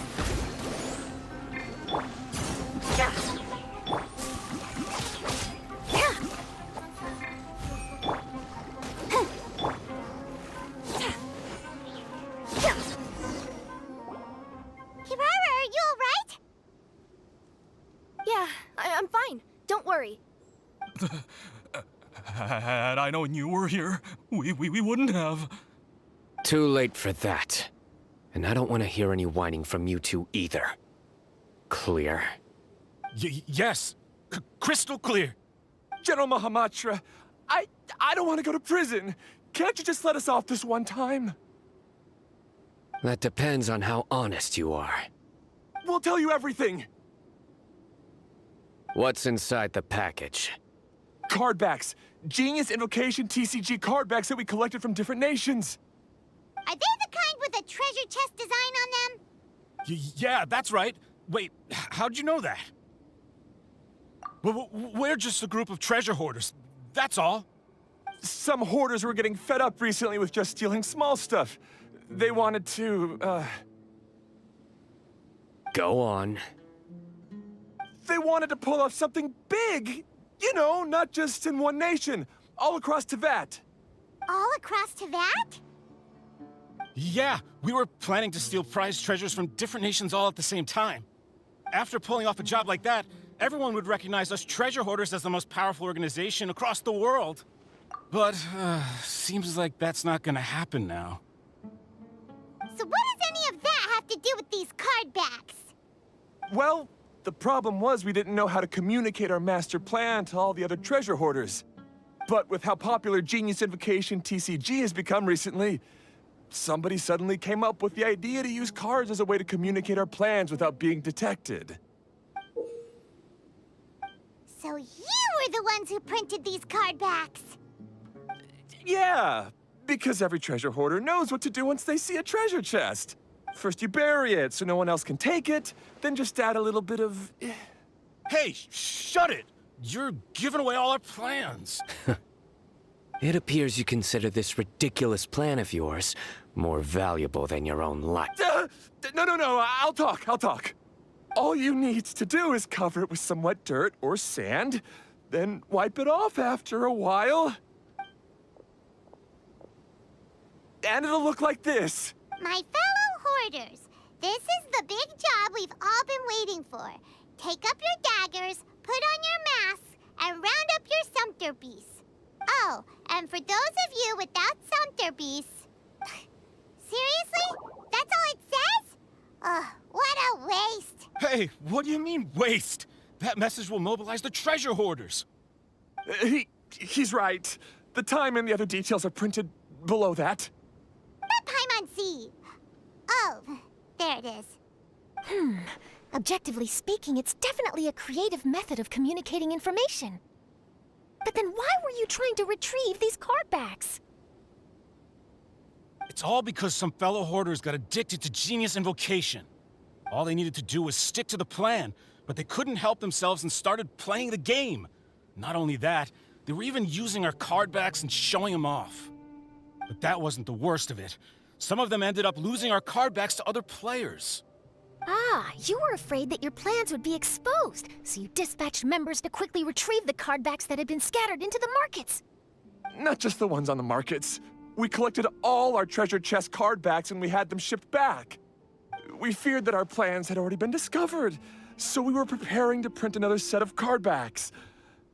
Kirara, are you alright? Yeah, I'm fine. Don't worry. Had I known you were here, we wouldn't have. Too late for that. And I don't want to hear any whining from you two either. Clear? Yes. Crystal clear. General Mahamatra, I don't want to go to prison. Can't you just let us off this one time? That depends on how honest you are. We'll tell you everything. What's inside the package? Card backs. Genius Invocation TCG card backs that we collected from different nations. Are they the kind with a treasure chest design on them? Yeah, that's right. Wait, how'd you know that? We're just a group of treasure hoarders. That's all. Some hoarders were getting fed up recently with just stealing small stuff. They wanted to, Go on. They wanted to pull off something big! You know, not just in one nation, all across Teyvat. All across Teyvat? Yeah, we were planning to steal prized treasures from different nations all at the same time. After pulling off a job like that, everyone would recognize us treasure hoarders as the most powerful organization across the world. But, seems like that's not gonna happen now. So what does any of that have to do with these card backs? Well, the problem was we didn't know how to communicate our master plan to all the other treasure hoarders. But with how popular Genius Invocation TCG has become recently, somebody suddenly came up with the idea to use cards as a way to communicate our plans without being detected. So you were the ones who printed these card backs? Yeah, because every treasure hoarder knows what to do once they see a treasure chest. First you bury it so no one else can take it, then just add a little bit of... Hey, shut it! You're giving away all our plans. It appears you consider this ridiculous plan of yours more valuable than your own life. No, I'll talk. All you need to do is cover it with some wet dirt or sand, then wipe it off after a while. And it'll look like this. My fellow hoarders, this is the big job we've all been waiting for. Take up your daggers, put on your masks, and round up your sumpter beasts. Oh, and for those of you without sumpter beasts... Seriously? That's all it says? Ugh, what a waste. Hey, what do you mean, waste? That message will mobilize the treasure hoarders. He's right. The time and the other details are printed below that. Not Paimon-C. Oh, there it is. Objectively speaking, it's definitely a creative method of communicating information. But then why were you trying to retrieve these card backs? It's all because some fellow hoarders got addicted to Genius Invocation. All they needed to do was stick to the plan, but they couldn't help themselves and started playing the game. Not only that, they were even using our card backs and showing them off. But that wasn't the worst of it. Some of them ended up losing our card backs to other players. Ah, you were afraid that your plans would be exposed, so you dispatched members to quickly retrieve the card backs that had been scattered into the markets. Not just the ones on the markets. We collected all our treasure chest card backs and we had them shipped back. We feared that our plans had already been discovered, so we were preparing to print another set of card backs.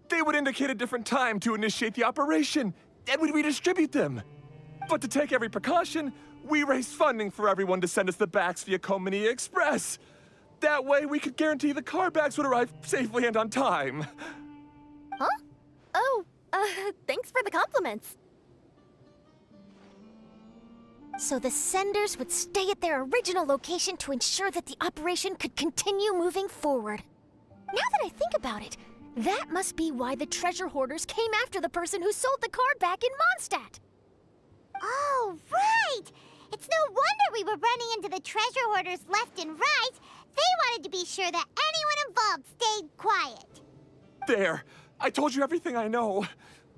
They would indicate a different time to initiate the operation, and we'd redistribute them. But to take every precaution, we raised funding for everyone to send us the backs via Kominia Express. That way, we could guarantee the card backs would arrive safely and on time. Huh? Oh, thanks for the compliments. So the senders would stay at their original location to ensure that the operation could continue moving forward. Now that I think about it, That must be why the treasure hoarders came after the person who sold the card back in Mondstadt. Oh, right! It's no wonder we were running into the treasure hoarders left and right. They wanted to be sure that anyone involved stayed quiet. There! I told you everything I know.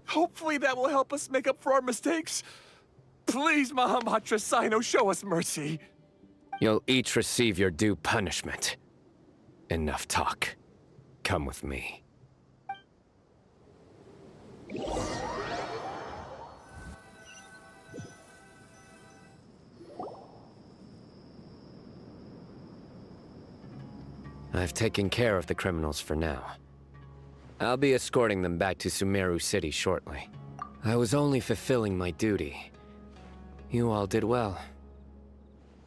Hopefully that will help us make up for our mistakes. Please, Mahamatra Sino, show us mercy. You'll each receive your due punishment. Enough talk. Come with me. I've taken care of the criminals for now. I'll be escorting them back to Sumeru City shortly. I was only fulfilling my duty. You all did well.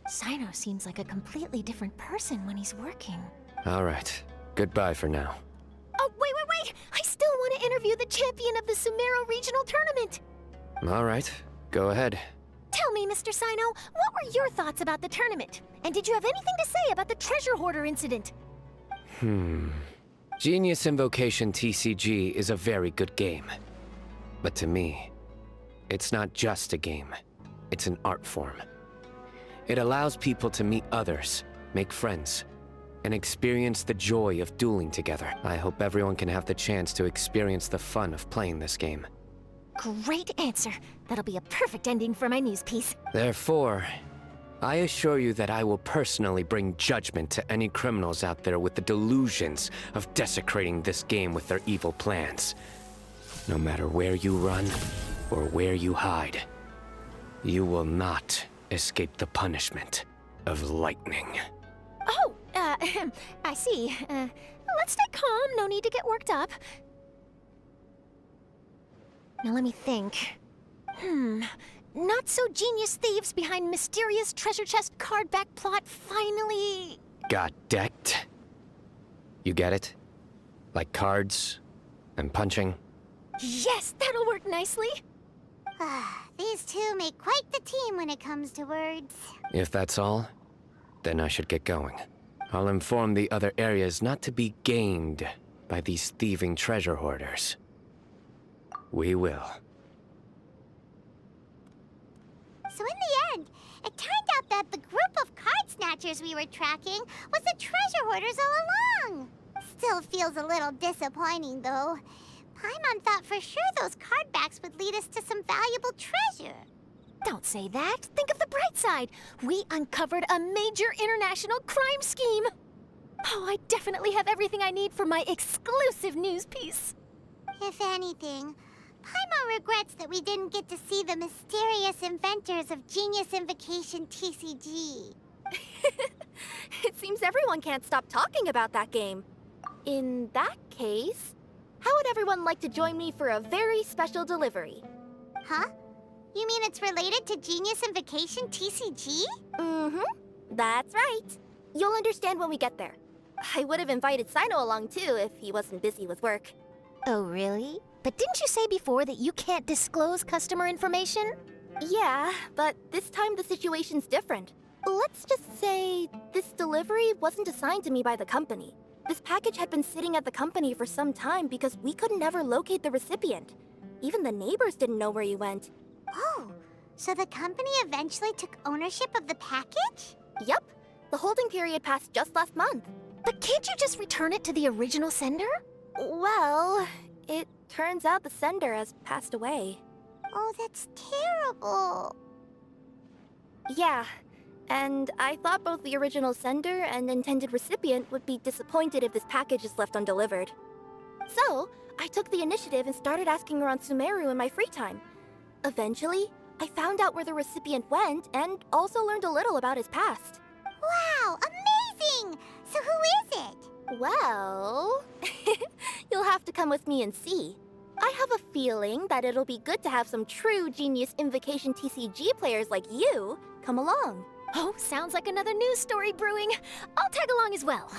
Sino seems like a completely different person when he's working. All right. Goodbye for now. Oh, wait! I still want to interview the champion of the Sumeru Regional Tournament! All right. Go ahead. Tell me, Mr. Sino, what were your thoughts about the tournament? And did you have anything to say about the treasure hoarder incident? Genius Invocation TCG is a very good game. But to me, it's not just a game. It's an art form. It allows people to meet others, make friends, and experience the joy of dueling together. I hope everyone can have the chance to experience the fun of playing this game. Great answer. That'll be a perfect ending for my news piece. Therefore, I assure you that I will personally bring judgment to any criminals out there with the delusions of desecrating this game with their evil plans. No matter where you run or where you hide, you will not escape the punishment of lightning. Oh, I see. Let's stay calm. No need to get worked up. Now let me think. Not so genius thieves behind mysterious treasure chest card back plot finally... Got decked? You get it? Like cards and punching? Yes, that'll work nicely. These two make quite the team when it comes to words. If that's all, then I should get going. I'll inform the other areas not to be gamed by these thieving treasure hoarders. We will. So in the end, it turned out that the group of card snatchers we were tracking was the treasure hoarders all along. Still feels a little disappointing, though. Paimon thought for sure those card backs would lead us to some valuable treasure. Don't say that. Think of the bright side. We uncovered a major international crime scheme. Oh, I definitely have everything I need for my exclusive news piece. If anything, Paimon regrets that we didn't get to see the mysterious inventors of Genius Invocation TCG. It seems everyone can't stop talking about that game. In that case, how would everyone like to join me for a very special delivery? Huh? You mean it's related to Genius Invocation TCG? That's right. You'll understand when we get there. I would have invited Sino along too if he wasn't busy with work. Oh, really? But didn't you say before that you can't disclose customer information? Yeah, but this time the situation's different. Let's just say this delivery wasn't assigned to me by the company. This package had been sitting at the company for some time because we couldn't ever locate the recipient. Even the neighbors didn't know where he went. Oh, so the company eventually took ownership of the package? Yep. The holding period passed just last month. But can't you just return it to the original sender? Well, it turns out the sender has passed away. Oh, that's terrible. Yeah, and I thought both the original sender and intended recipient would be disappointed if this package is left undelivered. So, I took the initiative and started asking around Sumeru in my free time. Eventually, I found out where the recipient went and also learned a little about his past. Wow, amazing! So who is it? Well, you'll have to come with me and see. I have a feeling that it'll be good to have some true Genius Invocation TCG players like you come along. Oh, sounds like another news story brewing. I'll tag along as well.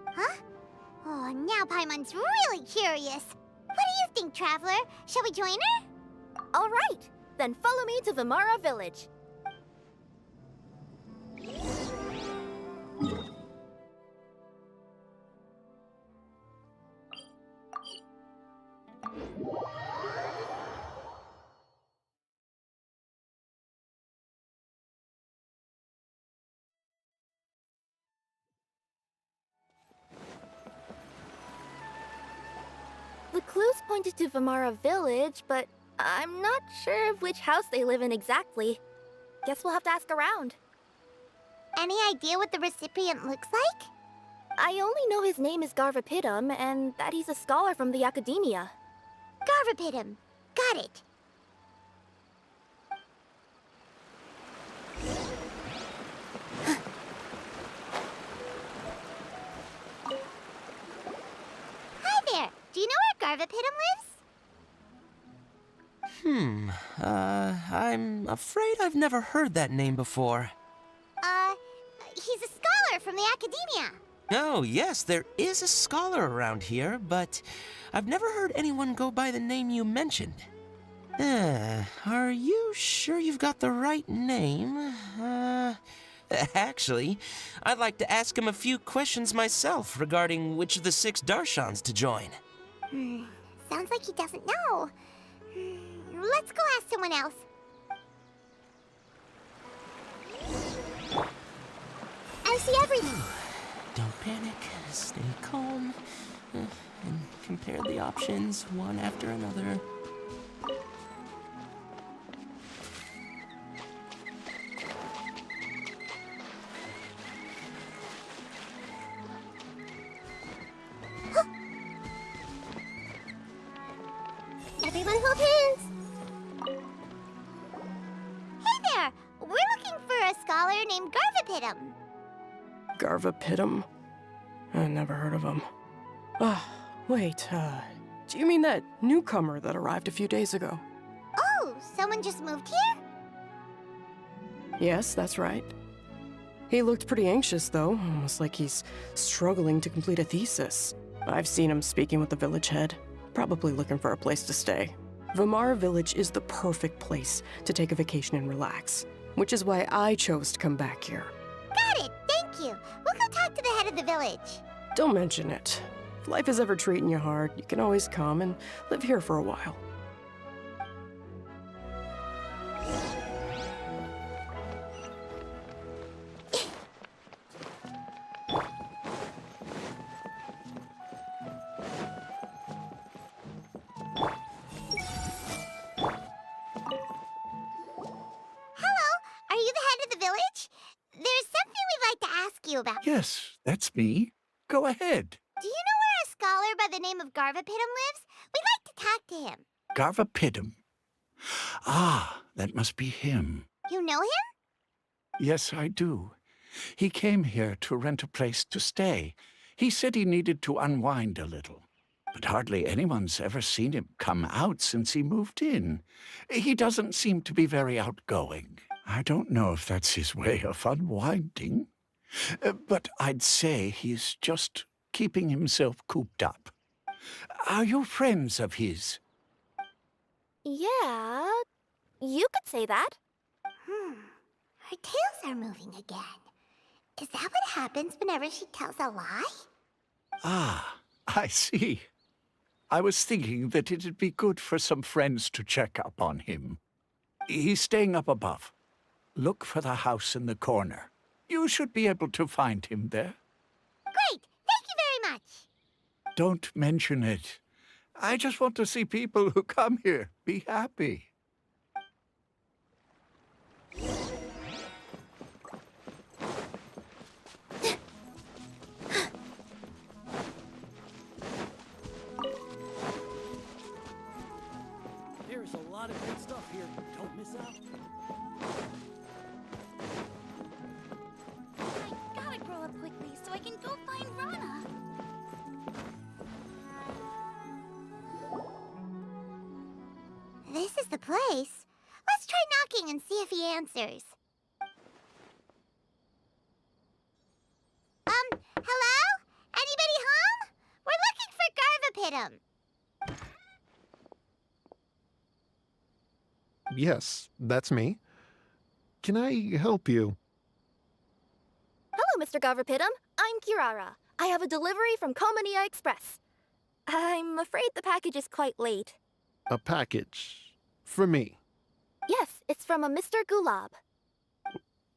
Huh? Oh, now Paimon's really curious. What do you think, Traveler? Shall we join her? All right, then follow me to Vimara Village. clues pointed to Vamara Village, but I'm not sure of which house they live in exactly. Guess we'll have to ask around. Any idea what the recipient looks like? I only know his name is Garvapitum, and that he's a scholar from the Academia. Garvapitum. Got it. Hi there. Do you know where Garvapitum lives? I'm afraid I've never heard that name before. He's a scholar from the Academia. Oh, yes, there is a scholar around here, but I've never heard anyone go by the name you mentioned. Are you sure you've got the right name? Actually, I'd like to ask him a few questions myself regarding which of the 6 Darshans to join. Sounds like he doesn't know. Let's go ask someone else. I see everything. Don't panic, stay calm, and compare the options one after another. Everyone hold hands. Hey there! We're looking for a scholar named Garvapitum. Garvapitum? I never heard of him. Wait, do you mean that newcomer that arrived a few days ago? Oh, someone just moved here? Yes, that's right. He looked pretty anxious, though, almost like he's struggling to complete a thesis. I've seen him speaking with the village head, probably looking for a place to stay. Vamara Village is the perfect place to take a vacation and relax, which is why I chose to come back here. Got it, thank you. We'll go talk to the head of the village. Don't mention it. If life is ever treating you hard, you can always come and live here for a while. About. Yes, that's me. Go ahead. Do you know where a scholar by the name of Garvapitum lives? We'd like to talk to him. Garvapitum. Ah, that must be him. You know him? Yes, I do. He came here to rent a place to stay. He said he needed to unwind a little. But hardly anyone's ever seen him come out since he moved in. He doesn't seem to be very outgoing. I don't know if that's his way of unwinding. But I'd say he's just keeping himself cooped up. Are you friends of his? Yeah, you could say that. Her tails are moving again. Is that what happens whenever she tells a lie? Ah, I see. I was thinking that it'd be good for some friends to check up on him. He's staying up above. Look for the house in the corner. You should be able to find him there. Great! Thank you very much! Don't mention it. I just want to see people who come here be happy. There's a lot of good stuff here. Don't miss out. Grow up quickly so I can go find Rana. This is the place. Let's try knocking and see if he answers. Hello? Anybody home? We're looking for Garvapitum. Yes, that's me. Can I help you? Hello, Mr. Garvapitum. I'm Kirara. I have a delivery from Komania Express. I'm afraid the package is quite late. A package? For me? Yes, it's from a Mr. Gulab.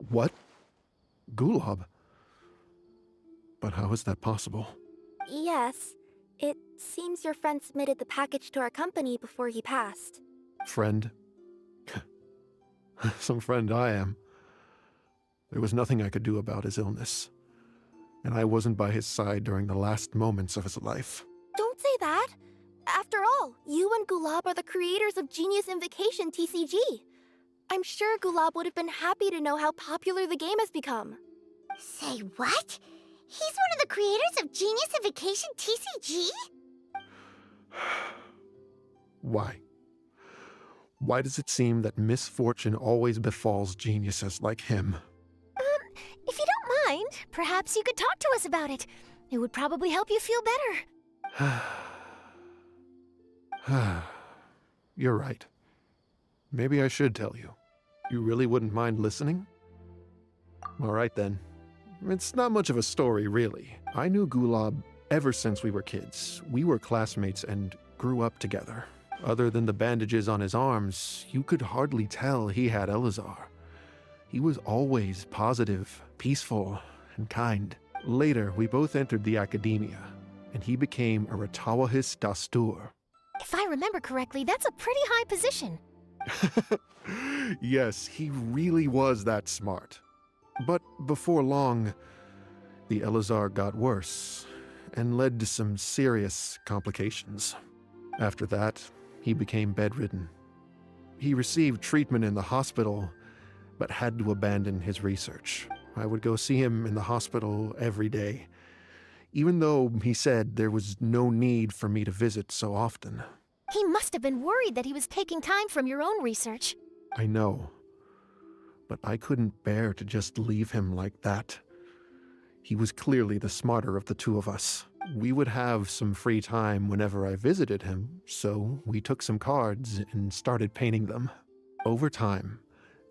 What? Gulab? But how is that possible? Yes. It seems your friend submitted the package to our company before he passed. Friend? Some friend I am. There was nothing I could do about his illness, and I wasn't by his side during the last moments of his life. Don't say that! After all, you and Gulab are the creators of Genius Invocation TCG. I'm sure Gulab would have been happy to know how popular the game has become. Say what? He's one of the creators of Genius Invocation TCG? Why? Why does it seem that misfortune always befalls geniuses like him? If you don't mind, perhaps you could talk to us about it. It would probably help you feel better. You're right. Maybe I should tell you. You really wouldn't mind listening? All right then. It's not much of a story, really. I knew Gulab ever since we were kids. We were classmates and grew up together. Other than the bandages on his arms, you could hardly tell he had Elazar. He was always positive, peaceful, and kind. Later, we both entered the academia, and he became a Ratawahis Dastur. If I remember correctly, that's a pretty high position. Yes, he really was that smart. But before long, the Elazar got worse and led to some serious complications. After that, he became bedridden. He received treatment in the hospital, but had to abandon his research. I would go see him in the hospital every day, even though he said there was no need for me to visit so often. He must have been worried that he was taking time from your own research. I know, but I couldn't bear to just leave him like that. He was clearly the smarter of the two of us. We would have some free time whenever I visited him, so we took some cards and started painting them. Over time,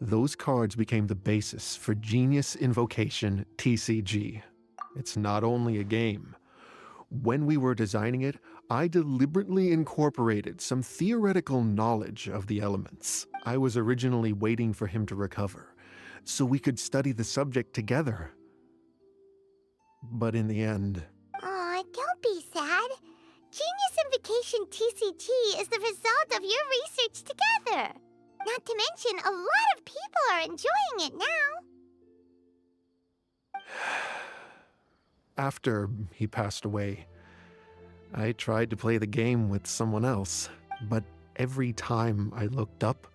those cards became the basis for Genius Invocation TCG. It's not only a game. When we were designing it, I deliberately incorporated some theoretical knowledge of the elements. I was originally waiting for him to recover, so we could study the subject together. But in the end... Aw, don't be sad. Genius Invocation TCG is the result of your research together. Not to mention, a lot of people are enjoying it now. After he passed away, I tried to play the game with someone else, but every time I looked up,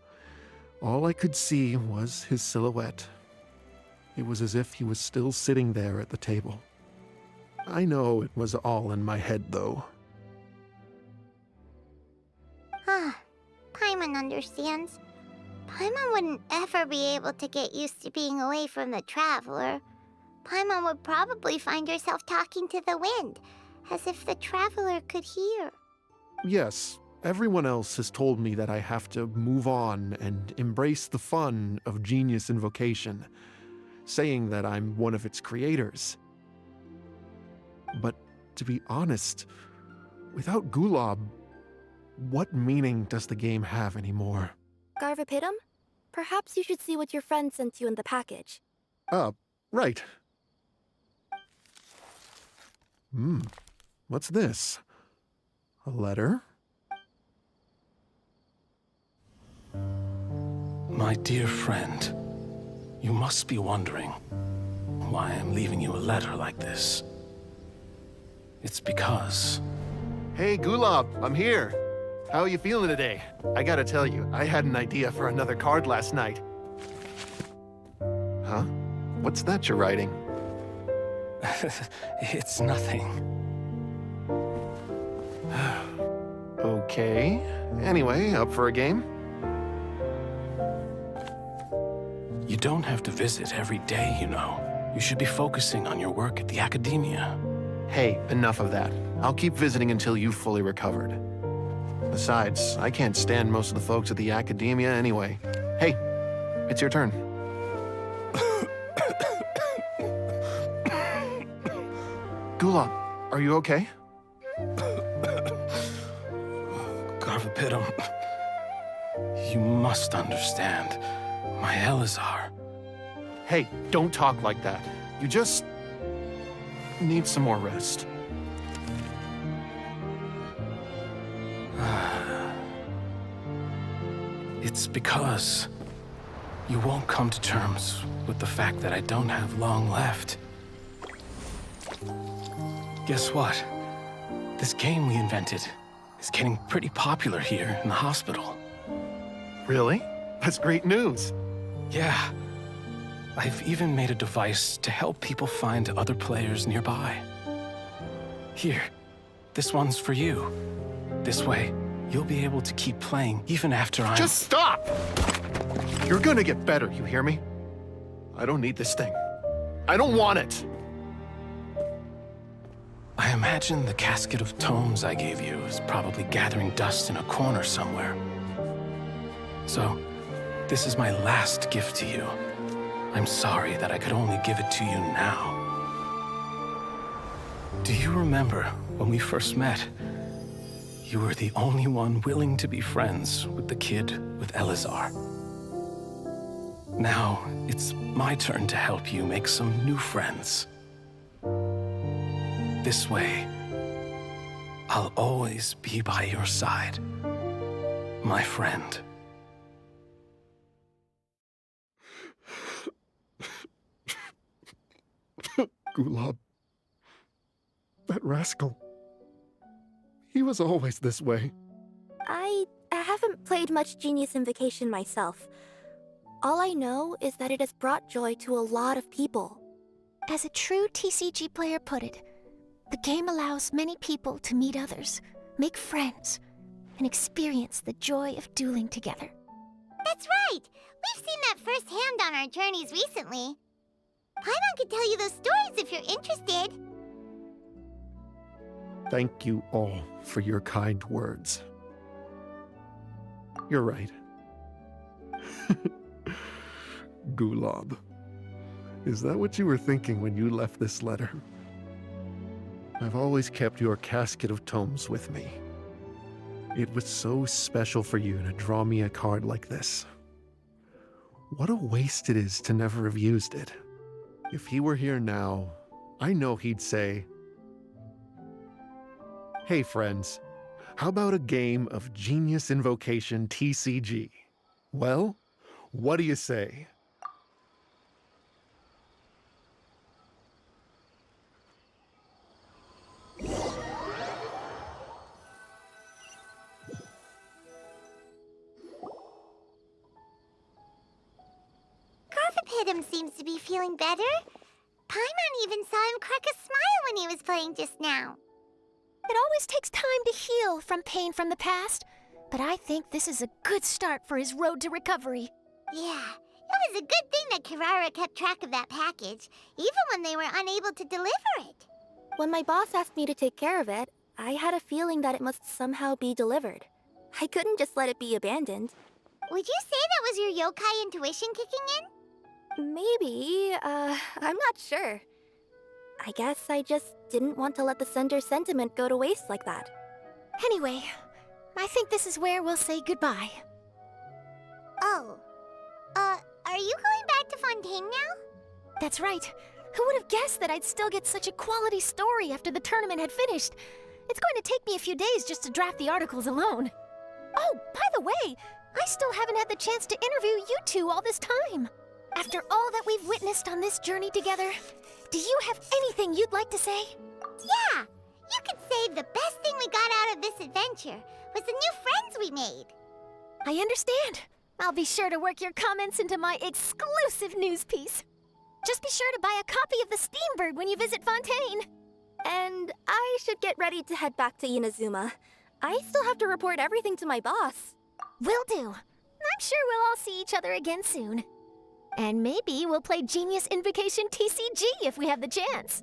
all I could see was his silhouette. It was as if he was still sitting there at the table. I know it was all in my head, though. Paimon understands. Paimon wouldn't ever be able to get used to being away from the Traveler. Paimon would probably find herself talking to the wind, as if the Traveler could hear. Yes, everyone else has told me that I have to move on and embrace the fun of Genius Invocation, saying that I'm one of its creators. But to be honest, without Gulab, what meaning does the game have anymore? Garvapidum? Perhaps you should see what your friend sent you in the package. Right. What's this? A letter? My dear friend, you must be wondering why I'm leaving you a letter like this. It's because... Hey, Gulab, I'm here. How are you feeling today? I gotta tell you, I had an idea for another card last night. Huh? What's that you're writing? It's nothing. Okay. Anyway, up for a game? You don't have to visit every day, you know. You should be focusing on your work at the academia. Hey, enough of that. I'll keep visiting until you've fully recovered. Besides, I can't stand most of the folks at the academia anyway. Hey, it's your turn. Gulab, are you okay? Garvapidum, you must understand. My Elazar. Hey, don't talk like that. You just need some more rest. It's because you won't come to terms with the fact that I don't have long left. Guess what? This game we invented is getting pretty popular here in the hospital. Really? That's great news. Yeah. I've even made a device to help people find other players nearby. Here, this one's for you. This way, you'll be able to keep playing even after I'm— Just stop! You're gonna get better, you hear me? I don't need this thing. I don't want it! I imagine the casket of tomes I gave you is probably gathering dust in a corner somewhere. So, this is my last gift to you. I'm sorry that I could only give it to you now. Do you remember when we first met? You were the only one willing to be friends with the kid with Elazar. Now, it's my turn to help you make some new friends. This way, I'll always be by your side, my friend. Gulab. That rascal. He was always this way. I haven't played much Genius Invocation myself. All I know is that it has brought joy to a lot of people. As a true TCG player put it, the game allows many people to meet others, make friends, and experience the joy of dueling together. That's right! We've seen that firsthand on our journeys recently. Paimon could tell you those stories if you're interested. Thank you all for your kind words. You're right. Gulab. Is that what you were thinking when you left this letter? I've always kept your casket of tomes with me. It was so special for you to draw me a card like this. What a waste it is to never have used it. If he were here now, I know he'd say, "Hey friends, how about a game of Genius Invocation TCG? Well, what do you say?" Gothapidum seems to be feeling better. Paimon even saw him crack a smile when he was playing just now. It always takes time to heal from pain from the past, but I think this is a good start for his road to recovery. Yeah, it was a good thing that Kirara kept track of that package, even when they were unable to deliver it. When my boss asked me to take care of it, I had a feeling that it must somehow be delivered. I couldn't just let it be abandoned. Would you say that was your yokai intuition kicking in? Maybe, I'm not sure. I guess I just didn't want to let the sender's sentiment go to waste like that. Anyway, I think this is where we'll say goodbye. Oh. Are you going back to Fontaine now? That's right. Who would have guessed that I'd still get such a quality story after the tournament had finished? It's going to take me a few days just to draft the articles alone. Oh, by the way, I still haven't had the chance to interview you two all this time. After all that we've witnessed on this journey together, do you have anything you'd like to say? Yeah! You could say the best thing we got out of this adventure was the new friends we made. I understand. I'll be sure to work your comments into my exclusive news piece. Just be sure to buy a copy of the Steambird when you visit Fontaine. And I should get ready to head back to Inazuma. I still have to report everything to my boss. Will do. I'm sure we'll all see each other again soon. And maybe we'll play Genius Invocation TCG if we have the chance.